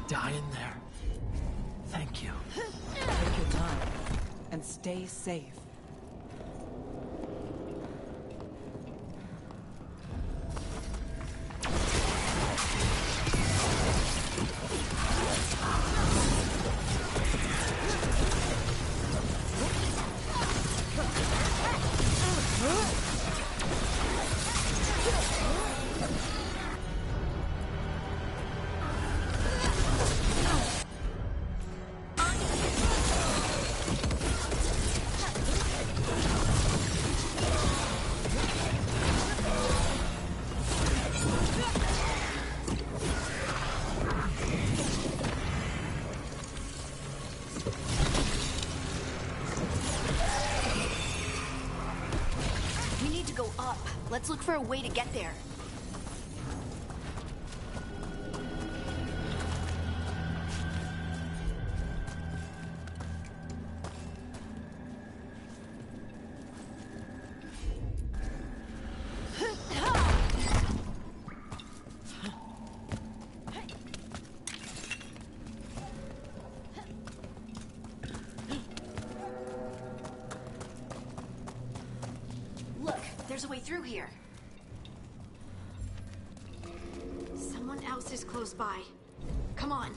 Die in there. Thank you. Take your time. And stay safe. Let's look for a way to get there. there's a way through here. Someone else is close by. Come on.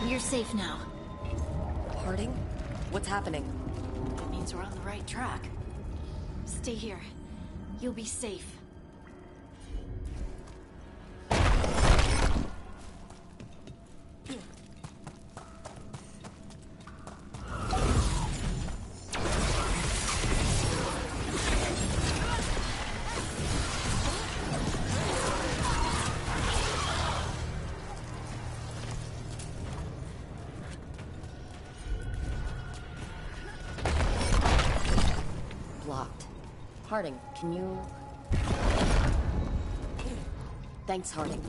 You're safe now. Harding? What's happening? It means we're on the right track. Stay here. You'll be safe. Harding, can you... Thanks, Harding.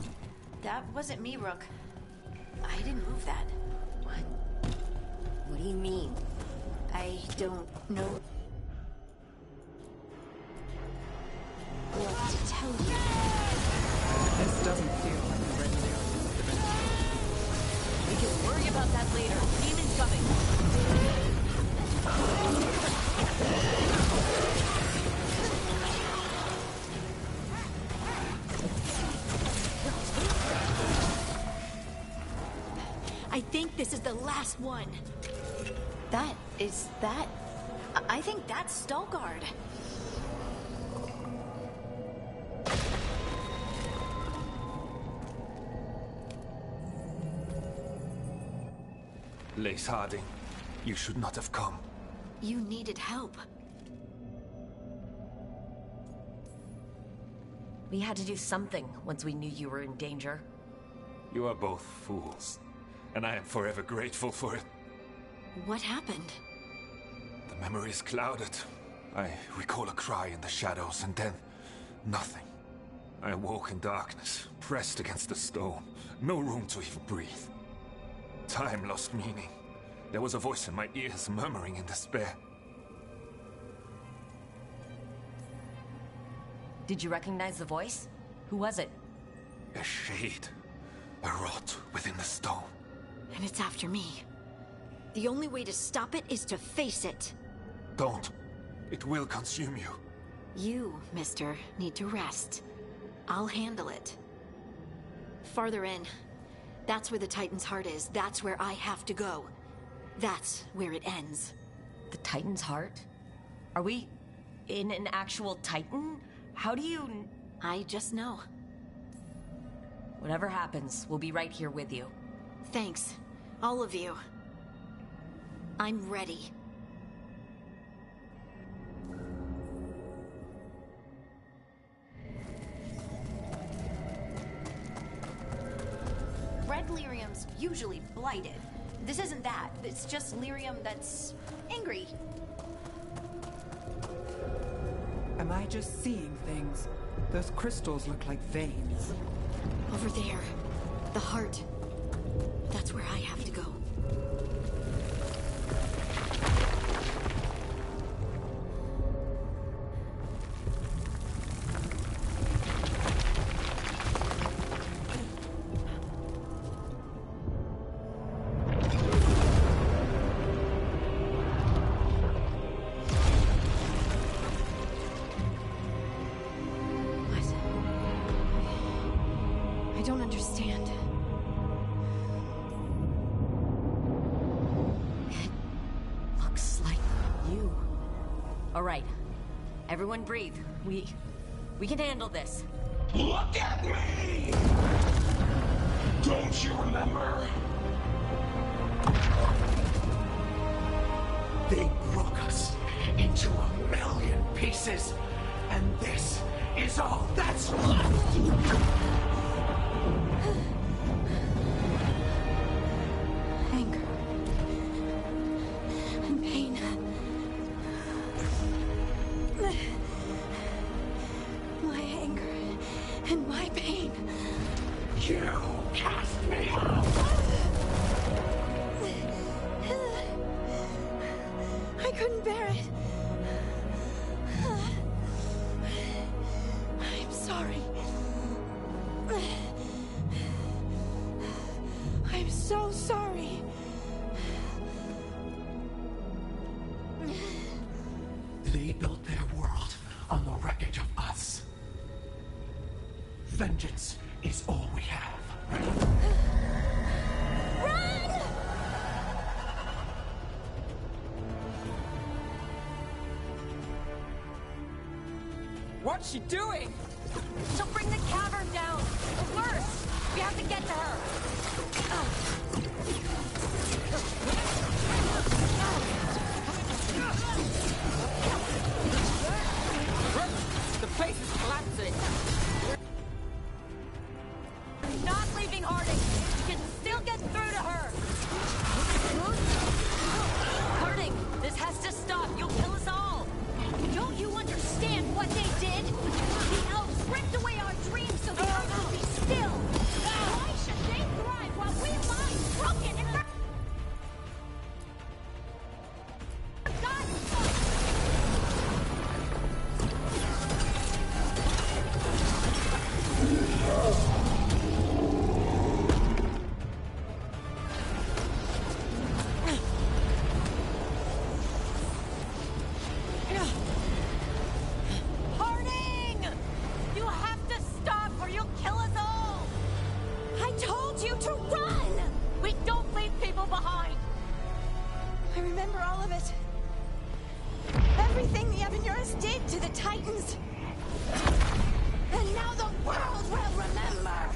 That wasn't me, Rook. I didn't move that. What? What do you mean? I don't know what to tell you. This doesn't feel like the Red Lyrium. We can worry about that later. Demon's coming. I think this is the last one. I think that's Veilguard. Lace Harding, you should not have come. You needed help. We had to do something once we knew you were in danger. You are both fools, and I am forever grateful for it. What happened? The memory is clouded. I recall a cry in the shadows, and then nothing. I awoke in darkness, pressed against the stone. No room to even breathe. Time lost meaning. There was a voice in my ears murmuring in despair. Did you recognize the voice? Who was it? A shade. A rot within the stone. And it's after me. The only way to stop it is to face it. Don't. It will consume you. You, mister, need to rest. I'll handle it. Farther in. That's where the Titan's heart is. That's where I have to go. That's where it ends. The Titan's heart? Are we in an actual Titan? How do you... I just know. Whatever happens, we'll be right here with you. Thanks. All of you. I'm ready. Red lyrium's usually blighted. This isn't that. It's just lyrium that's angry. Am I just seeing things? Those crystals look like veins. Over there. The heart. That's where I have to go. Everyone breathe. We can handle this. Look at me! Don't you remember? They broke us into 1,000,000 pieces, and this is all that's left! Anger. And pain. My anger and my pain. You cast me out! so sorry. They built their world on the wreckage of us. Vengeance is all we have. Run! What's she doing? She'll bring the cavern down. Or worse, we have to get to her. The place is collapsing. Not leaving Harding. We can still get through to her. Harding, this has to stop. You'll kill us all. Don't you understand what they did? The elves ripped away our dreams so the earth will be still. Why should they thrive while we lie broken and Harding! You have to stop or you'll kill us all. I told you to run! We don't leave people behind. I remember all of it. Everything the Avenurus did to the Titans. And now the world will remember!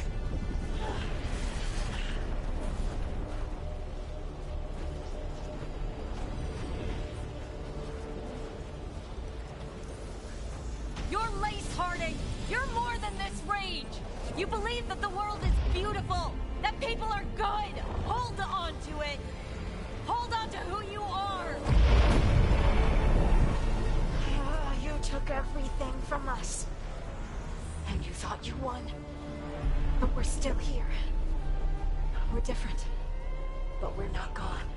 You're lace, Harding. You're more than this rage. You believe that the world is beautiful, that people are good. Hold on to it. Hold on to who you are. You took everything from us. And you thought you won. But we're still here. We're different. But we're not gone.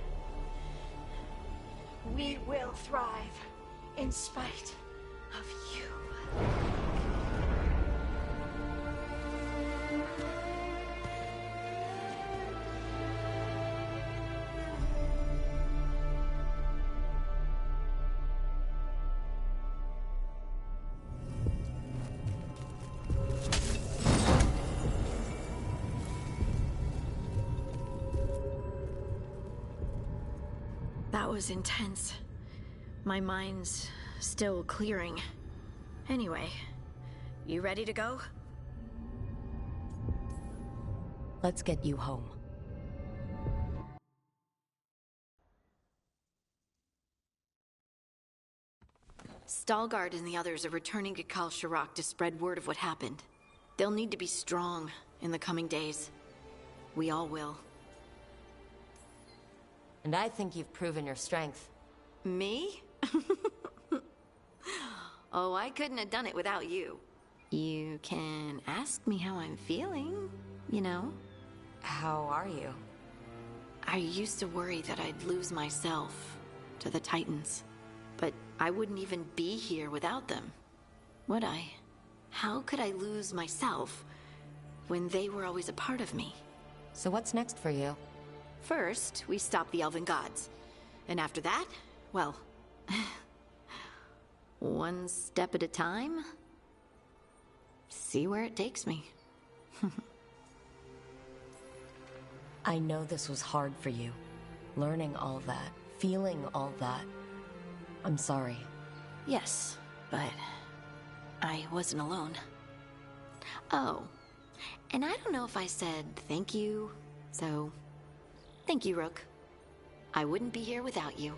We will thrive in spite of you. That was intense. My mind's still clearing. Anyway, you ready to go? Let's get you home. Veilguard and the others are returning to Kal Shirak to spread word of what happened. They'll need to be strong in the coming days. We all will. And I think you've proven your strength. Me? Oh, I couldn't have done it without you. You can ask me how I'm feeling, you know? How are you? I used to worry that I'd lose myself to the Titans. But I wouldn't even be here without them, would I? How could I lose myself when they were always a part of me? So what's next for you? First, we stop the Elven Gods. And after that, well... one step at a time. See where it takes me. I know this was hard for you. Learning all that, feeling all that. I'm sorry. Yes, but I wasn't alone. Oh, and I don't know if I said thank you, so thank you, Rook. I wouldn't be here without you.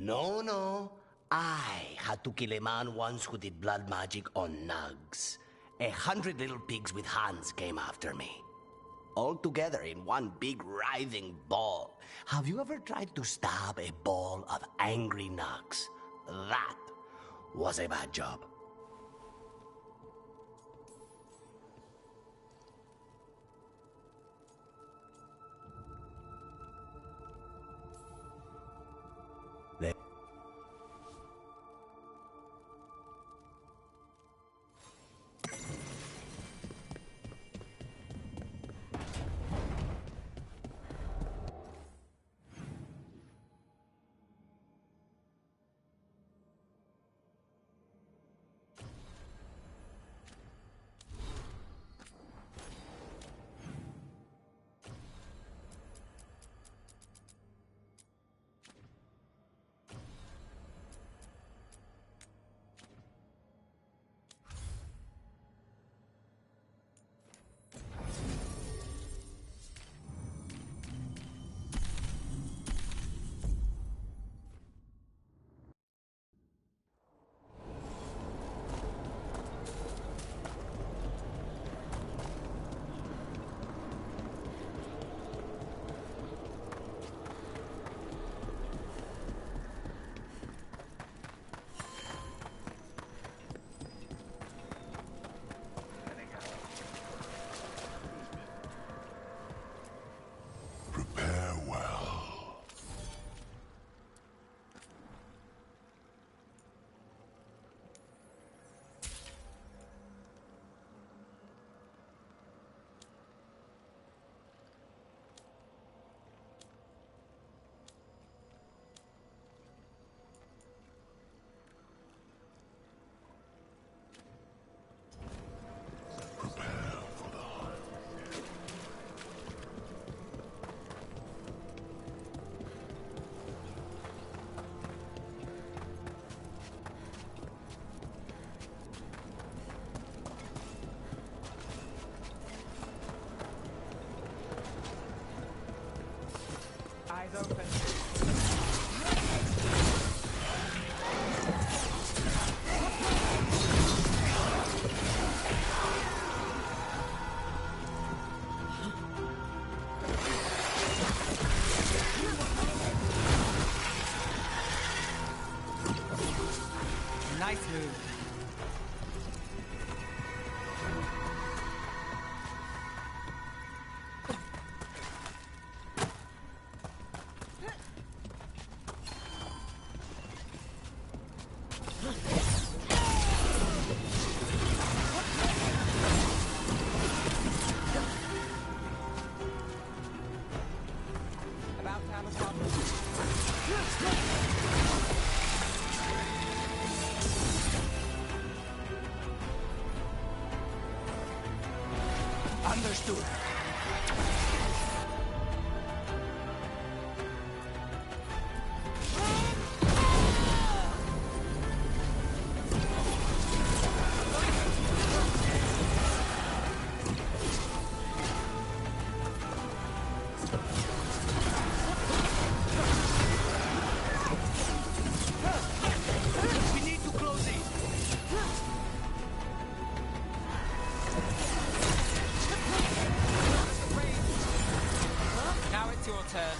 No. I had to kill a man once who did blood magic on nugs. 100 little pigs with hands came after me. All together in one big writhing ball. Have you ever tried to stab a ball of angry nugs? That was a bad job. Eyes open. Nice move. About to have a problem. Understood. We need to close it. Now it's your turn.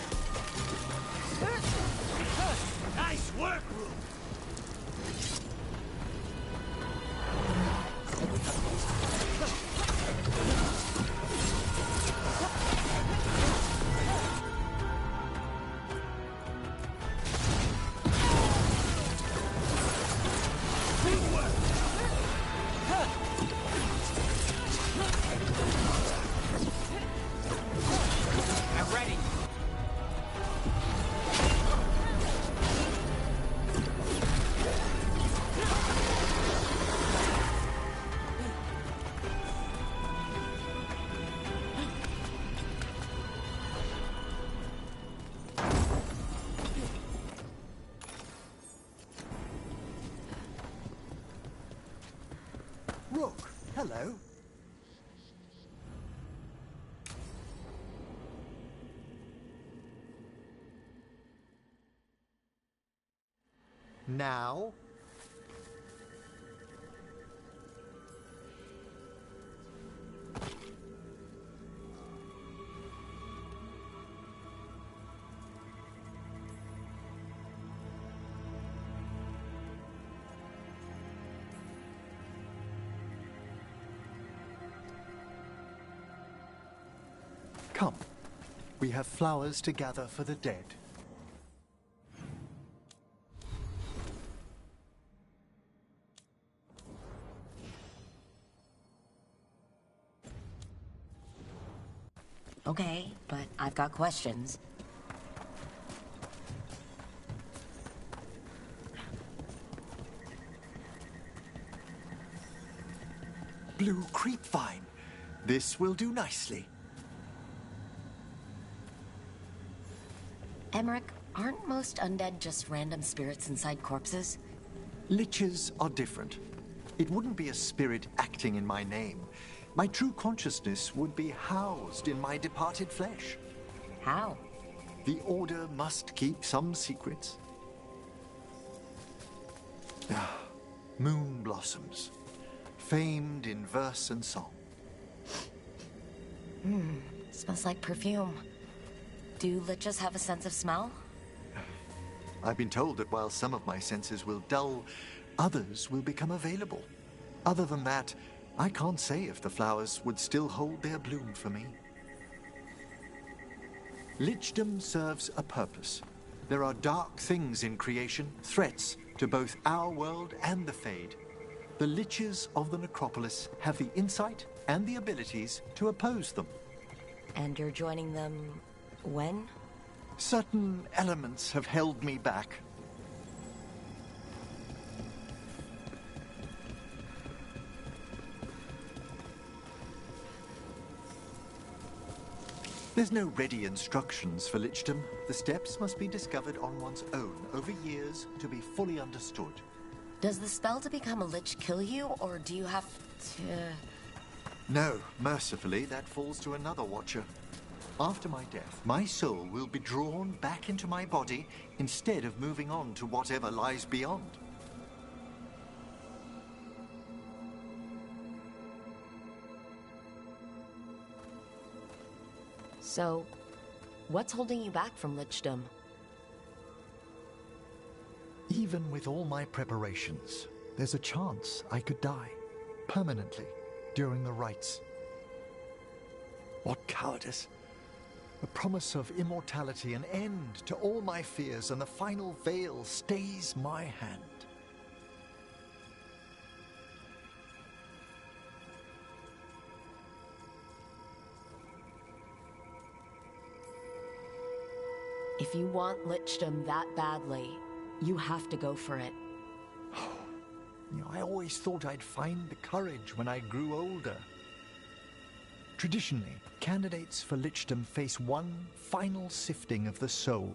Nice work, Rook! I'm ready. Now? Come. We have flowers to gather for the dead. Okay, but I've got questions. Blue creepvine. This will do nicely. Emmerich, aren't most undead just random spirits inside corpses? Liches are different. It wouldn't be a spirit acting in my name. My true consciousness would be housed in my departed flesh. How? The Order must keep some secrets. Moon blossoms, famed in verse and song. Smells like perfume. Do liches have a sense of smell? I've been told that while some of my senses will dull, others will become available. Other than that, I can't say if the flowers would still hold their bloom for me. Lichdom serves a purpose. There are dark things in creation, threats to both our world and the Fade. The Liches of the Necropolis have the insight and the abilities to oppose them. And you're joining them when? Certain elements have held me back. There's no ready instructions for Lichdom. The steps must be discovered on one's own over years to be fully understood. Does the spell to become a lich kill you, or do you have to... No, mercifully, that falls to another watcher. After my death, my soul will be drawn back into my body instead of moving on to whatever lies beyond. So, what's holding you back from Lichdom? Even with all my preparations, there's a chance I could die permanently during the rites. What cowardice! The promise of immortality, an end to all my fears, and the final veil stays my hand. If you want Lichdom that badly, you have to go for it. I always thought I'd find the courage when I grew older. Traditionally, candidates for Lichdom face one final sifting of the soul.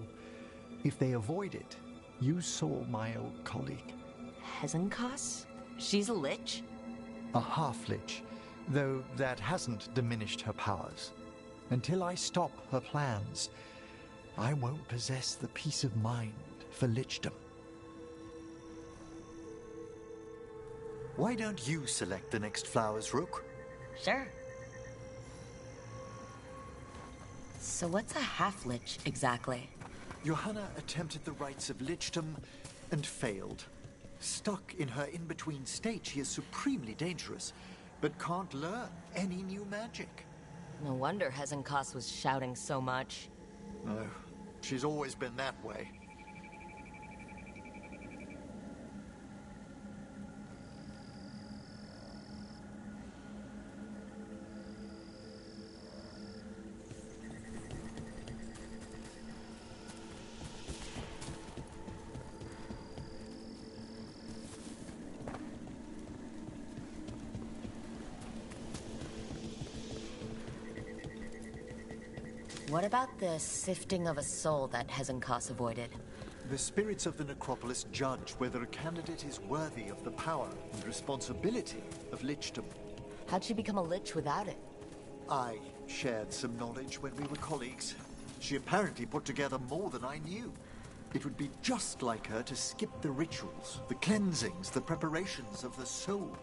If they avoid it, you saw my old colleague. Hezenkos? She's a lich? A half-lich, though that hasn't diminished her powers. Until I stop her plans, I won't possess the peace of mind for Lichdom. Why don't you select the next flowers, Rook? Sure. So what's a half-lich exactly? Johanna attempted the rites of Lichdom and failed. Stuck in her in-between state, she is supremely dangerous, but can't learn any new magic. No wonder Hezenkos was shouting so much. No, she's always been that way. What about the sifting of a soul that Hezenkos avoided? The spirits of the Necropolis judge whether a candidate is worthy of the power and responsibility of Lichdom. How'd she become a lich without it? I shared some knowledge when we were colleagues. She apparently put together more than I knew. It would be just like her to skip the rituals, the cleansings, the preparations of the soul.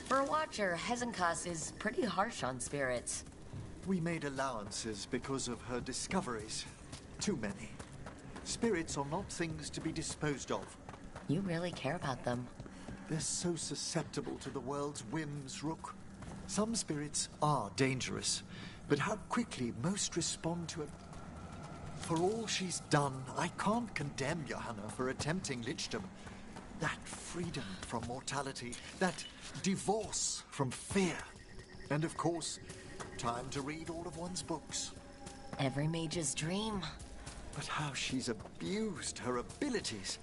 For a Watcher, Hezenkas is pretty harsh on spirits. We made allowances because of her discoveries. Too many. Spirits are not things to be disposed of. You really care about them. They're so susceptible to the world's whims, Rook. Some spirits are dangerous, but how quickly most respond to it. For all she's done, I can't condemn Johanna for attempting lichdom. That freedom from mortality, that divorce from fear. And of course, time to read all of one's books. Every mage's dream. But how she's abused her abilities.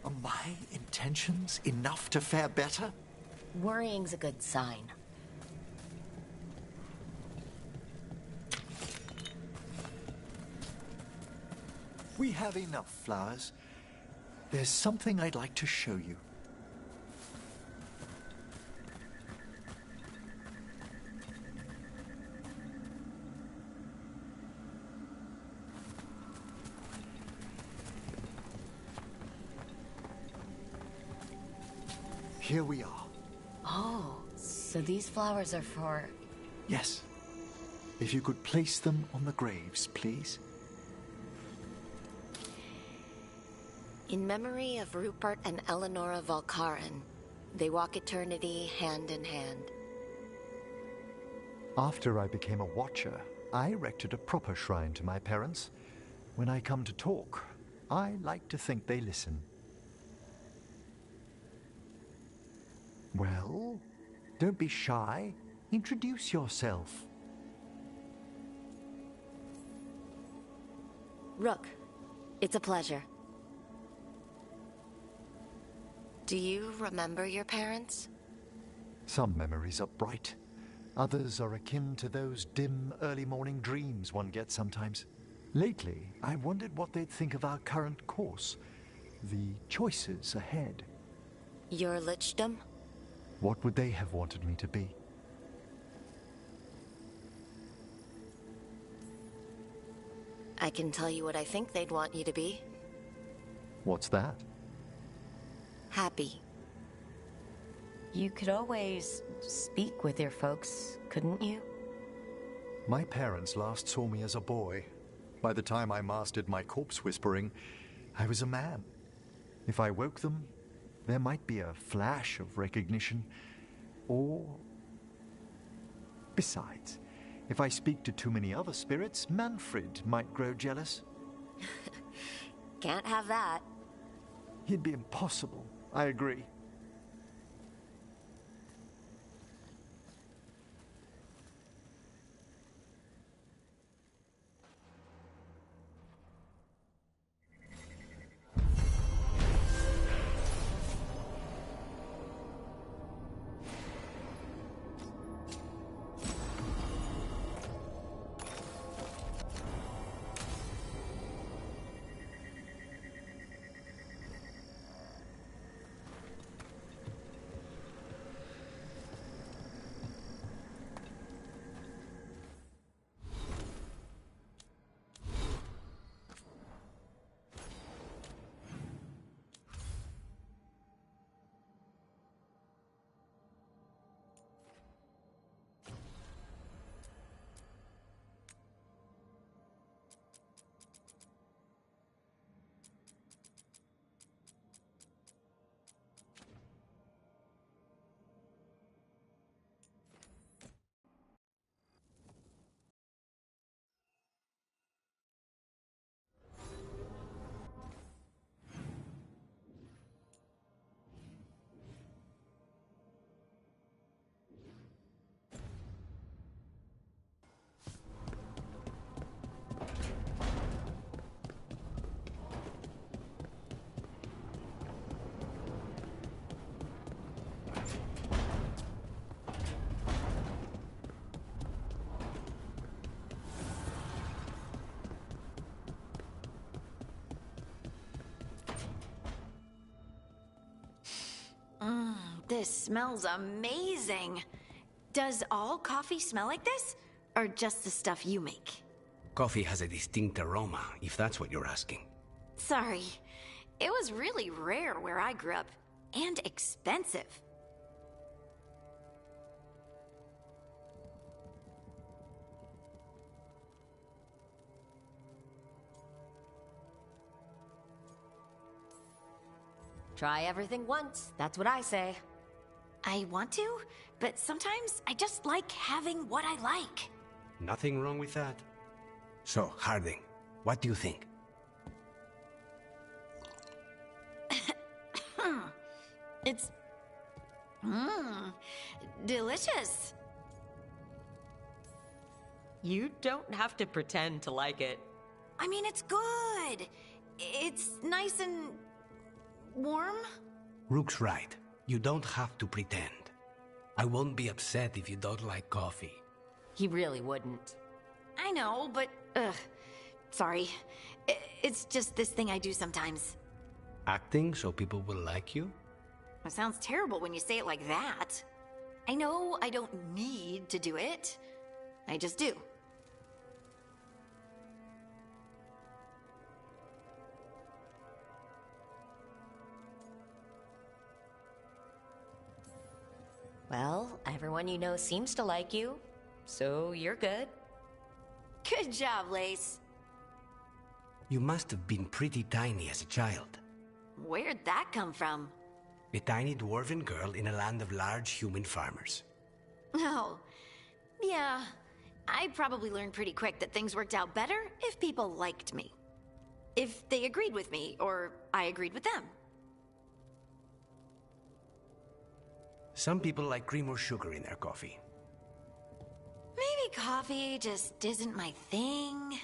Are my intentions enough to fare better? Worrying's a good sign. We have enough flowers. There's something I'd like to show you. Here we are. Oh, so these flowers are for... Yes. If you could place them on the graves, please. In memory of Rupert and Eleonora Valkarin, they walk eternity hand in hand. After I became a Watcher, I erected a proper shrine to my parents. When I come to talk, I like to think they listen. Well, don't be shy. Introduce yourself. Rook, it's a pleasure. Do you remember your parents? Some memories are bright. Others are akin to those dim, early morning dreams one gets sometimes. Lately, I wondered what they'd think of our current course. The choices ahead. Your lichdom? What would they have wanted me to be? I can tell you what I think they'd want you to be. What's that? Happy. You could always speak with your folks, couldn't you? My parents last saw me as a boy. By the time I mastered my corpse whispering, I was a man. If I woke them, there might be a flash of recognition, or... Besides, if I speak to too many other spirits, Manfred might grow jealous. Can't have that. He'd be impossible, I agree. this smells amazing. Does all coffee smell like this? Or just the stuff you make? Coffee has a distinct aroma, if that's what you're asking. Sorry. It was really rare where I grew up. And expensive. Try everything once, that's what I say. I want to, but sometimes I just like having what I like. Nothing wrong with that. So, Harding, what do you think? It's... delicious. You don't have to pretend to like it. I mean, it's good. It's nice and... warm? Rook's right. You don't have to pretend. I won't be upset if you don't like coffee. He really wouldn't. I know, but... sorry. It's just this thing I do sometimes. Acting so people will like you? It sounds terrible when you say it like that. I know I don't need to do it. I just do. Well, everyone you know seems to like you, so you're good. Good job, Lace. You must have been pretty tiny as a child. Where'd that come from? A tiny dwarven girl in a land of large human farmers. Oh, yeah. I probably learned pretty quick that things worked out better if people liked me. If they agreed with me, or I agreed with them. Some people like cream or sugar in their coffee. Maybe coffee just isn't my thing.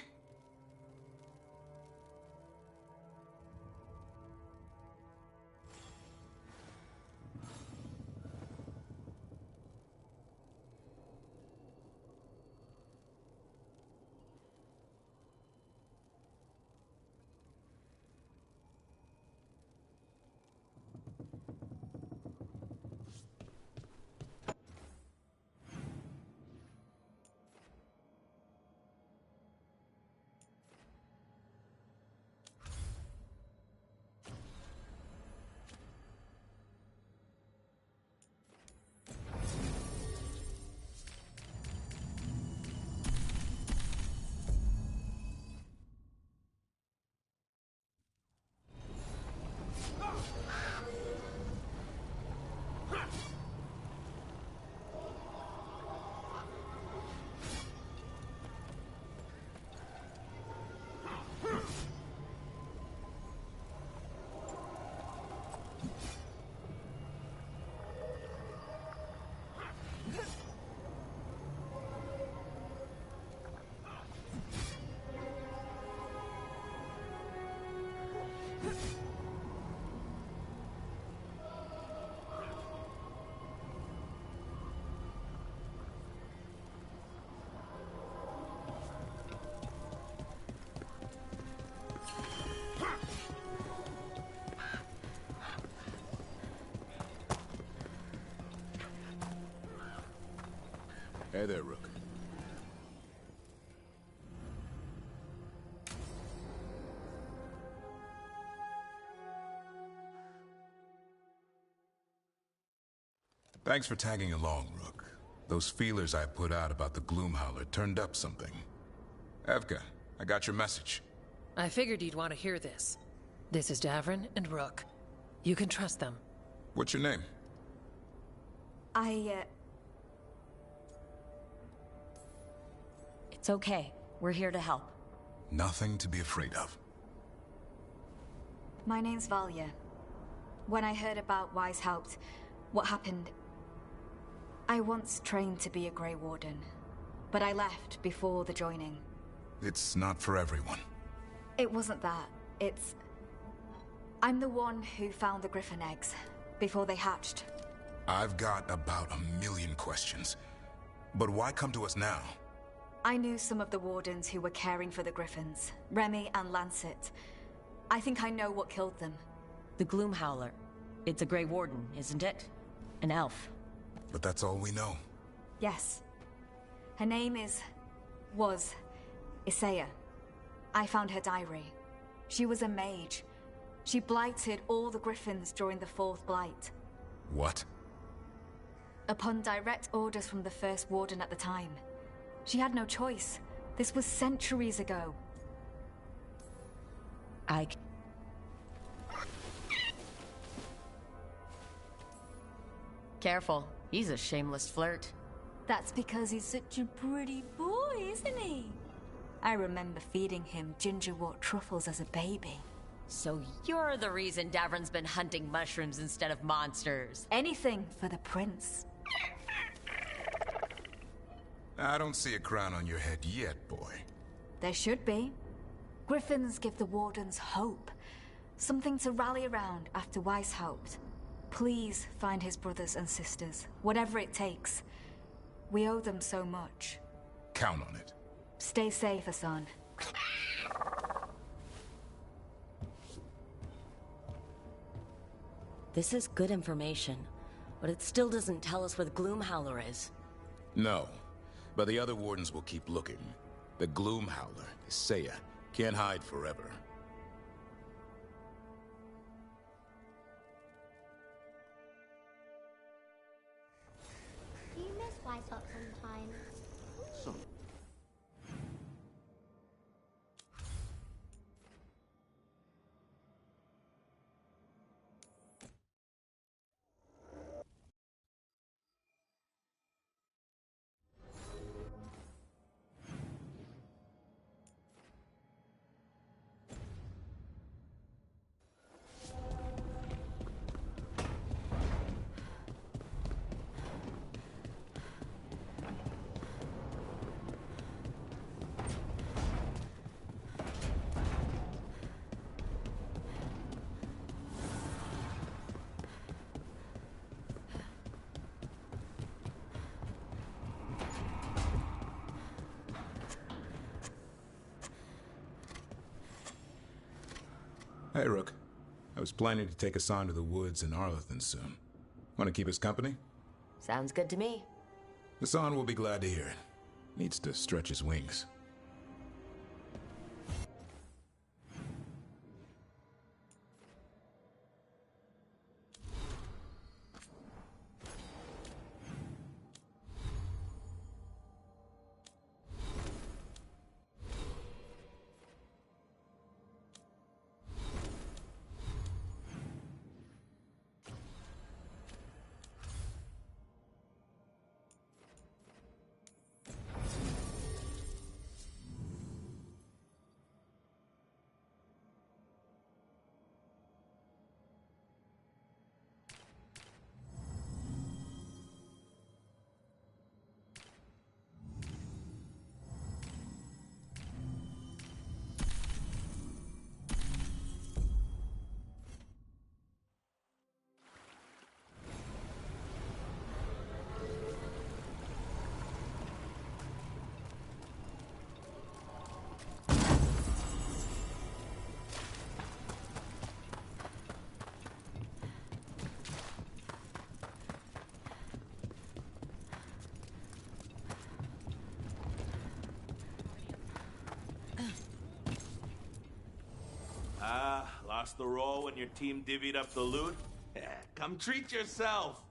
Hey there, Rook. Thanks for tagging along, Rook. Those feelers I put out about the Gloomhowler turned up something. Evka, I got your message. I figured you'd want to hear this. This is Davrin and Rook. You can trust them. What's your name? It's okay. We're here to help. Nothing to be afraid of. My name's Valya. When I heard about Weishaupt, what happened... I once trained to be a Grey Warden, but I left before the joining. It's not for everyone. It wasn't that. It's... I'm the one who found the Griffin eggs, before they hatched. I've got about 1,000,000 questions. But why come to us now? I knew some of the Wardens who were caring for the Griffins, Remy and Lancet. I think I know what killed them. The Gloomhowler. It's a Grey Warden, isn't it? An elf. But that's all we know. Yes. Her name was Isaiah. I found her diary. She was a mage. She blighted all the griffins during the Fourth Blight. What? Upon direct orders from the First Warden at the time. She had no choice. This was centuries ago. Careful. He's a shameless flirt. That's because he's such a pretty boy, isn't he? I remember feeding him gingerwort truffles as a baby. So you're the reason Davron's been hunting mushrooms instead of monsters. Anything for the prince. I don't see a crown on your head yet, boy. There should be. Griffins give the Wardens hope. Something to rally around after Weishaupt. Please find his brothers and sisters, whatever it takes. We owe them so much. Count on it. Stay safe, Hassan. This is good information, but it still doesn't tell us where the Gloomhowler is. No, but the other Wardens will keep looking. The Gloomhowler, Isaiah, can't hide forever. Do you miss Weishaupt sometimes? Hey, Rook. I was planning to take Hassan to the woods in Arlington soon. Want to keep us company? Sounds good to me. Hassan will be glad to hear it. Needs to stretch his wings. Lost the roll when your team divvied up the loot? Come treat yourself!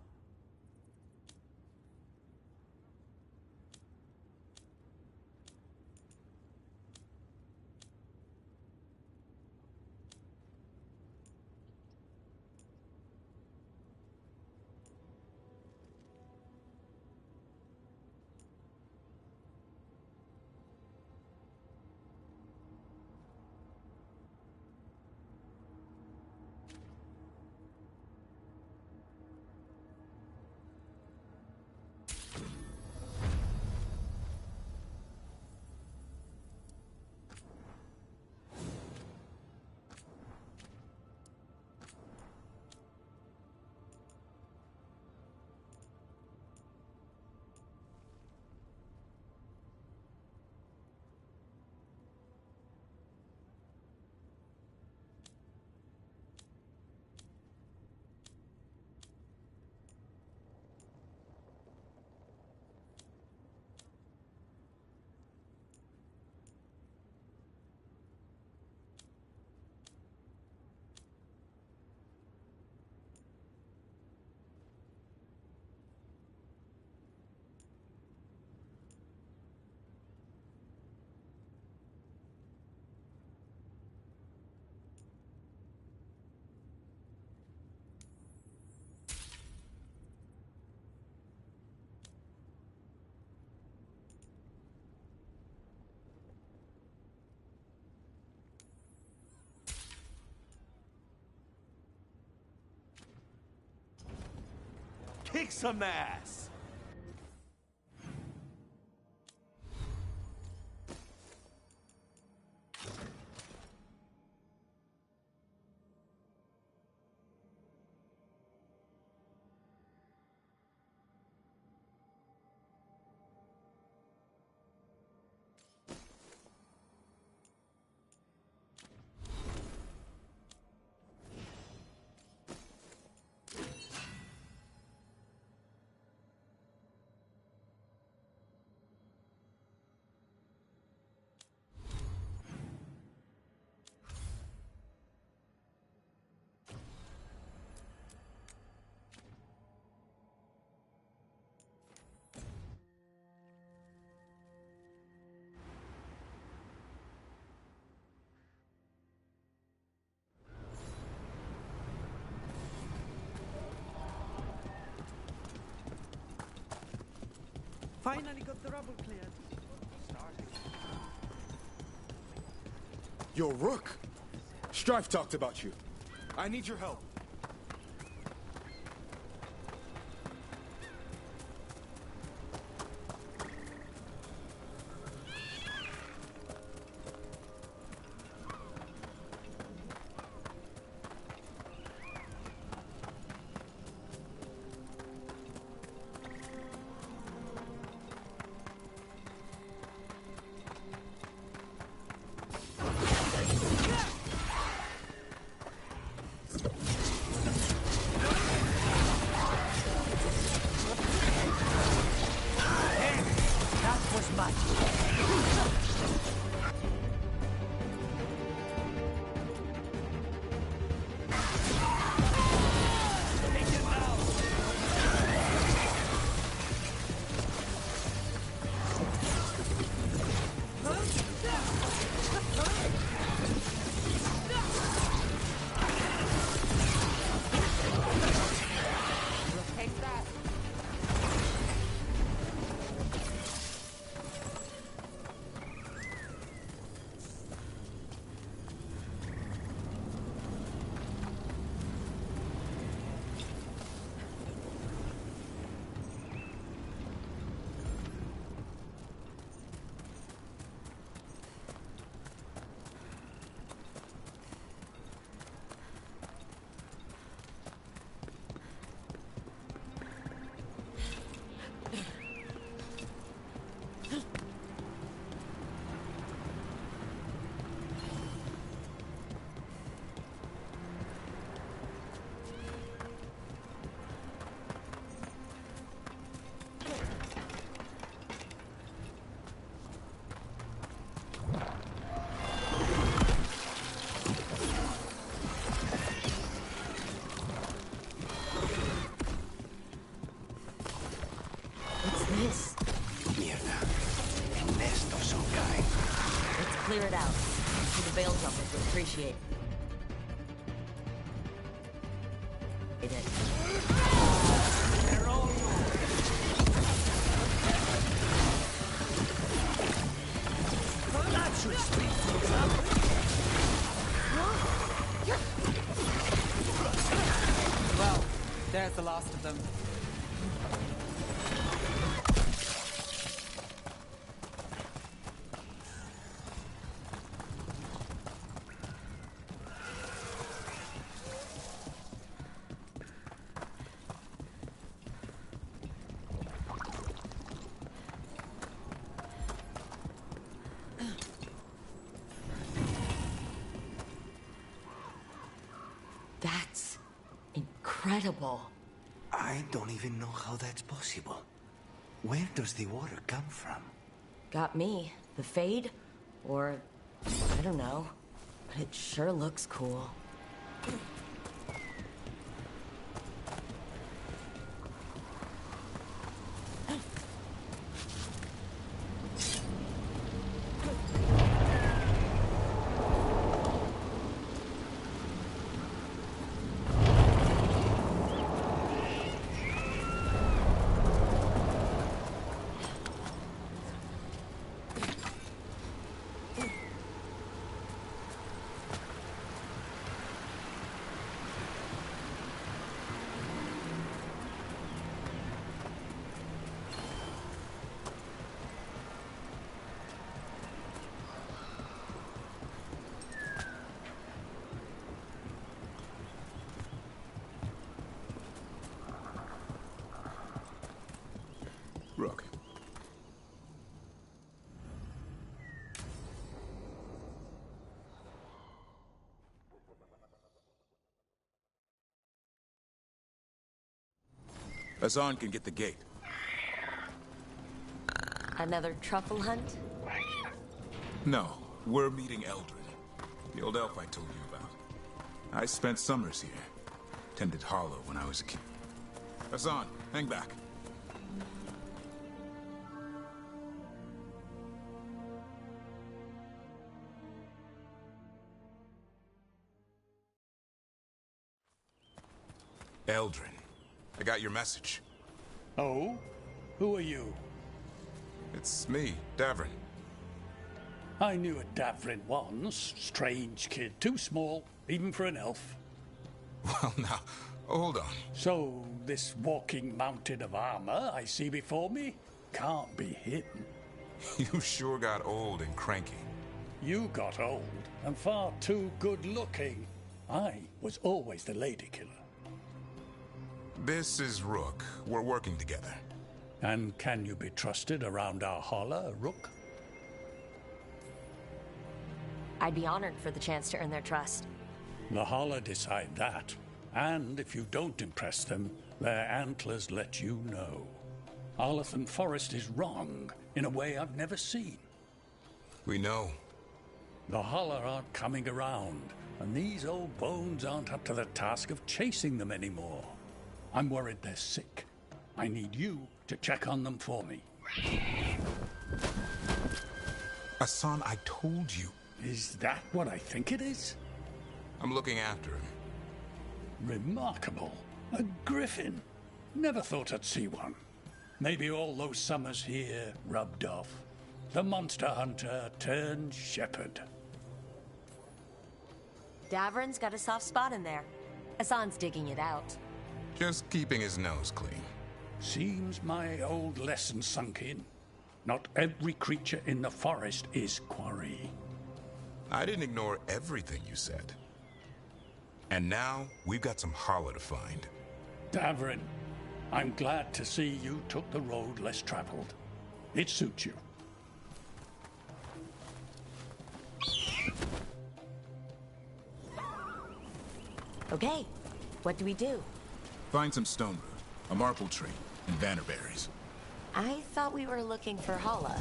kick some ass! Finally got the rubble cleared. Yo, Rook! Strife talked about you. I need your help. Clear it out. The veil jumpers would appreciate it. They're all that should speed things up. Well, there's the last of them. That's incredible. I don't even know how that's possible. Where does the water come from? Got me. The Fade? Or, I don't know. But it sure looks cool. Hassan can get the gate. Another truffle hunt? No, we're meeting Eldrin, the old elf I told you about. I spent summers here. Tended Hollow when I was a kid. Hassan, hang back. Eldrin, I got your message. Oh? Who are you? It's me, Davrin. I knew a Davrin once. Strange kid. Too small, even for an elf. Well, now, hold on. So, this walking mountain of armor I see before me can't be hidden. You sure got old and cranky. You got old and far too good-looking. I was always the lady killer. This is Rook. We're working together. And can you be trusted around our holler, Rook? I'd be honored for the chance to earn their trust. The holler decide that. And if you don't impress them, their antlers let you know. Arlathan Forest is wrong in a way I've never seen. We know. The holler aren't coming around, and these old bones aren't up to the task of chasing them anymore. I'm worried they're sick. I need you to check on them for me. Hassan, I told you. Is that what I think it is? I'm looking after him. Remarkable. A griffin. Never thought I'd see one. Maybe all those summers here rubbed off. The monster hunter turned shepherd. Davrin's got a soft spot in there. Hassan's digging it out. Just keeping his nose clean. Seems my old lesson sunk in. Not every creature in the forest is quarry. I didn't ignore everything you said. And now, we've got some holler to find. Davrin, I'm glad to see you took the road less traveled. It suits you. Okay, what do we do? Find some stone root, a marple tree, and bannerberries. I thought we were looking for Hala.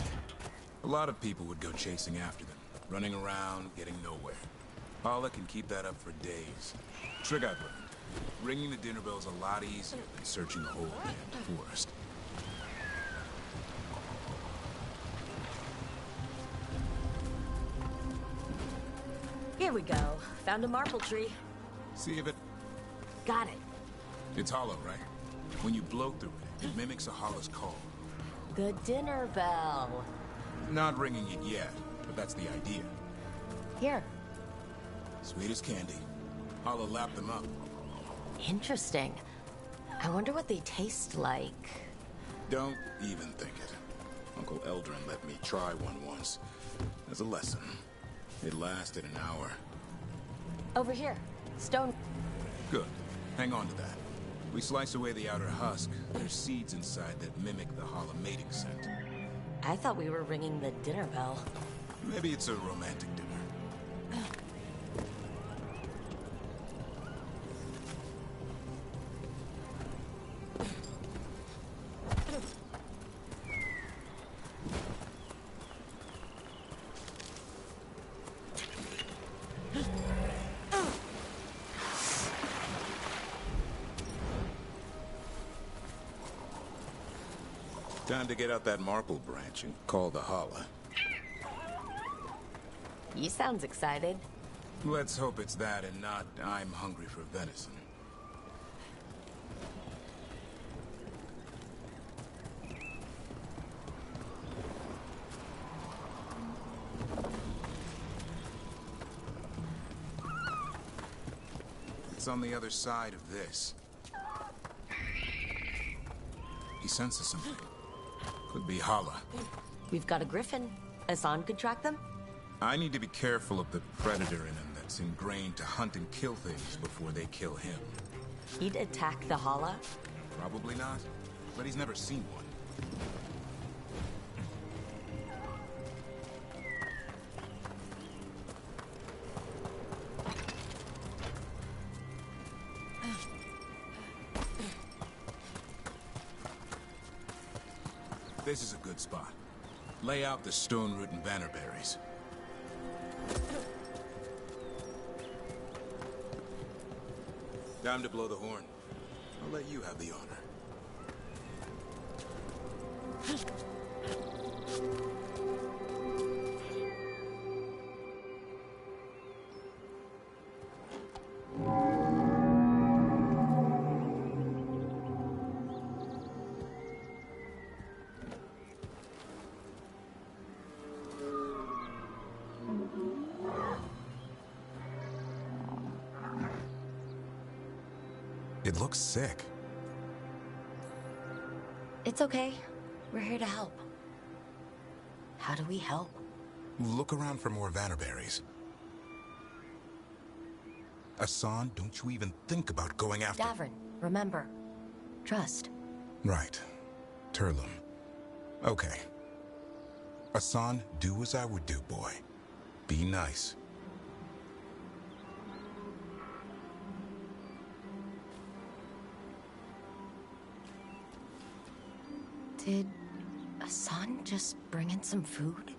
A lot of people would go chasing after them, running around, getting nowhere. Hala can keep that up for days. Trick I've learned. Ringing the dinner bell's a lot easier than searching the whole damn forest. Here we go. Found a marple tree. See if it... Got it. It's hollow, right? When you blow through it, it mimics a hollow's call. The dinner bell. Not ringing it yet, but that's the idea. Here. Sweet as candy. Hollow lapped them up. Interesting. I wonder what they taste like. Don't even think it. Uncle Eldrin let me try one once. As a lesson. It lasted an hour. Over here. Stone. Good. Hang on to that. We slice away the outer husk. There's seeds inside that mimic the hollow mating scent. I thought we were ringing the dinner bell. Maybe it's a romantic dinner. Time to get out that marple branch and call the holla. He sounds excited. Let's hope it's that and not I'm hungry for venison. It's on the other side of this. He senses something. Could be Hala. We've got a griffin. Hassan could track them? I need to be careful of the predator in him that's ingrained to hunt and kill things before they kill him. He'd attack the Hala? Probably not, but he's never seen one. This is a good spot. Lay out the stone root and bannerberries. Time to blow the horn. I'll let you have the honor. It looks sick. It's okay. We're here to help. How do we help? Look around for more vannerberries. Asan, don't you even think about going after... Davrin, remember. Trust. Right. Turlum. Okay. Asan, do as I would do, boy. Be nice. Did Asan just bring in some food?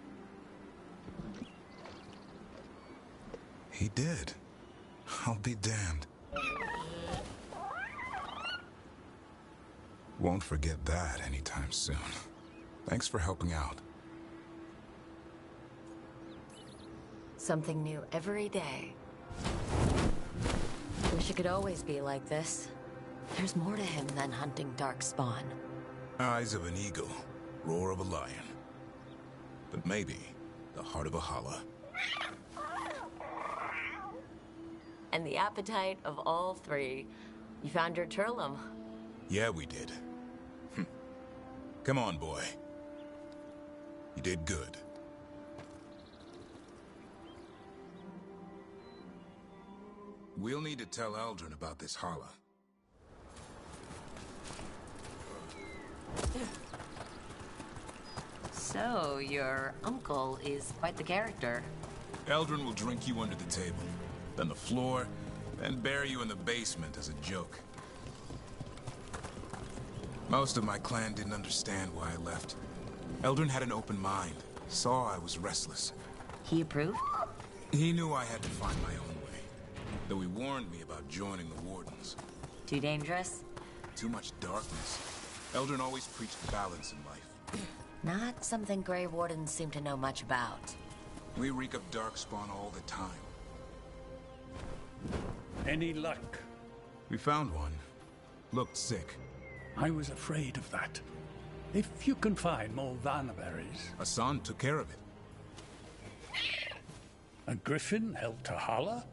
He did. I'll be damned. Won't forget that anytime soon. Thanks for helping out. Something new every day. Wish it could always be like this. There's more to him than hunting darkspawn. Eyes of an eagle, roar of a lion. But maybe the heart of a holla. And the appetite of all three. You found your Turlum. Yeah, we did. Come on, boy. You did good. We'll need to tell Aldrin about this holla. So, your uncle is quite the character. Aldrin will drink you under the table, then the floor, then bury you in the basement as a joke. Most of my clan didn't understand why I left. Aldrin had an open mind, saw I was restless. He approved? He knew I had to find my own way, though he warned me about joining the Wardens. Too dangerous? Too much darkness. Aldrin always preached balance in life. Not something Grey Wardens seem to know much about. We reek of darkspawn all the time. Any luck? We found one. Looked sick. I was afraid of that. If you can find more vannerberries... Asan took care of it. A griffin helped a holla?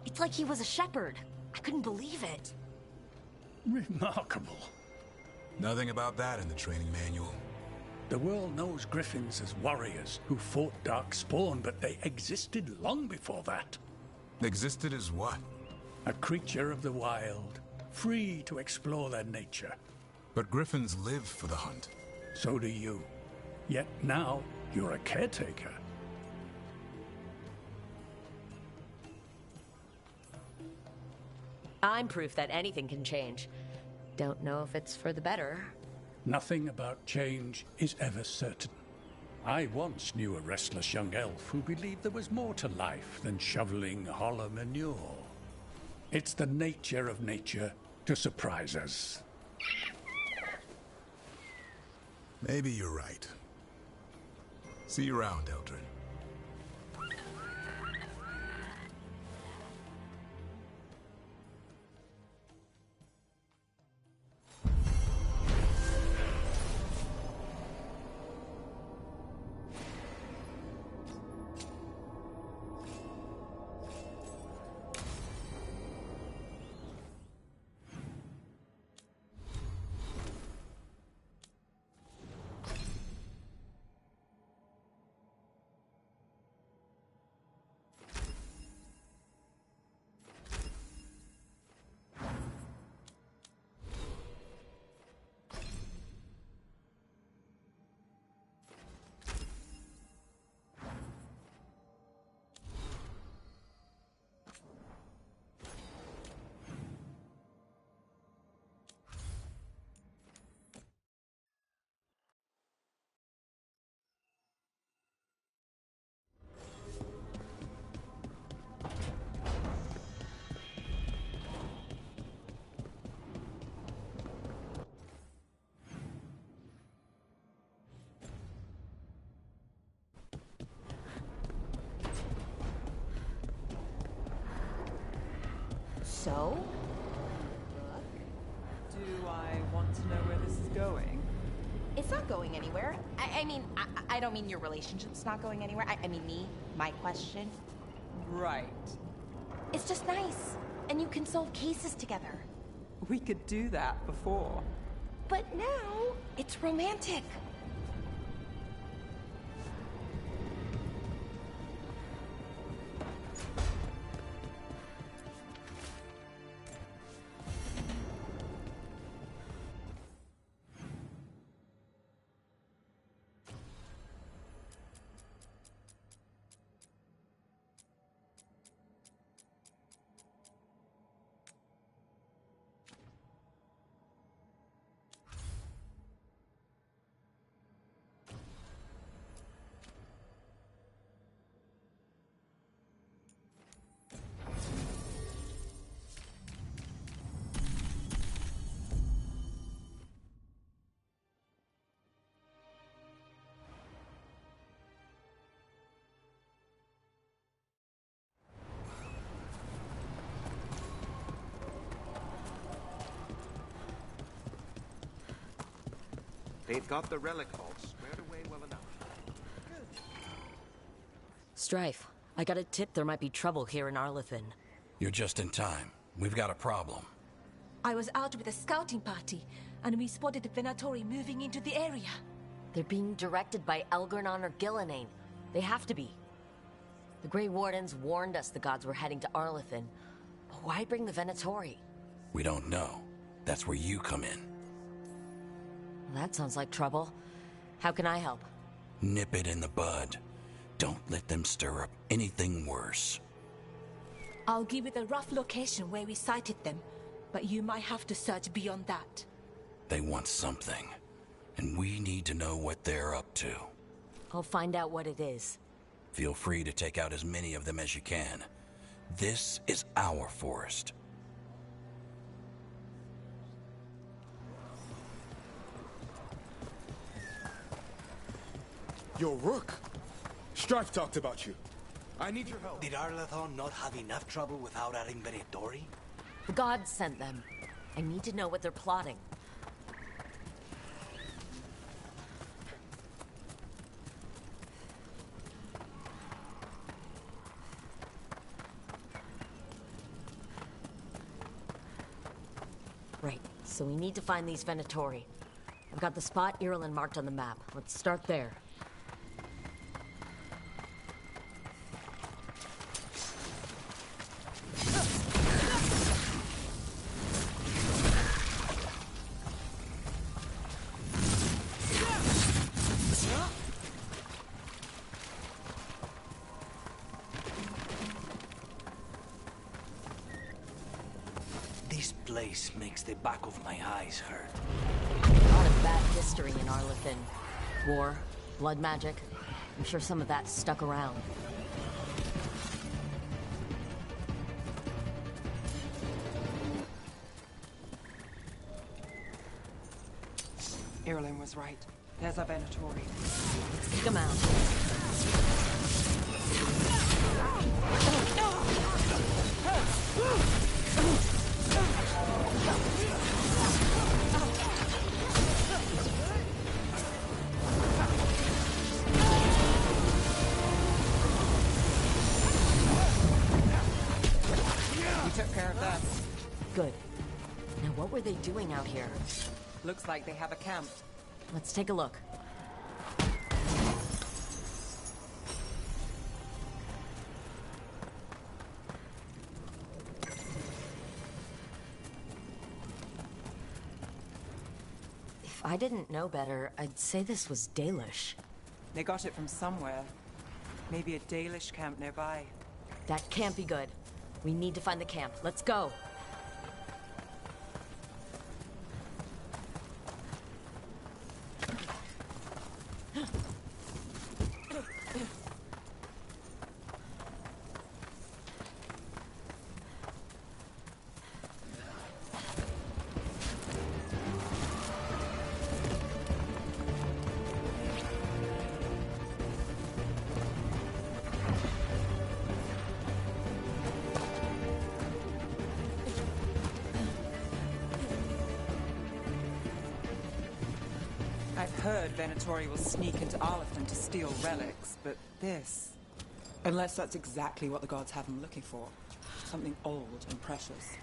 It's like he was a shepherd. I couldn't believe it. Remarkable. Nothing about that in the training manual. The world knows griffins as warriors who fought darkspawn, but they existed long before that. Existed as what? A creature of the wild, free to explore their nature. But griffins live for the hunt. So do you. Yet now, you're a caretaker. I'm proof that anything can change. Don't know if it's for the better. Nothing about change is ever certain. I once knew a restless young elf who believed there was more to life than shoveling hollow manure. It's the nature of nature to surprise us. Maybe you're right. See you around, Eldrin. So? Do I want to know where this is going? It's not going anywhere. I mean, I don't mean your relationship's not going anywhere. I mean me, my question. Right. It's just nice. And you can solve cases together. We could do that before. But now, it's romantic. They've got the relic vault squared away well enough. Strife, I got a tip there might be trouble here in Arlethan. You're just in time. We've got a problem. I was out with a scouting party, and we spotted the Venatori moving into the area. They're being directed by Elgernon or Gillenane. They have to be. The Grey Wardens warned us the gods were heading to Arlethan. But why bring the Venatori? We don't know. That's where you come in. That sounds like trouble. How can I help? Nip it in the bud. Don't let them stir up anything worse. I'll give you the rough location where we sighted them, but you might have to search beyond that. They want something, and we need to know what they're up to. I'll find out what it is. Feel free to take out as many of them as you can. This is our forest. Yo, Rook! Strife talked about you. I need your help. Did Arlethon not have enough trouble without adding Venatori? The gods sent them. I need to know what they're plotting. Right, so we need to find these Venatori. I've got the spot Irulan marked on the map. Let's start there. This place makes the back of my eyes hurt. A lot of bad history in Arlethan. War, blood magic. I'm sure some of that stuck around. Irulan was right. There's a Venatori. Let's kick him out. We took care of them. Good. Now what were they doing out here? Looks like they have a camp. Let's take a look. If I didn't know better, I'd say this was Dalish. They got it from somewhere. Maybe a Dalish camp nearby. That can't be good. We need to find the camp. Let's go. heard Venatori will sneak into Arlington to steal relics, but this... Unless that's exactly what the gods have him looking for. Something old and precious.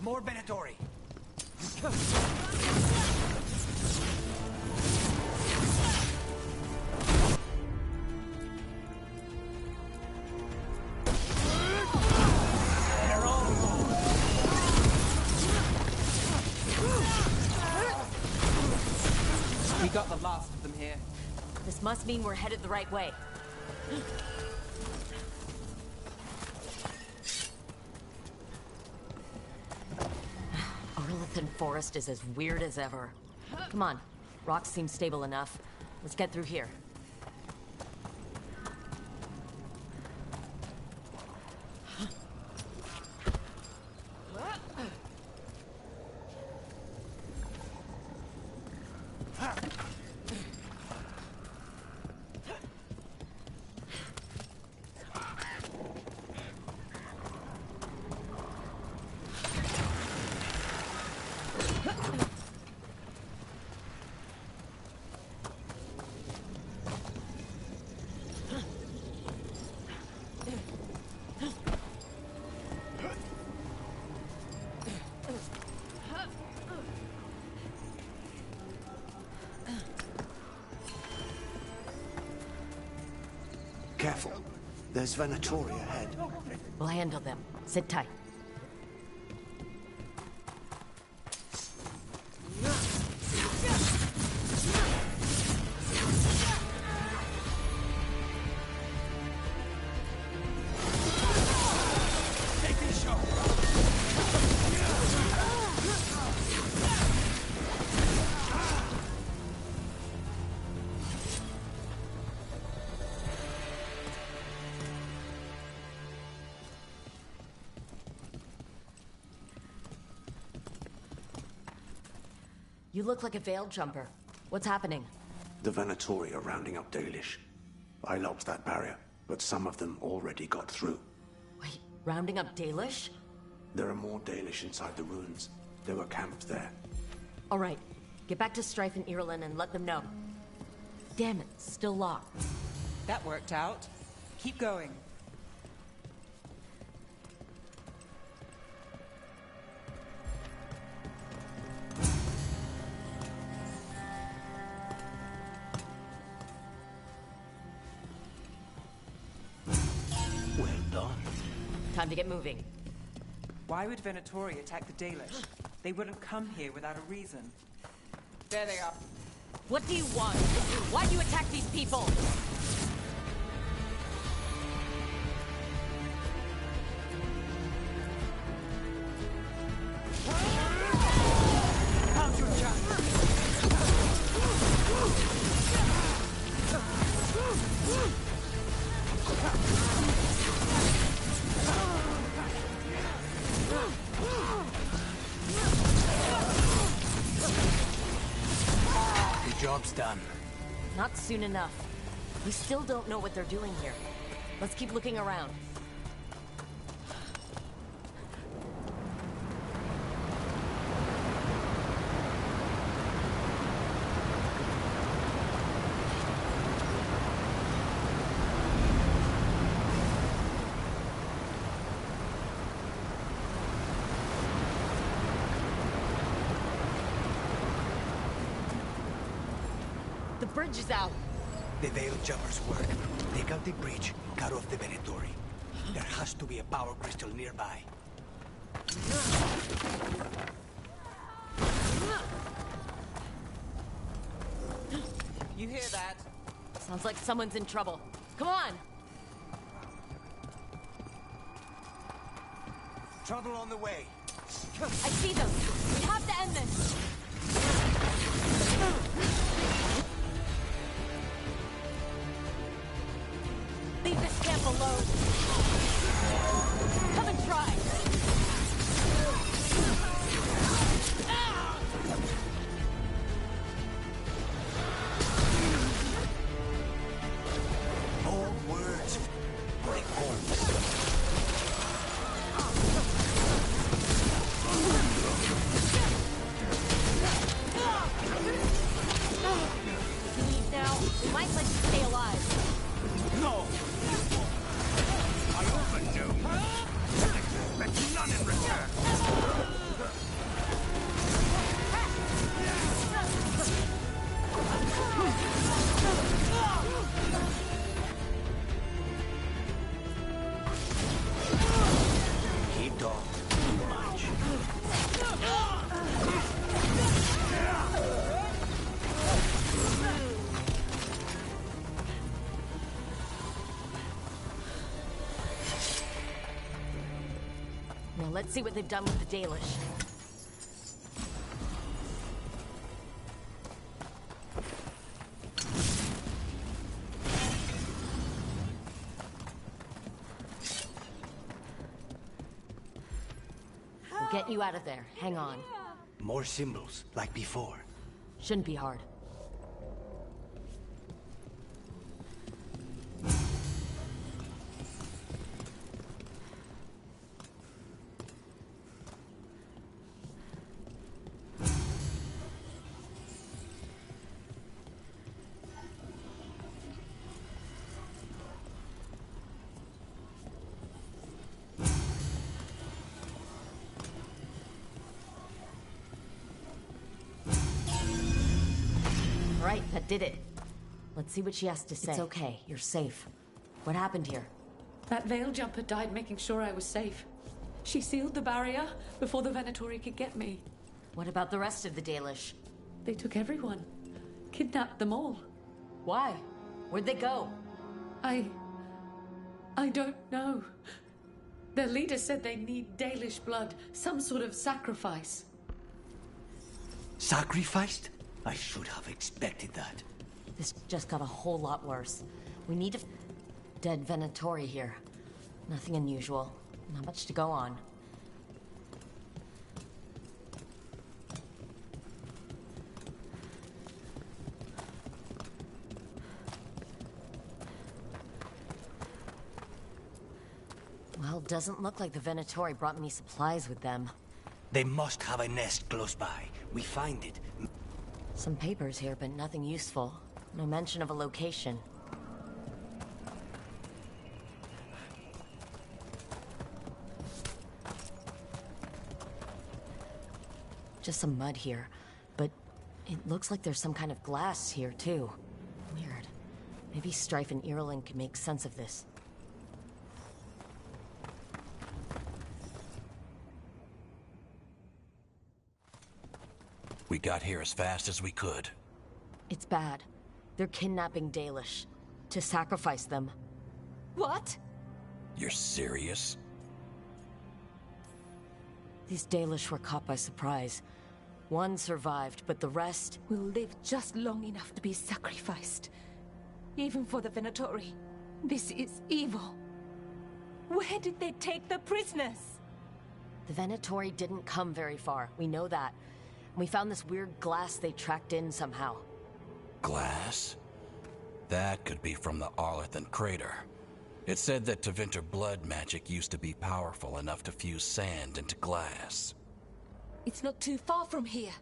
More Venatori. We got the last of them here. This must mean we're headed the right way. Arlington Forest is as weird as ever. Come on, rocks seem stable enough. Let's get through here. Careful. There's Venatori ahead. We'll handle them. Sit tight. You look like a veiled jumper. What's happening? The Venatori are rounding up Dalish. I locked that barrier, but some of them already got through. Wait, rounding up Dalish? There are more Dalish inside the ruins. They were camped there. All right, get back to Strife and Irulan and let them know. Damn it, still locked. That worked out. Keep going. Well done. Time to get moving. Why would Venatori attack the Dalish? They wouldn't come here without a reason. There they are. What do you want? Why do you attack these people? Job's done. Not soon enough. We still don't know what they're doing here. Let's keep looking around. The bridge is out. The Veiled Jumper's work. Take out the bridge, cut off the Venatori. There has to be a power crystal nearby. You hear that? Sounds like someone's in trouble. Come on! Trouble on the way. I see them. We have to end this. Leave this camp alone. Come and try. Now let's see what they've done with the Dalish. We'll get you out of there. Hang on. More symbols, like before. Shouldn't be hard. Right, that did it. Let's see what she has to say. It's okay, you're safe. What happened here? That veil jumper died making sure I was safe. She sealed the barrier before the Venatori could get me. What about the rest of the Dalish? They took everyone. Kidnapped them all. Why? Where'd they go? I don't know. Their leader said they need Dalish blood, some sort of sacrifice. Sacrificed? I should have expected that. This just got a whole lot worse. We need a dead Venatori here. Nothing unusual. Not much to go on. Well, doesn't look like the Venatori brought many supplies with them. They must have a nest close by. We find it. Some papers here, but nothing useful. No mention of a location. Just some mud here, but it looks like there's some kind of glass here, too. Weird. Maybe Strife and Irulan can make sense of this. We got here as fast as we could. It's bad. They're kidnapping Dalish. To sacrifice them. What? You're serious? These Dalish were caught by surprise. One survived, but the rest will live just long enough to be sacrificed. Even for the Venatori. This is evil. Where did they take the prisoners? The Venatori didn't come very far. We know that. We found this weird glass they tracked in somehow. Glass? That could be from the Arlethan crater. It said that Tevinter blood magic used to be powerful enough to fuse sand into glass. It's not too far from here.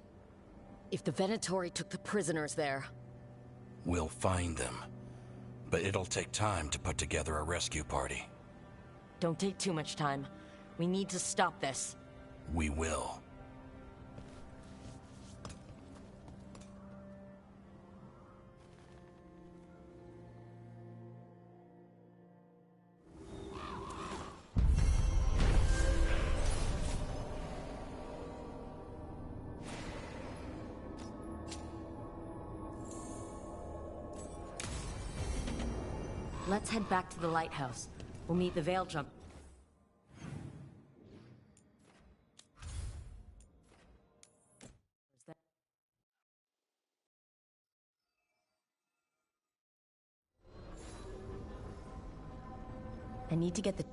If the Venatori took the prisoners there... We'll find them. But it'll take time to put together a rescue party. Don't take too much time. We need to stop this. We will. Let's head back to the lighthouse. We'll meet the Veil Jump. I need to get the...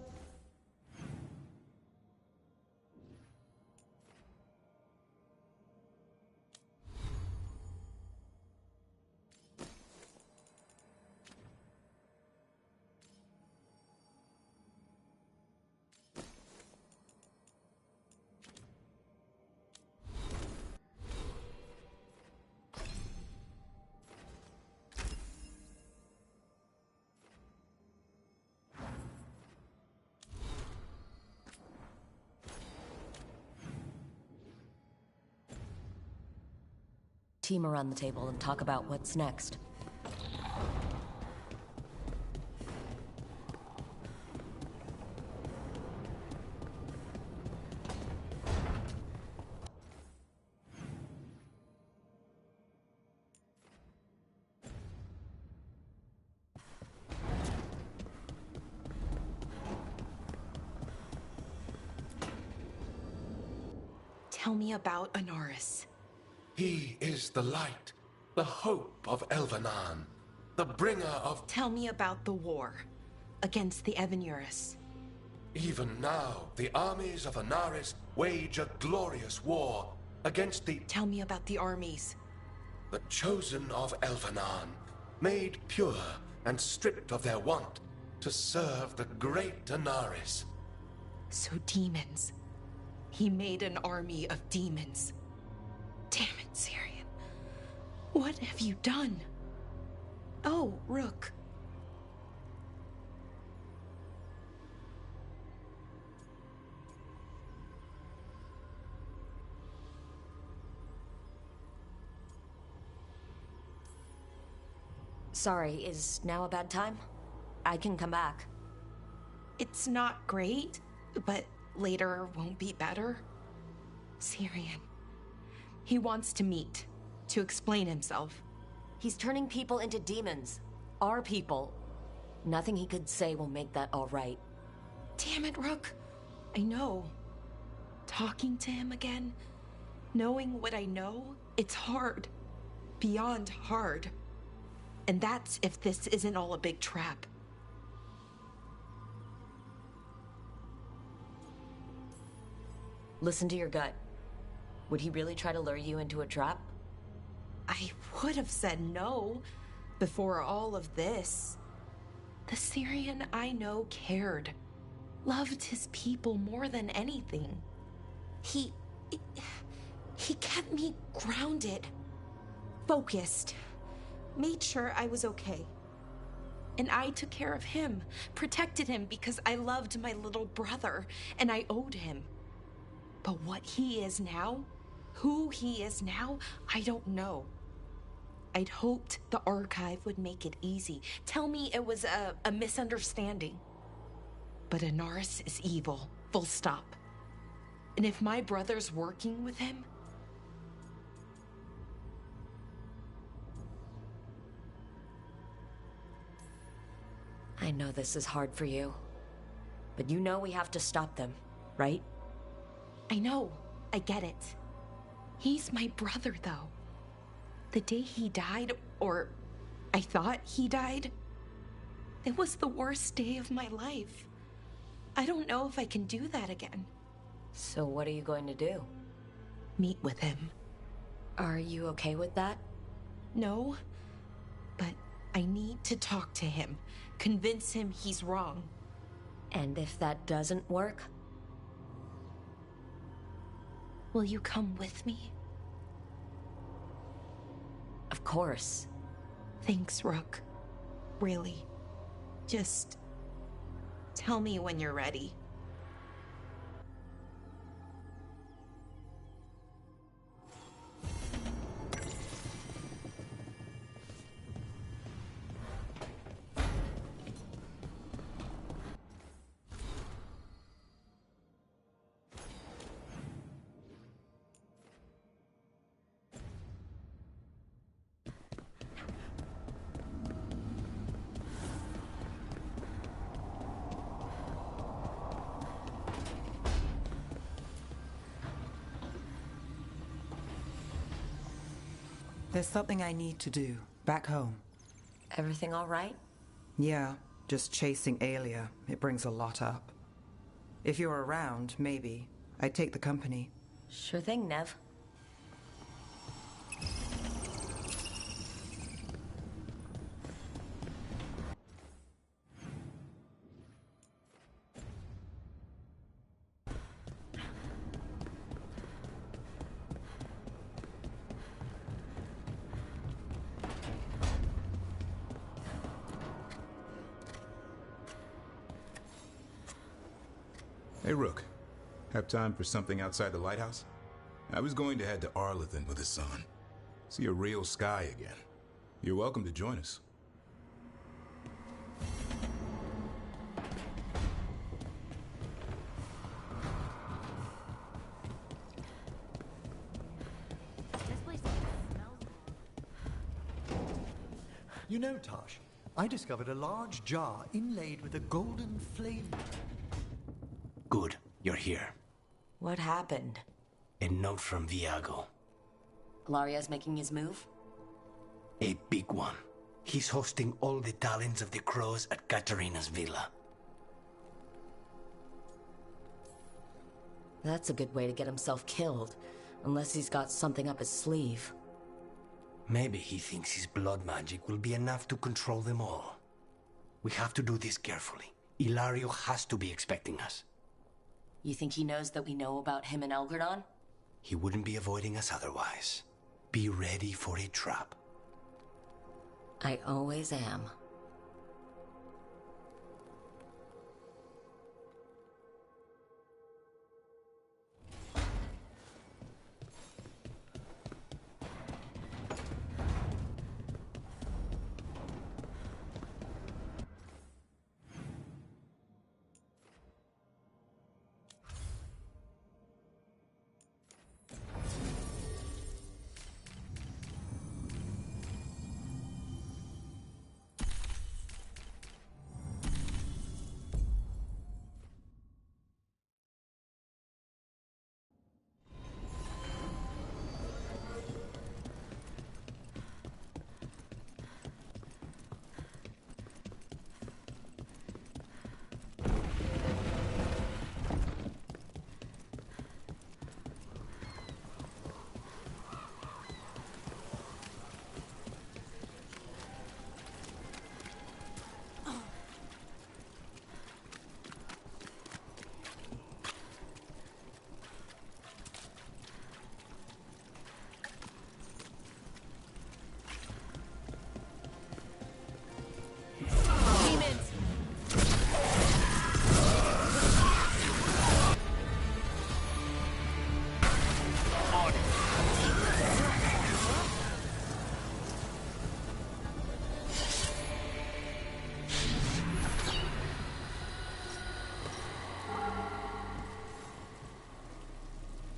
team around the table and talk about what's next. Tell me about Anaris. He is the light, the hope of Elvenan, the bringer of... Tell me about the war against the Evenuris. Even now, the armies of Anaris wage a glorious war against the... Tell me about the armies. The chosen of Elvenan, made pure and stripped of their want to serve the great Anaris. So demons. He made an army of demons. Damn it, Syrian. What have you done? Oh, Rook. Sorry, is now a bad time? I can come back. It's not great, but later won't be better. Syrian. He wants to meet, to explain himself. He's turning people into demons. Our people. Nothing he could say will make that all right. Damn it, Rook. I know. Talking to him again, knowing what I know, it's hard. Beyond hard. And that's if this isn't all a big trap. Listen to your gut. Would he really try to lure you into a trap? I would have said no before all of this. The Syrian I know cared. Loved his people more than anything. He kept me grounded. Focused. Made sure I was okay. And I took care of him, protected him because I loved my little brother, and I owed him. But what he is now, who he is now, I don't know. I'd hoped the archive would make it easy. Tell me it was a misunderstanding. But Anaris is evil, full stop. And if my brother's working with him, I know this is hard for you, but you know we have to stop them, right? I know. I get it. He's my brother, though. The day he died, or I thought he died, it was the worst day of my life. I don't know if I can do that again. So what are you going to do? Meet with him. Are you okay with that? No, but I need to talk to him. Convince him he's wrong. And if that doesn't work? Will you come with me? Of course. Thanks, Rook. Really. Just tell me when you're ready. There's something I need to do, back home. Everything all right? Yeah, just chasing Aelia. It brings a lot up. If you're around, maybe. I'd take the company. Sure thing, Nev. Hey, Rook. Have time for something outside the lighthouse? I was going to head to Arlithan with the sun. See a real sky again. You're welcome to join us. You know, Tosh, I discovered a large jar inlaid with a golden flame. Good, you're here. What happened? A note from Viago. Ilaria's making his move? A big one. He's hosting all the talents of the crows at Katarina's villa. That's a good way to get himself killed, unless he's got something up his sleeve. Maybe he thinks his blood magic will be enough to control them all. We have to do this carefully. Ilario has to be expecting us. You think he knows that we know about him and Elgardon? He wouldn't be avoiding us otherwise. Be ready for a trap. I always am.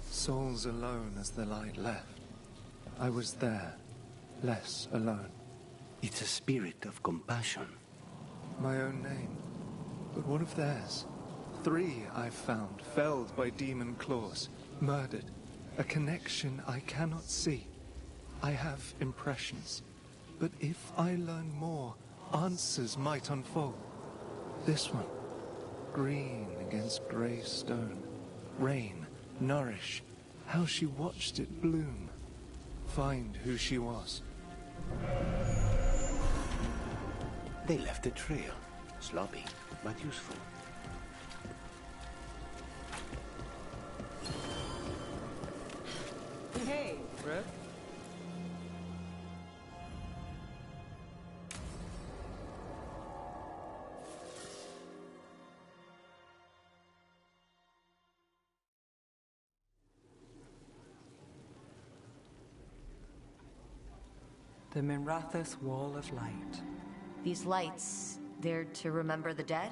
Souls alone as the light left. I was there, less alone. It's a spirit of compassion. My own name. But what of theirs? 3 I've found, felled by demon claws, murdered. A connection I cannot see. I have impressions. But if I learn more, answers might unfold. This one. Green against grey stone. Rain, nourish. How she watched it bloom. Find who she was. They left a trail. Sloppy, but useful. Hey, Red. The Minrathous Wall of Light. These lights, they're to remember the dead?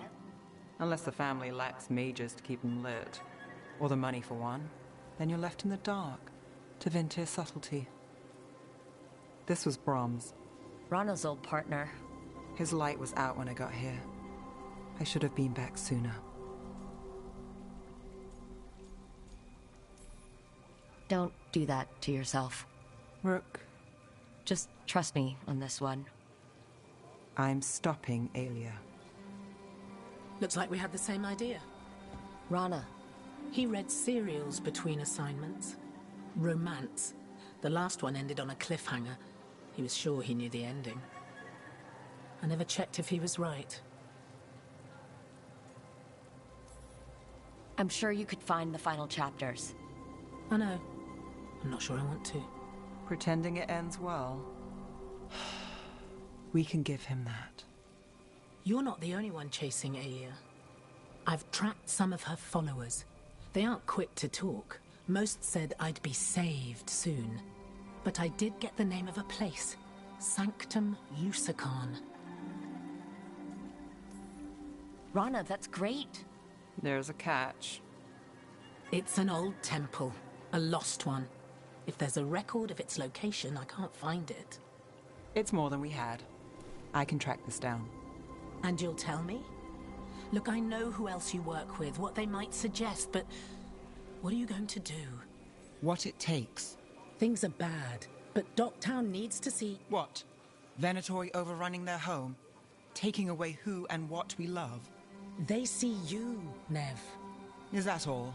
Unless the family lacks mages to keep them lit, or the money for one, then you're left in the dark, to Vinter's subtlety. This was Brahms. Rana's old partner. His light was out when I got here. I should have been back sooner. Don't do that to yourself. Rook. Just trust me on this one. I'm stopping Aelia. Looks like we had the same idea. Rana. He read serials between assignments. Romance. The last one ended on a cliffhanger. He was sure he knew the ending. I never checked if he was right. I'm sure you could find the final chapters. I know. I'm not sure I want to. Pretending it ends well. We can give him that. You're not the only one chasing Aelia. I've tracked some of her followers. They aren't quick to talk. Most said I'd be saved soon. But I did get the name of a place. Sanctum Lucican. Rana, that's great. There's a catch. It's an old temple. A lost one. If there's a record of its location, I can't find it. It's more than we had. I can track this down. And you'll tell me? Look, I know who else you work with, what they might suggest, but what are you going to do? what it takes. Things are bad, but Docktown needs to see... What? Venatori overrunning their home? Taking away who and what we love? They see you, Nev. Is that all?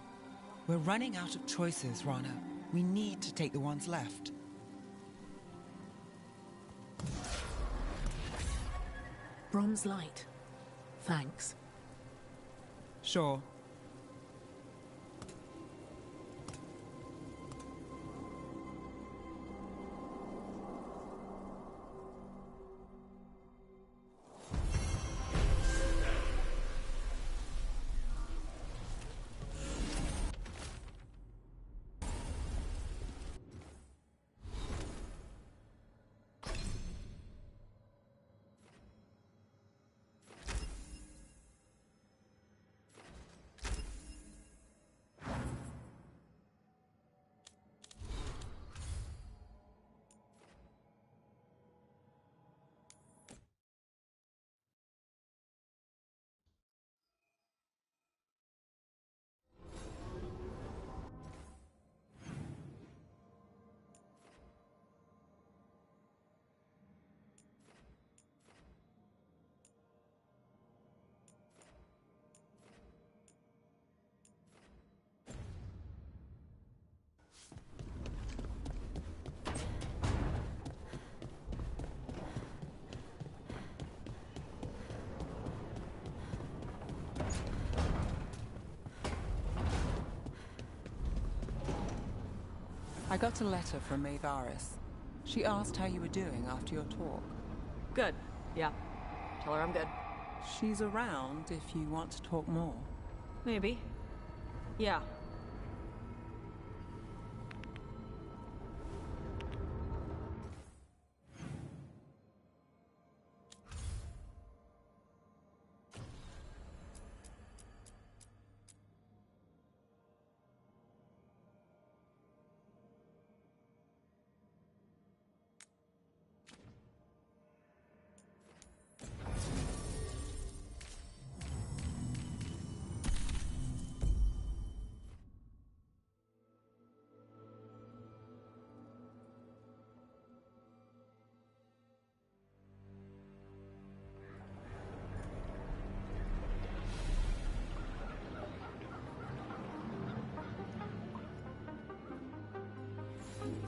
We're running out of choices, Rana. We need to take the ones left. Brom's light. Thanks. Sure. I got a letter from Maevaris. She asked how you were doing after your talk. Good. Yeah. Tell her I'm good. She's around if you want to talk more. Maybe. Yeah.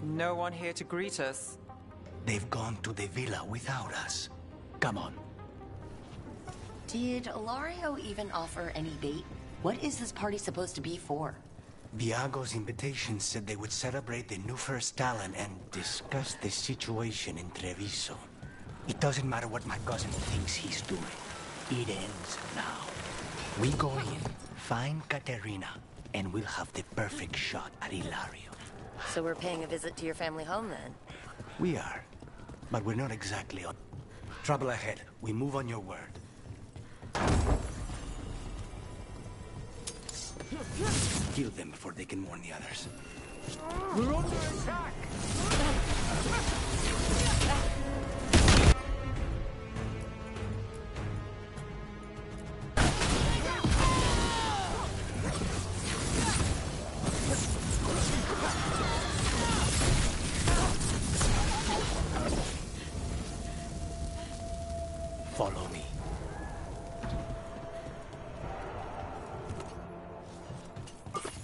No one here to greet us. They've gone to the villa without us. Come on. Did Ilario even offer any bait? What is this party supposed to be for? Viago's invitation said they would celebrate the new first talent and discuss the situation in Treviso. It doesn't matter what my cousin thinks he's doing. It ends now. We go in, find Katerina, and we'll have the perfect shot at Ilario. So we're paying a visit to your family home, then? We are, but we're not exactly on... Trouble ahead. We move on your word. Kill them before they can warn the others. We're under attack! Follow me.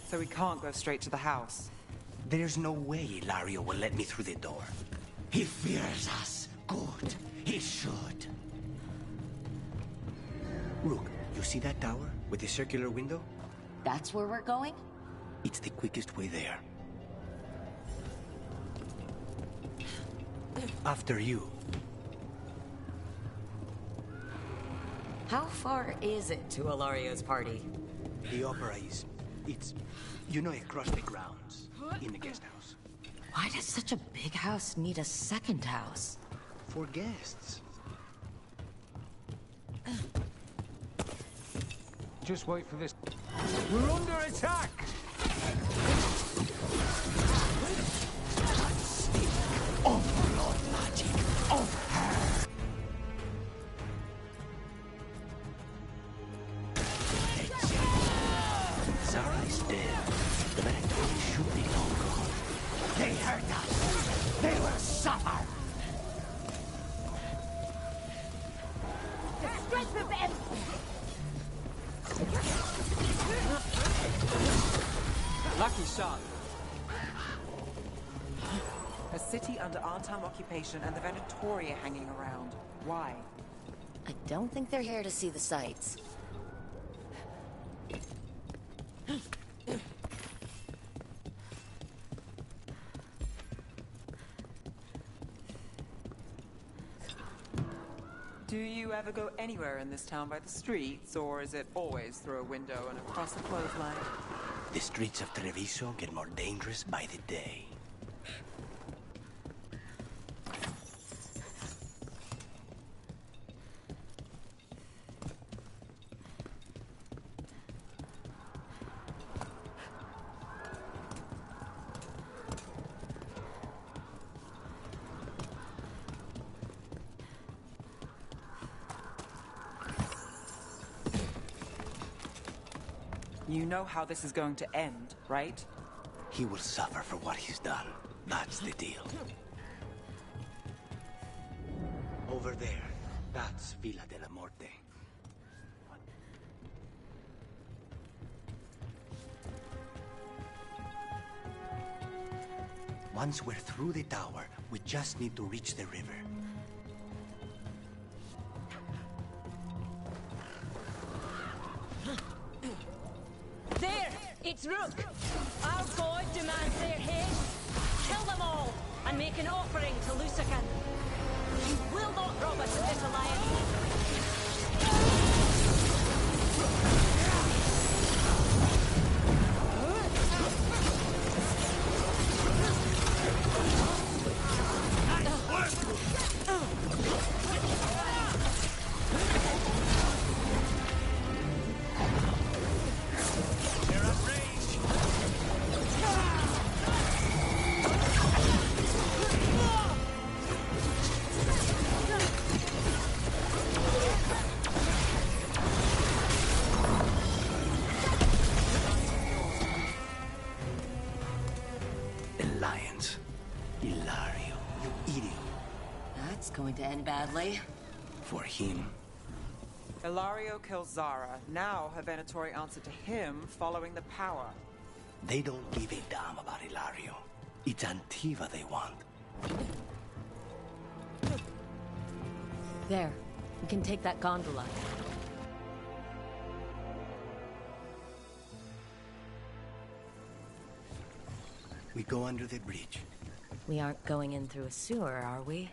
So we can't go straight to the house. There's no way Ilario will let me through the door. He fears us. Good. He should. Rook, you see that tower with the circular window? That's where we're going? It's the quickest way there. After you. How far is it to Ilario's party? The opera is... It's... You know, across the grounds. In the guest house. Why does such a big house need a second house? For guests. Just wait for this. We're under attack! Of Lord magic. Of her. Zara is dead. The Venatori should be long gone. They hurt us. They will suffer. The strength of them! Lucky shot. A city under Artam occupation and the Venatori hanging around. Why? I don't think they're here to see the sights. Do you ever go anywhere in this town by the streets, or is it always through a window and across the clothesline? The streets of Treviso get more dangerous by the day. You know how this is going to end, right? He will suffer for what he's done. That's the deal. Over there, that's Villa de la Morte. Once we're through the tower, we just need to reach the river. There! It's Rook! Our god demands their head. Kill them all, and make an offering to Lucican. You will not rob us of this alliance. Going to end badly. For him. Ilario kills Zara. Now her Venatori answer to him following the power. They don't give a damn about Ilario. It's Antiva they want. There. We can take that gondola. We go under the bridge. We aren't going in through a sewer, are we?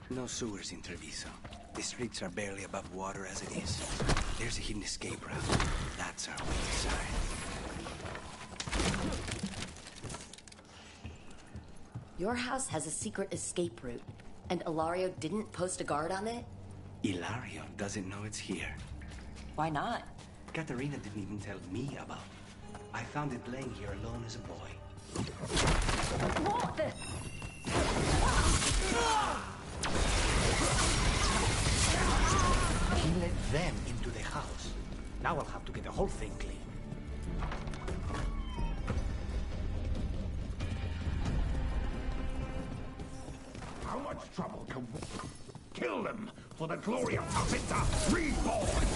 No sewers in Treviso. The streets are barely above water as it is. There's a hidden escape route. That's our way inside. Your house has a secret escape route, and Ilario didn't post a guard on it? Ilario doesn't know it's here. Why not? Katerina didn't even tell me about it. I found it laying here alone as a boy. What the... He let them into the house. Now I'll have to get the whole thing clean. How much trouble can we kill them for the glory of Tavinta reborn?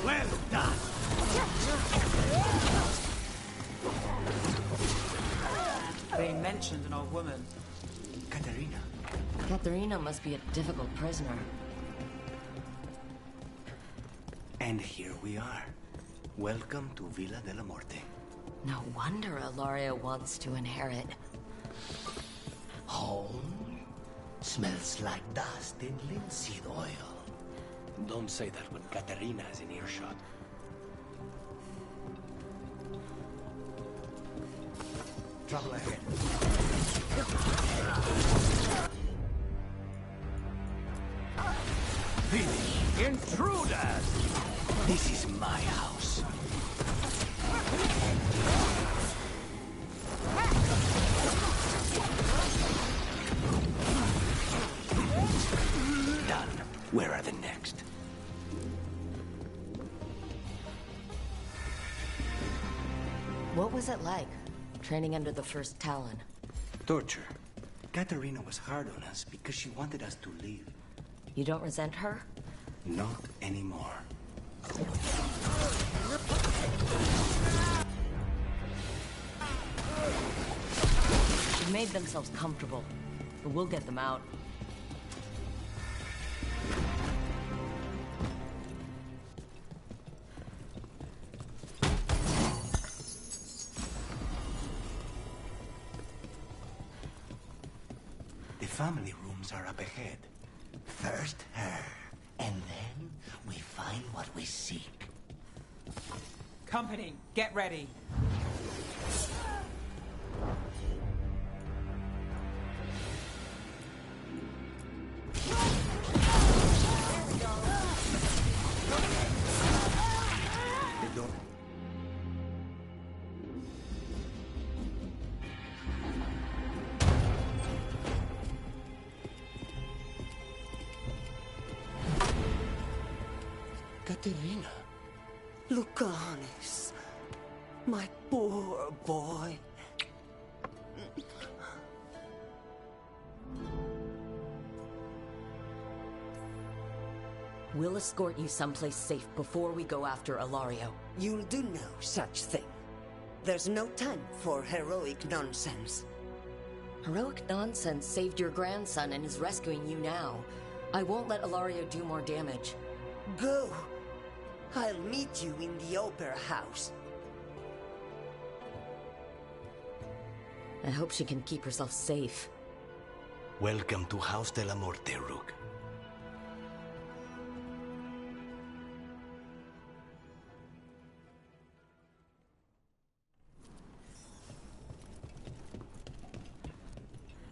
Well done. They mentioned an old woman. Katerina. Katerina must be a difficult prisoner. And here we are. Welcome to Villa de la Morte. No wonder Ilario wants to inherit. Home? Smells like dust and linseed oil. Don't say that when Katerina is in earshot. Trouble ahead. The intruders! This is my house. Done. Where are the next? What was it like, training under the first Talon? Torture. Katerina was hard on us because she wanted us to leave. You don't resent her? Not anymore. They've made themselves comfortable, but we'll get them out. The family rooms are up ahead. First her, and then we find what we seek. Company, get ready. Katerina. Lucanis. My poor boy. We'll escort you someplace safe before we go after Ilario. You'll do no such thing. There's no time for heroic nonsense. Heroic nonsense saved your grandson and is rescuing you now. I won't let Ilario do more damage. Go. I'll meet you in the opera house. I hope she can keep herself safe. Welcome to House de la Muerte, Rook.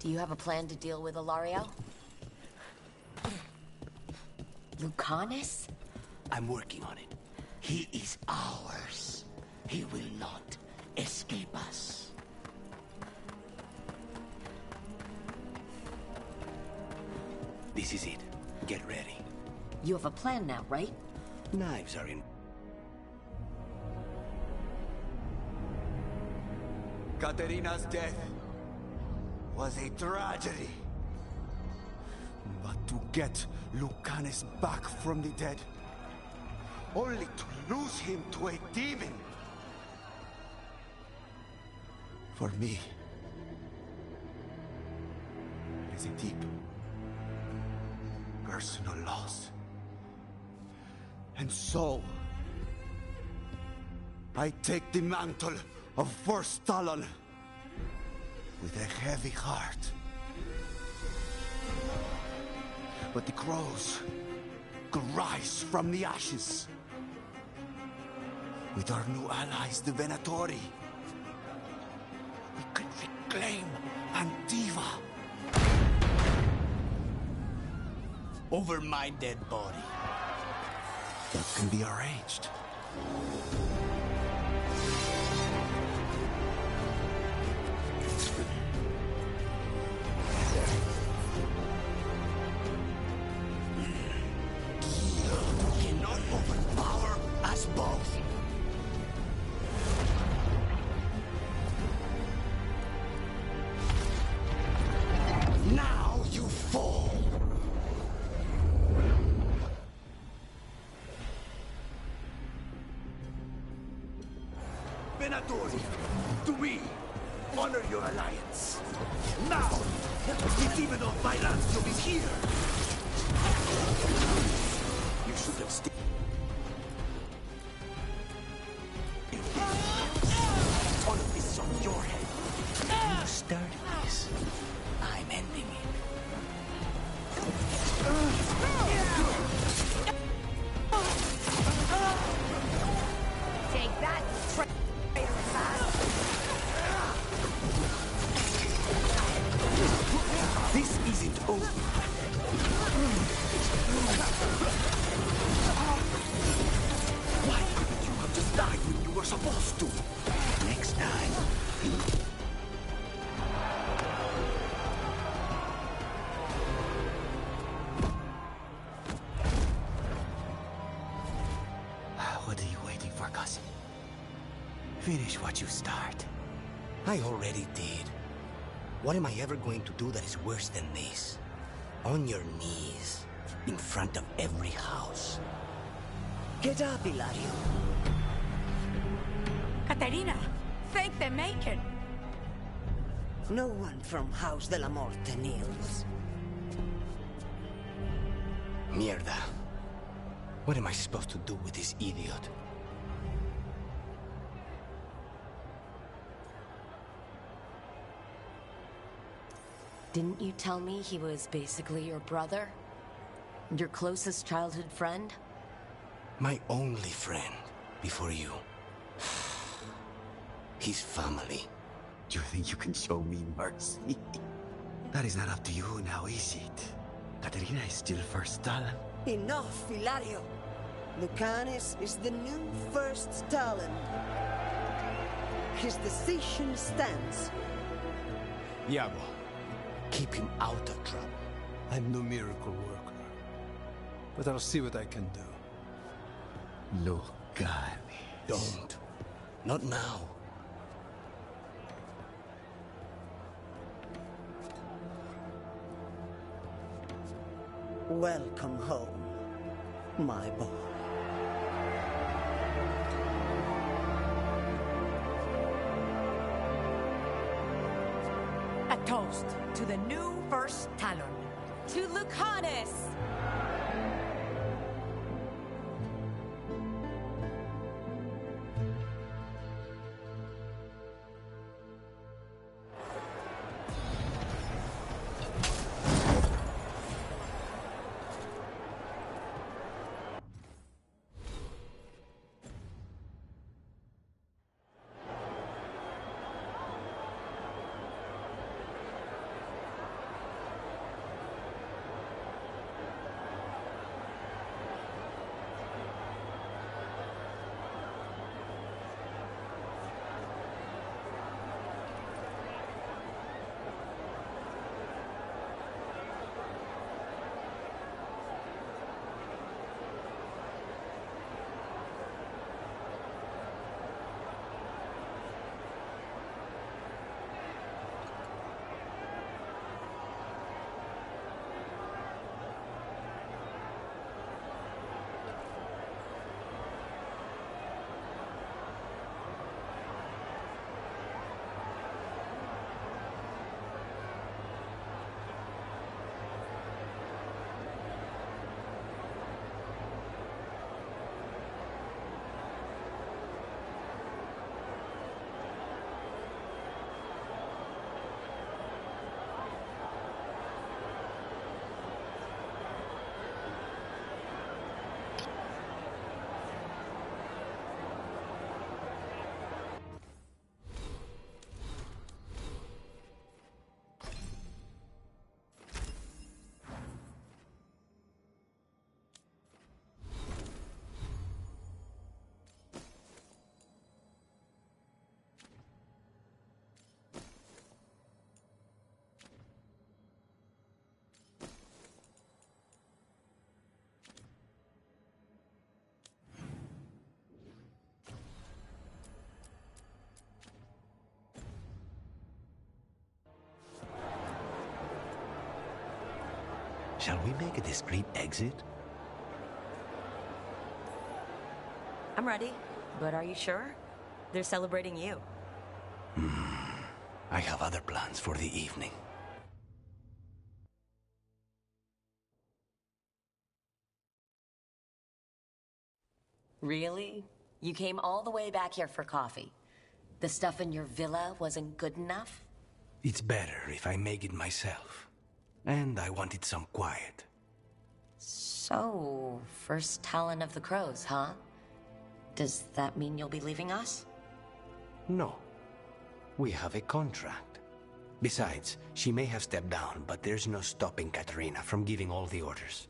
Do you have a plan to deal with Ilario? Lucanis? I'm working on it. He is ours. He will not escape us. This is it. Get ready. You have a plan now, right? Knives are in. Katerina's death was a tragedy. But to get Lucanis back from the dead, only to lose him to a demon. For me, it is a deep, personal loss. And so, I take the mantle of First Talon with a heavy heart. But the crows could rise from the ashes. With our new allies, the Venatori, we could reclaim Antiva. Over my dead body. That can be arranged. Cannot overpower us both. Now you fall. Venatori, to me, honor your alliance. Now, the demon of Veilguard is here. You should have stayed. All of this is on your head. You started this. I'm ending it. Take that, This isn't over. Finish what you start. I already did. What am I ever going to do that is worse than this? On your knees, in front of every house. Get up, Hilario. Caterina, thank the Maker. No one from House de la Morte kneels. Mierda. What am I supposed to do with this idiot? Didn't you tell me he was basically your brother? Your closest childhood friend? My only friend, before you. His family. You think you can show me mercy? That is not up to you now, is it? Caterina is still first talent. Enough, Hilario. Lucanis is the new first talent. His decision stands. Iago, keep him out of trouble. I'm no miracle worker, but I'll see what I can do. Lucani. Don't. Not now. Welcome home, my boy. A toast to the new first Talon. To Lucanis! Shall we make a discreet exit? I'm ready, but are you sure? They're celebrating you. I have other plans for the evening. Really? You came all the way back here for coffee. The stuff in your villa wasn't good enough? It's better if I make it myself. And I wanted some quiet. So, first Talon of the Crows, huh? Does that mean you'll be leaving us? No. We have a contract. Besides, she may have stepped down, but there's no stopping Caterina from giving all the orders.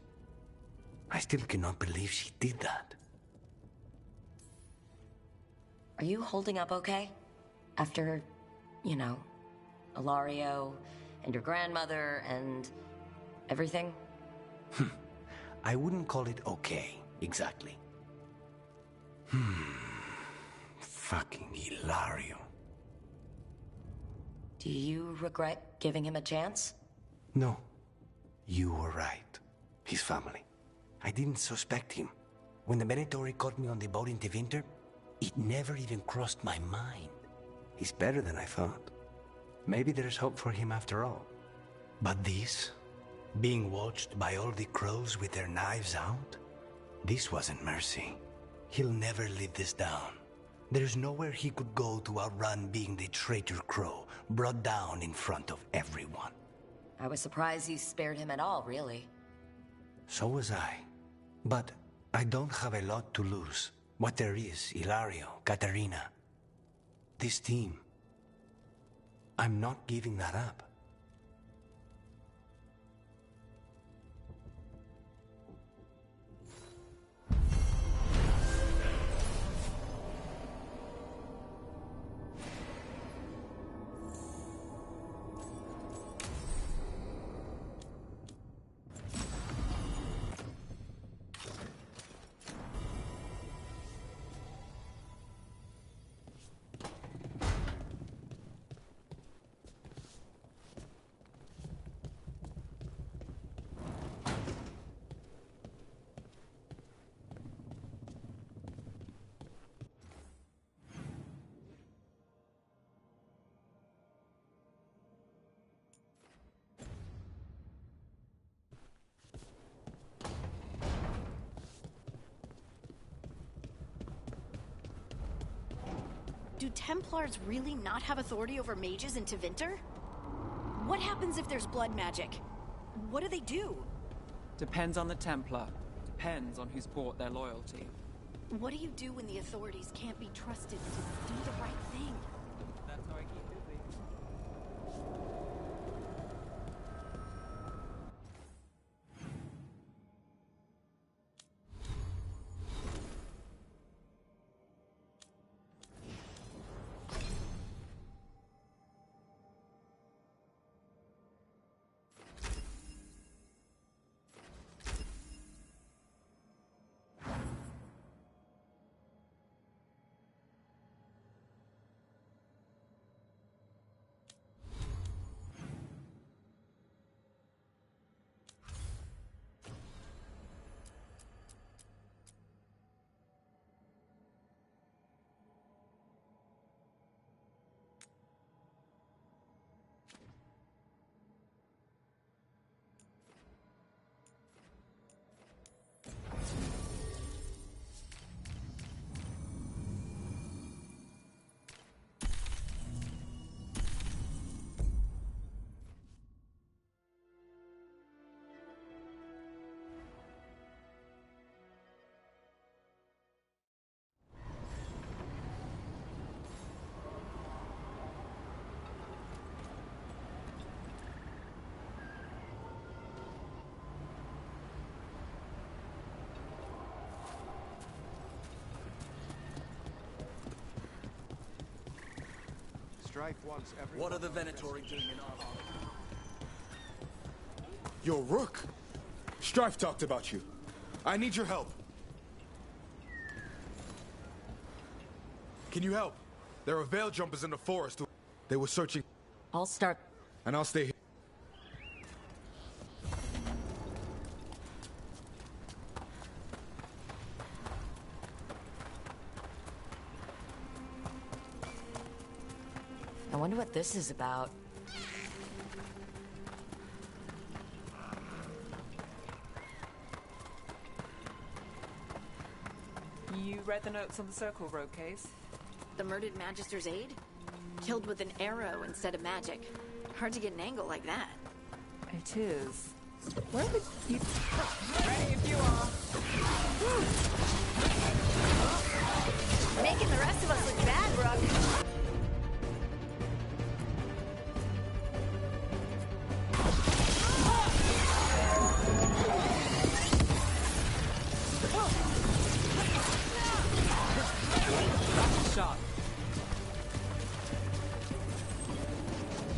I still cannot believe she did that. Are you holding up okay? After, you know, Ilario, and your grandmother, and everything? I wouldn't call it okay, exactly. Fucking Hilario. Do you regret giving him a chance? No. You were right. His family. I didn't suspect him. When the Venatori caught me on the boat in Tevinter, it never even crossed my mind. He's better than I thought. Maybe there's hope for him after all. But this, being watched by all the crows with their knives out, this wasn't mercy. He'll never live this down. There's nowhere he could go to outrun being the traitor crow, brought down in front of everyone. I was surprised you spared him at all, really. So was I. But I don't have a lot to lose. What there is, Hilario, Katerina. This team. I'm not giving that up. Do Templars really not have authority over mages in Tevinter? What happens if there's blood magic? What do they do? Depends on the Templar. Depends on who's bought their loyalty. What do you do when the authorities can't be trusted to do the right thing? That's how I keep busy. What are the Venatori doing in our hall? Yo, Rook! Strife talked about you. I need your help. Can you help? There are veil jumpers in the forest. They were searching. I'll start. And I'll stay here. I wonder what this is about. You read the notes on the Circle Road case? The murdered Magister's aide? Killed with an arrow instead of magic. Hard to get an angle like that. It is. Where would you... Ready if you are. Making the rest of us look bad, Brooke. Shot.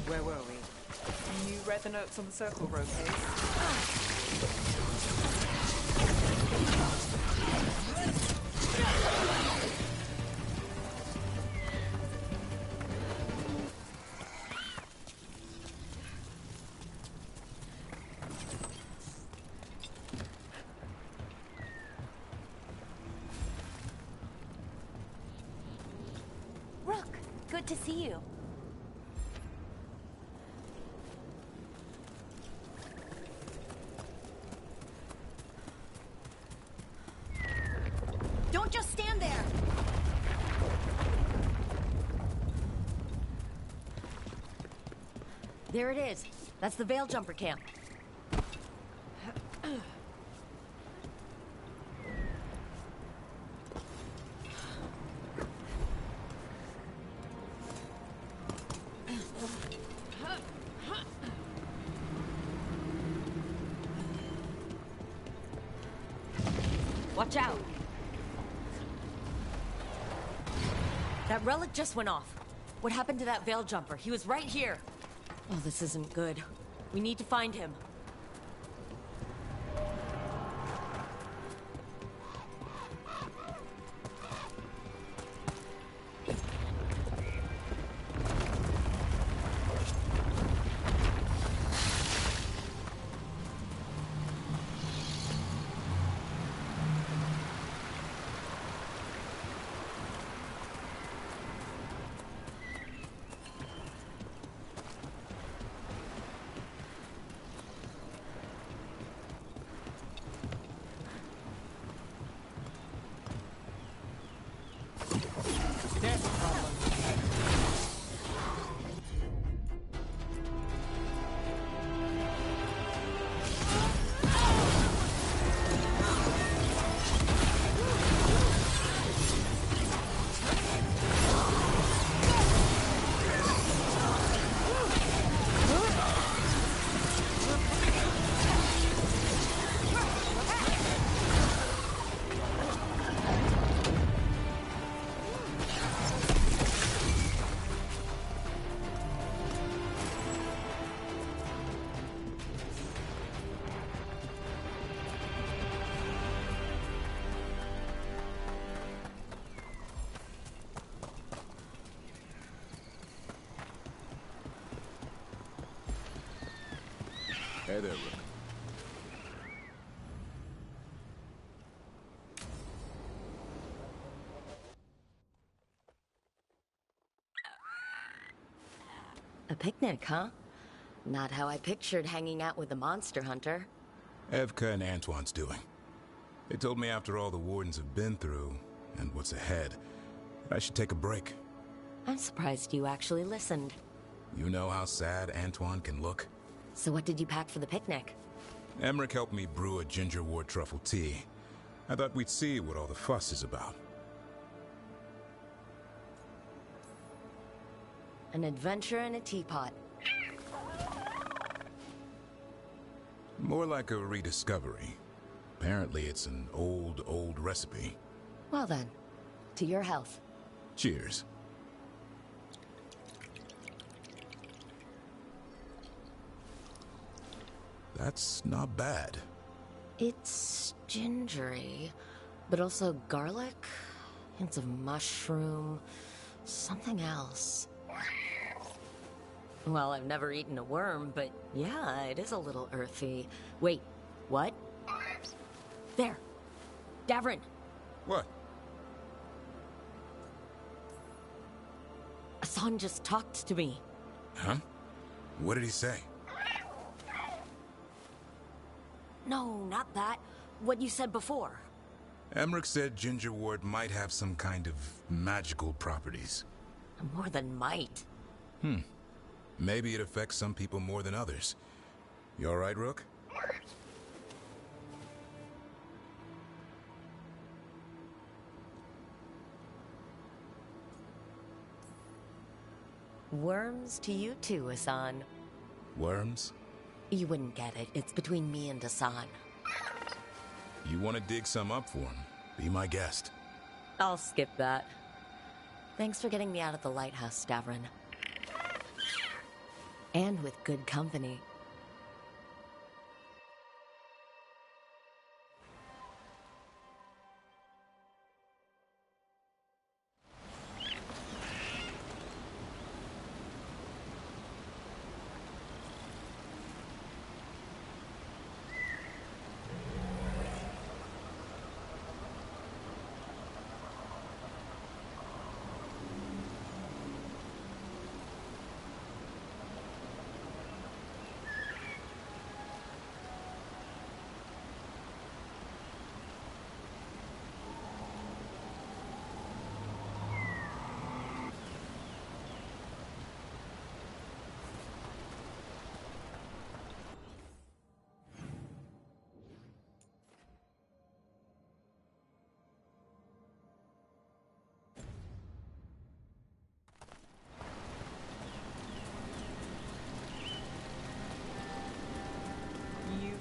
Where were we? You read the notes on the Circle Road case? Glad to see you. Don't just stand there! There it is. That's the Veil Jumper camp. Watch out! That relic just went off. What happened to that Veil Jumper? He was right here. Oh, this isn't good. We need to find him. Hey there, Rook. A picnic, huh? Not how I pictured hanging out with the monster hunter. Evka and Antoine's doing. They told me after all the Wardens have been through, and what's ahead, I should take a break. I'm surprised you actually listened. You know how sad Antoine can look? So what did you pack for the picnic? Emmerich helped me brew a ginger wort truffle tea. I thought we'd see what all the fuss is about. An adventure in a teapot. More like a rediscovery. Apparently it's an old recipe. Well then, to your health. Cheers. That's not bad. It's gingery, but also garlic, hints of mushroom, something else. Well, I've never eaten a worm, but yeah, it is a little earthy. Wait, what? There! Davrin! What? Hassan just talked to me. Huh? What did he say? No, not that. What you said before. Emmerich said ginger wort might have some kind of magical properties. More than might. Maybe it affects some people more than others. You all right, Rook? Worms to you too, Hassan. Worms? You wouldn't get it. It's between me and Hassan. You want to dig some up for him? Be my guest. I'll skip that. Thanks for getting me out of the lighthouse, Davrin. And with good company.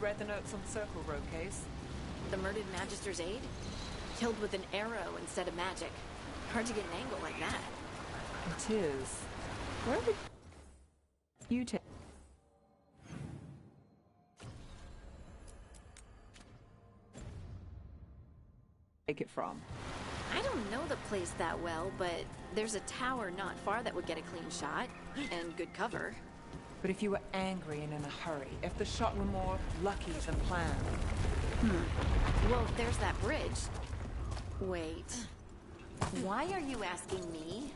read the notes on the Circle Road case? The murdered Magister's aide? Killed with an arrow instead of magic. Hard to get an angle like that. It is. Where would you take it from? I don't know the place that well, but there's a tower not far that would get a clean shot. And good cover. But if you were angry and in a hurry, if the shot were more lucky than planned. Well, there's that bridge. Wait. Why are you asking me?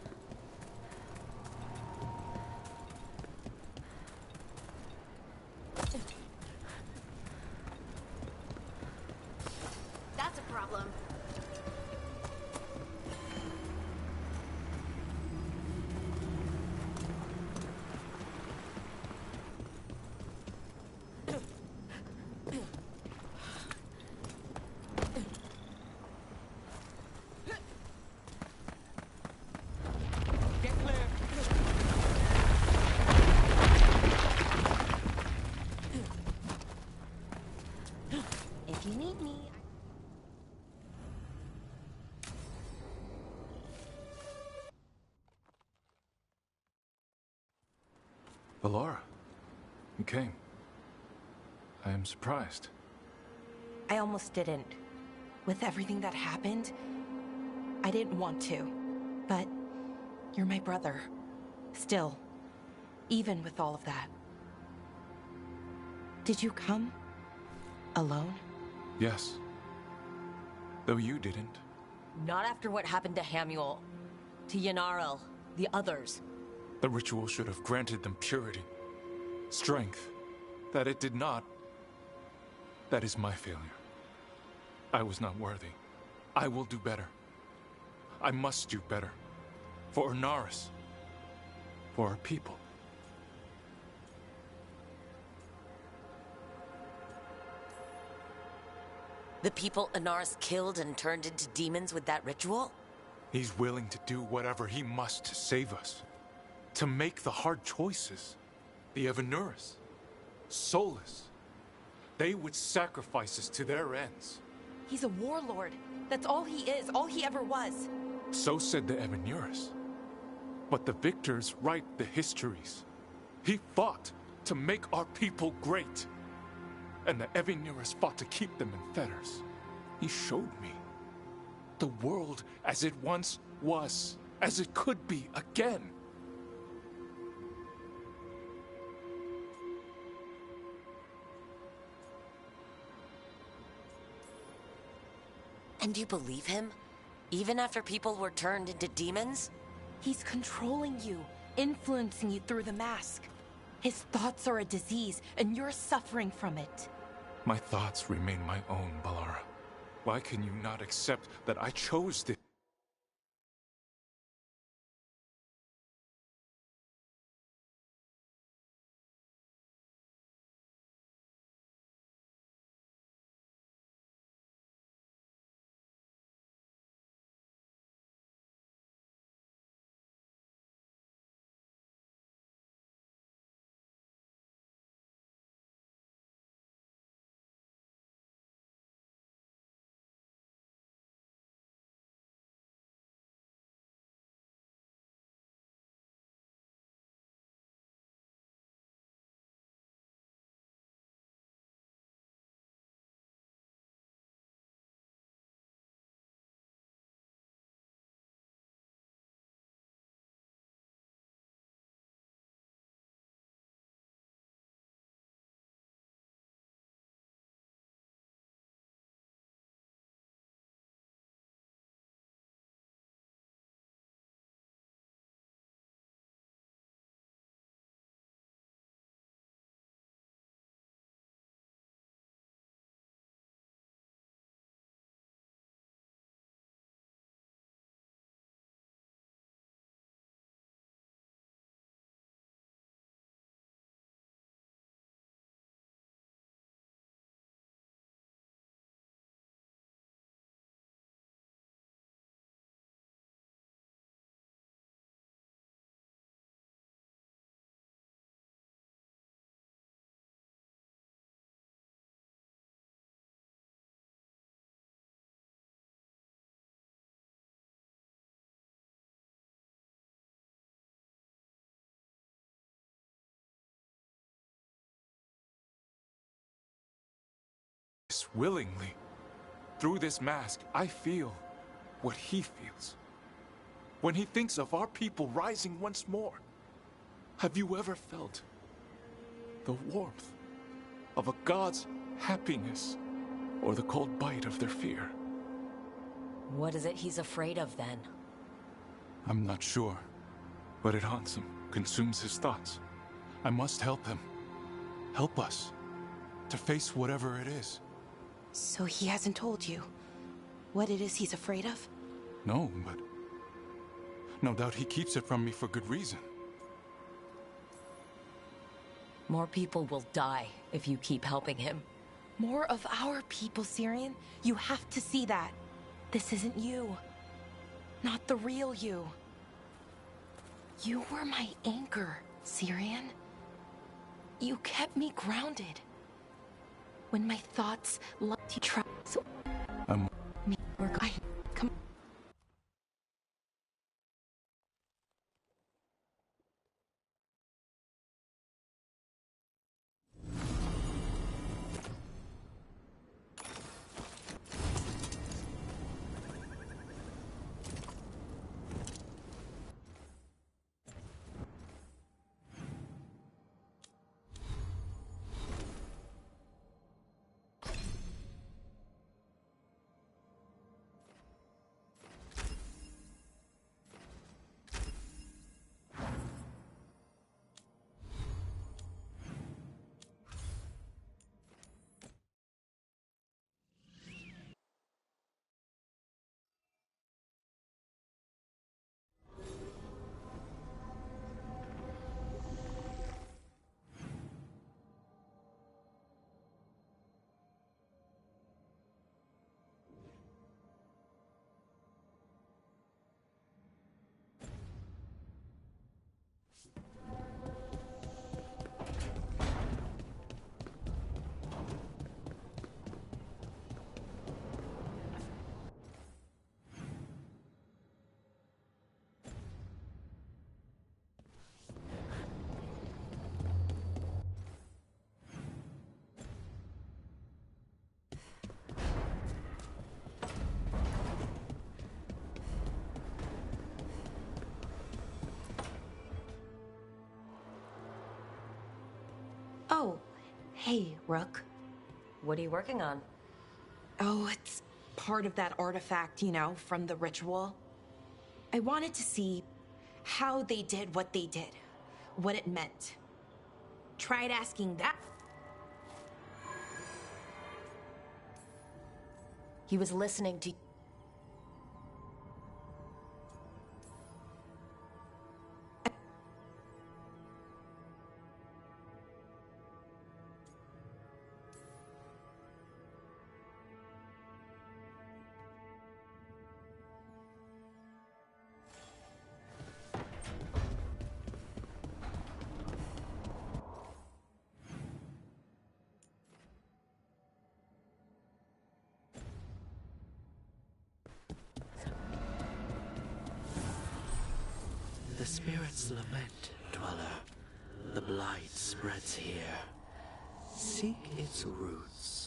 That's a problem. If you need me, Valora, you came. I am surprised. I almost didn't. With everything that happened, I didn't want to. But you're my brother. Still, even with all of that. Did you come? Alone? Yes. Though you didn't. Not after what happened to Hamuel, to Yanarel, the others. The ritual should have granted them purity, strength. That it did not. That is my failure. I was not worthy. I will do better. I must do better. For Inaris. For our people. The people Inaris killed and turned into demons with that ritual? He's willing to do whatever he must to save us. To make the hard choices. The Evanuris. Soulless. They would sacrifice us to their ends. He's a warlord. That's all he is, all he ever was. So said the Evanuris. But the victors write the histories. He fought to make our people great. And the Evanuris fought to keep them in fetters. He showed me the world as it once was, as it could be again. And you believe him? Even after people were turned into demons? He's controlling you, influencing you through the mask. His thoughts are a disease, and you're suffering from it. My thoughts remain my own, Balara. Why can you not accept that I chose this? willingly. Through this mask, I feel what he feels. When he thinks of our people rising once more, have you ever felt the warmth of a god's happiness or the cold bite of their fear? What is it he's afraid of then? I'm not sure, but it haunts him, consumes his thoughts. I must help him. Help us to face whatever it is. So he hasn't told you what it is he's afraid of? No, but no doubt he keeps it from me for good reason. More people will die if you keep helping him. More of our people, Syrian. You have to see that. This isn't you. Not the real you. You were my anchor, Syrian. You kept me grounded. When my thoughts left you try so we're going. Come. Oh, hey, Rook. What are you working on? Oh, it's part of that artifact, you know, from the ritual. I wanted to see how they did what they did, what it meant. Tried asking that. He was listening to... The spirits lament, dweller. The blight spreads here. Seek its roots.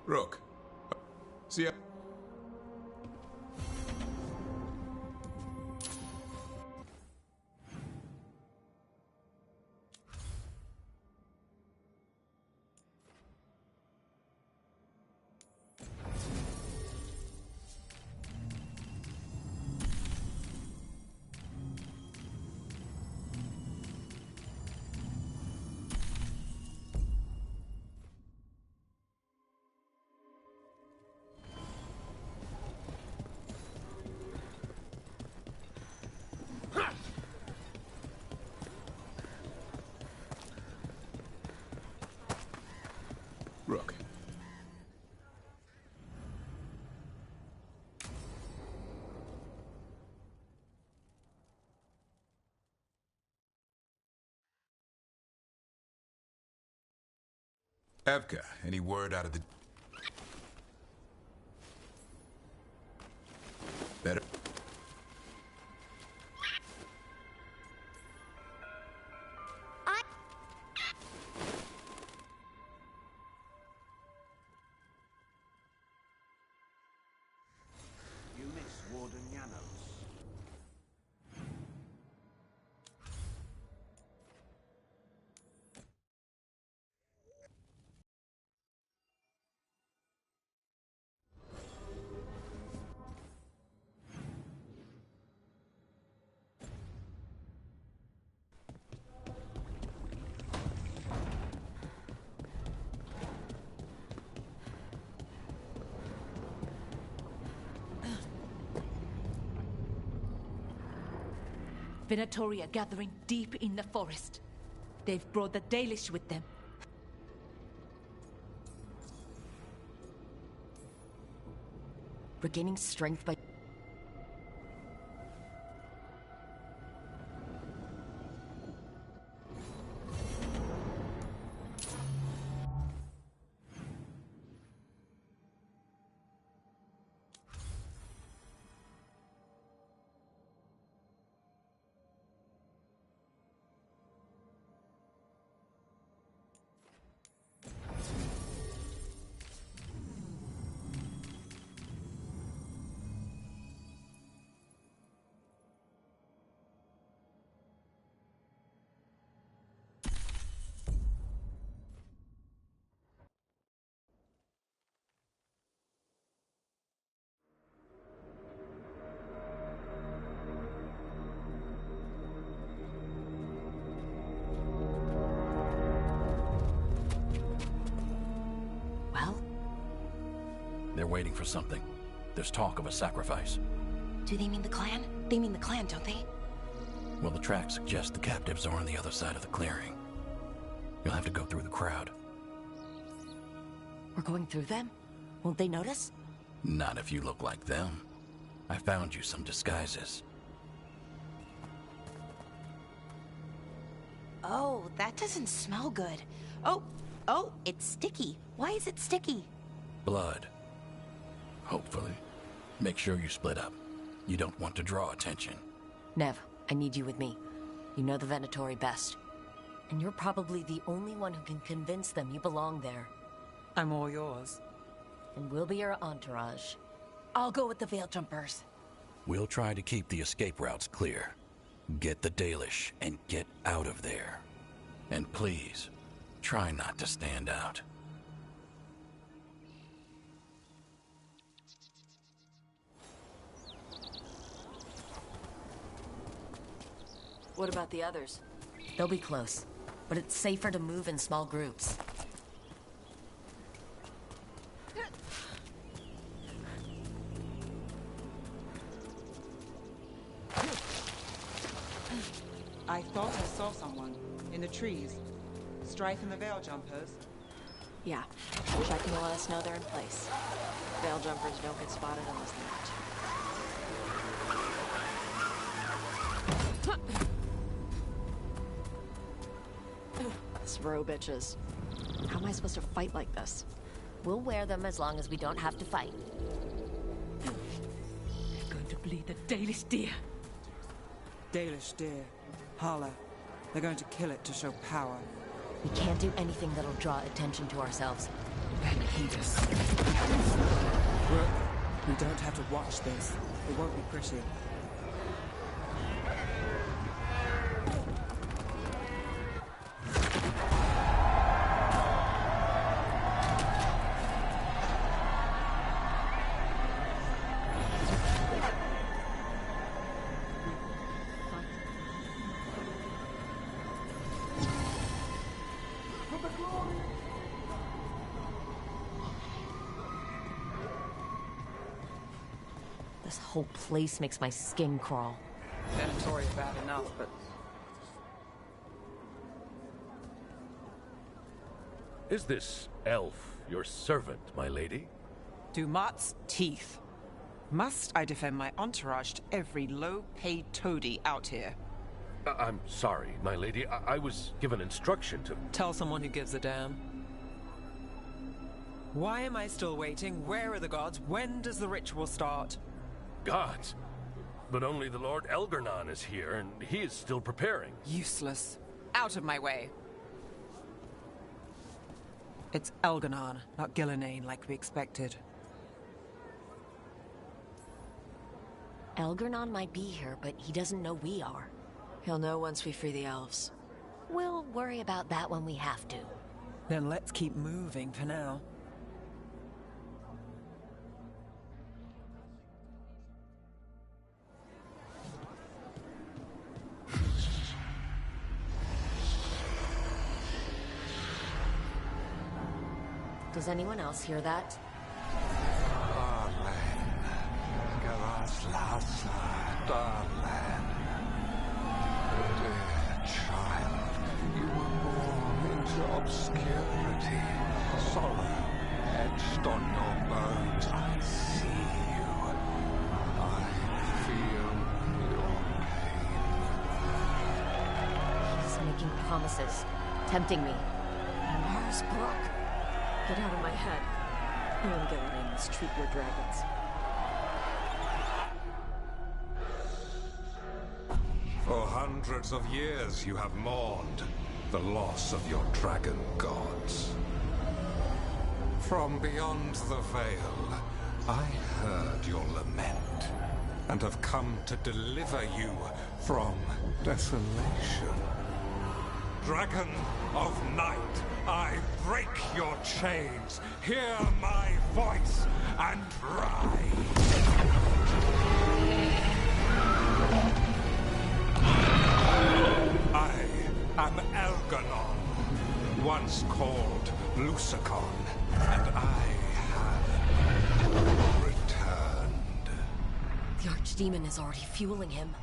Rook. See ya. Rook. Evka, any word out of the... Better? You miss Warden Janos. Venatori are gathering deep in the forest. They've brought the Dalish with them. Regaining strength by... They're waiting for something. There's talk of a sacrifice. Do they mean the clan? They mean the clan, don't they? Well, the tracks suggest the captives are on the other side of the clearing. You'll have to go through the crowd. We're going through them? Won't they notice? Not if you look like them. I found you some disguises. Oh, that doesn't smell good. Oh, it's sticky. Why is it sticky? Blood. Hopefully. Make sure you split up. You don't want to draw attention. Nev, I need you with me. You know the Venatori best. And you're probably the only one who can convince them you belong there. I'm all yours. And we'll be your entourage. I'll go with the Veil Jumpers. We'll try to keep the escape routes clear. Get the Dalish and get out of there. And please, try not to stand out. What about the others? They'll be close, but it's safer to move in small groups. I thought I saw someone in the trees. Strife and the Veil Jumpers. Yeah, checking to let us know they're in place. Veil Jumpers don't get spotted unless they're not. Bro bitches. How am I supposed to fight like this? We'll wear them as long as we don't have to fight. They're going to bleed the Dalish deer. Dalish deer. Hala. They're going to kill it to show power. We can't do anything that'll draw attention to ourselves. Then heed us. We don't have to watch this. It won't be pretty. This whole place makes my skin crawl. Venatori bad enough, but... Is this elf your servant, my lady? Dumat's teeth. Must I defend my entourage to every low-paid toady out here? I'm sorry, my lady. I was given instruction to... Tell someone who gives a damn. Why am I still waiting? Where are the gods? When does the ritual start? Gods? But only the Lord Elgarnon is here, and he is still preparing. Useless. Out of my way. It's Elgarnon, not Gillenane, like we expected. Elgarnon might be here, but he doesn't know we are. He'll know once we free the elves. We'll worry about that when we have to. Then let's keep moving for now. Does anyone else hear that? Darling, dear child, you were born into obscurity. Sorrow etched on your bones. I see you. I feel your pain. He's making promises, tempting me. Mars Brook. Get out of my head. You and Gillenane must treat your dragons. For hundreds of years you have mourned the loss of your dragon gods. From beyond the veil, I heard your lament and have come to deliver you from desolation. Dragon of night, I break your chains. Hear my voice and rise. I am Elgarnon, once called Lusakon, and I have returned. The Archdemon is already fueling him.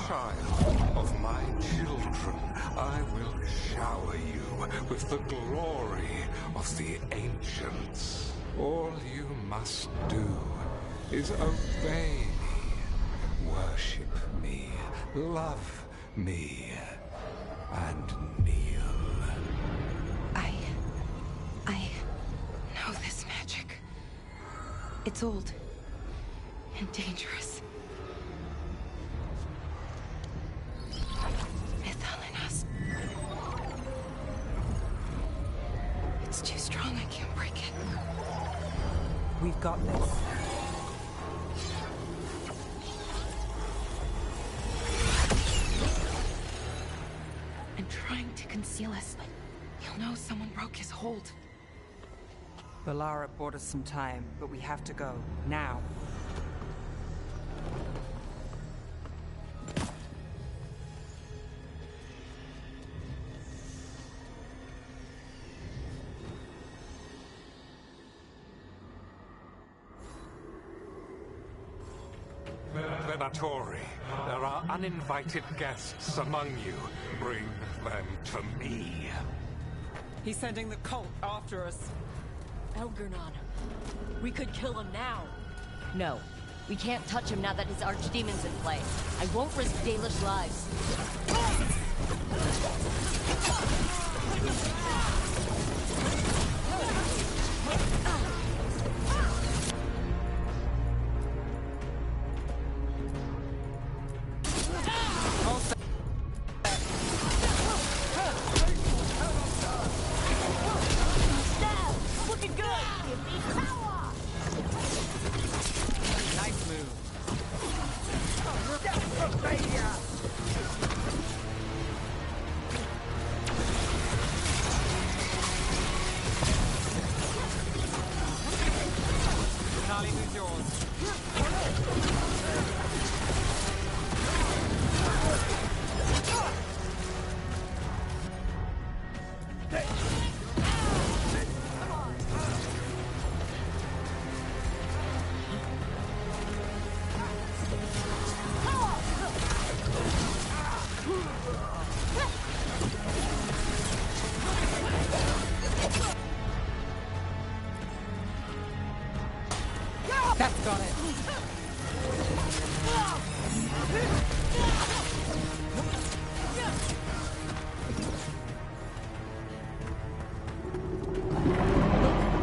Child of my children, I will shower you with the glory of the ancients. All you must do is obey me, worship me, love me, and kneel. I know this magic. It's old and dangerous. It's too strong, I can't break it. We've got this. I'm trying to conceal us. He'll know someone broke his hold. Balara bought us some time, but we have to go. Now. Venatori, there are uninvited guests among you. Bring them to me. He's sending the cult after us. Elgarnon. We could kill him now. No. We can't touch him now that his Archdemon's in play. I won't risk Dalish lives. Looking good! Got it.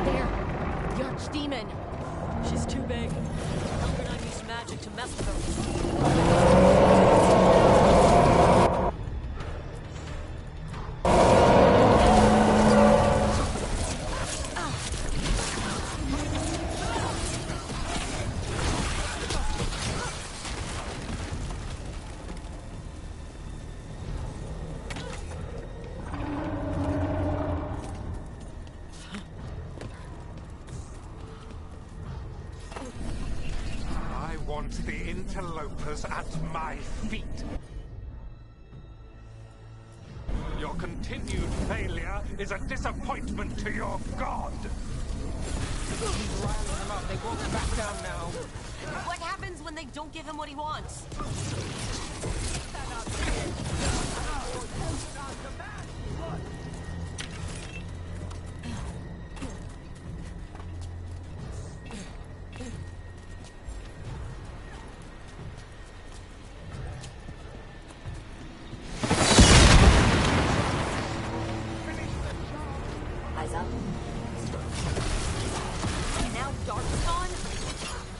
There! The Archdemon! She's too big. Elgernine used magic to mess with her. The interlopers at my feet. Your continued failure is a disappointment to your god. He's riling them up. They won't back down now. What happens when they don't give him what he wants?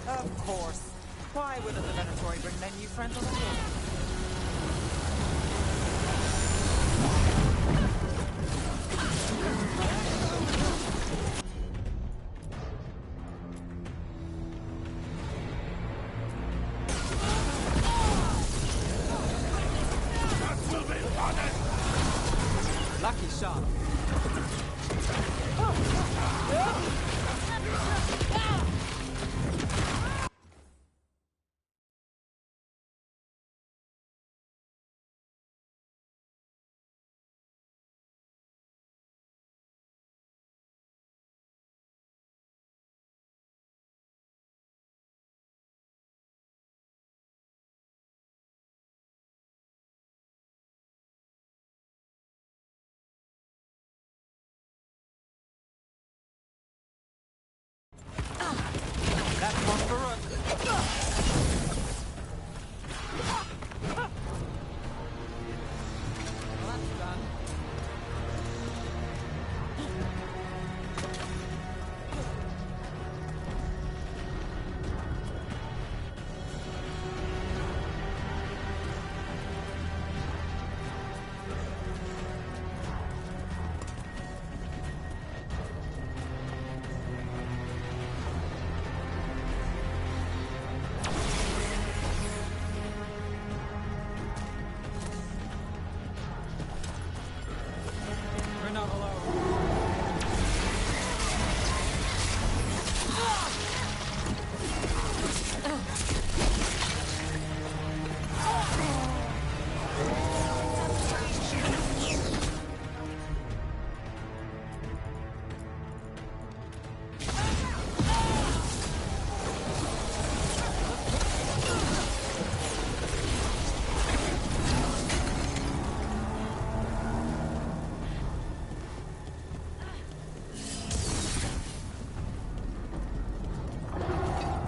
Of course. Why wouldn't the Venatori bring their new friends on the board? Lucky shot. That's one for us. Well, that's done. We're not alone.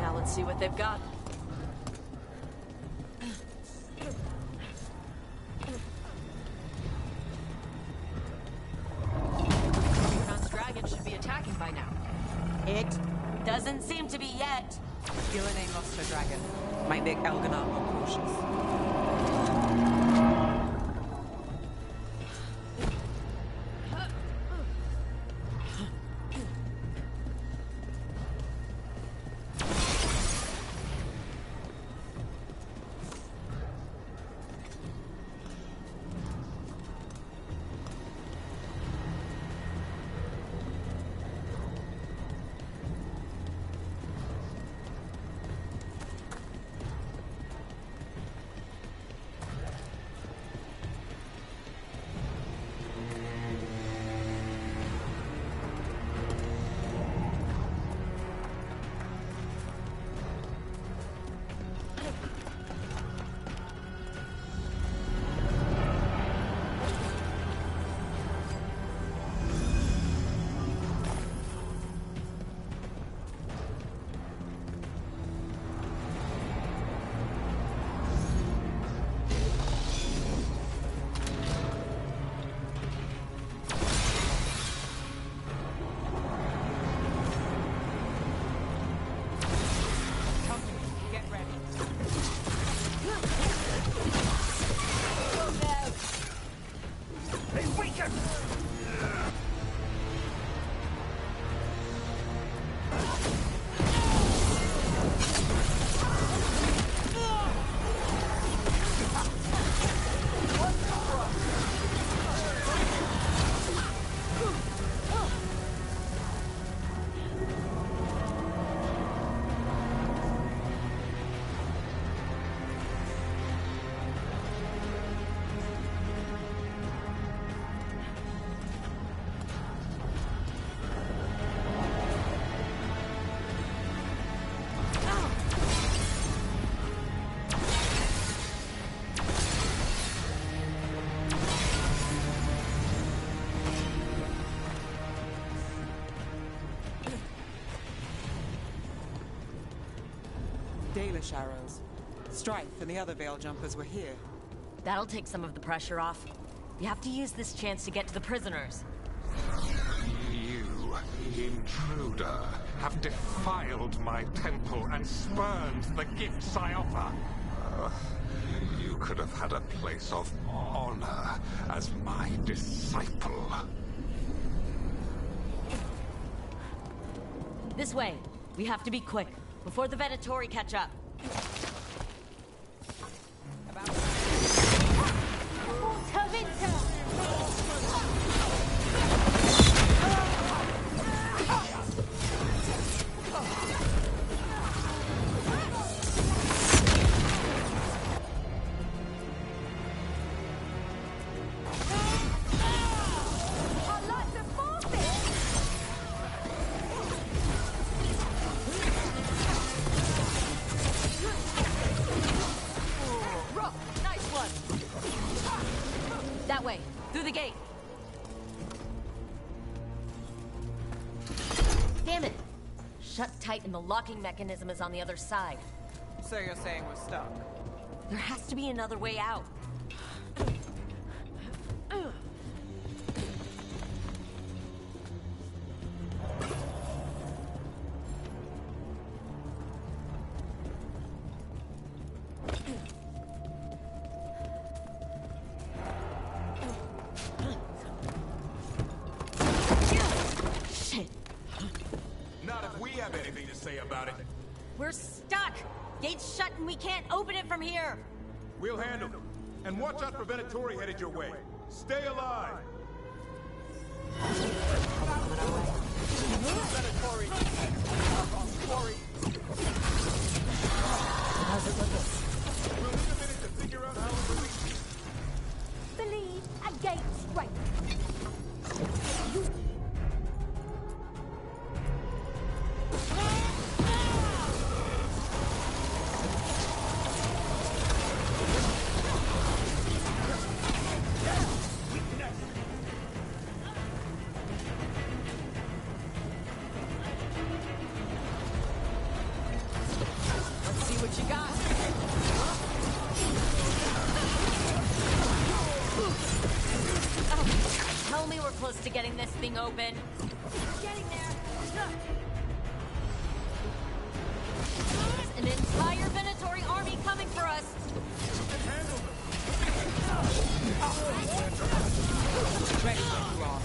Now let's see what they've got. Kron's dragon should be attacking by now. It doesn't seem to be yet. Gillen ain't lost her dragon. Might make Elganon more cautious. Baelish arrows. Strife and the other Veil Jumpers were here. That'll take some of the pressure off. We have to use this chance to get to the prisoners. You, intruder, have defiled my temple and spurned the gifts I offer. You could have had a place of honor as my disciple. This way. We have to be quick, before the Venatori catch up. That way, through the gate. Damn it! Shut tight and the locking mechanism is on the other side. So you're saying we're stuck? There has to be another way out. Not if we have anything to say about it. We're stuck! Gate's shut and we can't open it from here! We'll handle them. And watch out for Venatori headed your way. Stay alive! Venatori! How's it looking? We'll need a minute to figure out how to release you. Believe a gate straight. Let's see what you got. Oh, tell me we're close to getting this thing open. Getting there. There's an entire Venatori army coming for us. Ready when you are.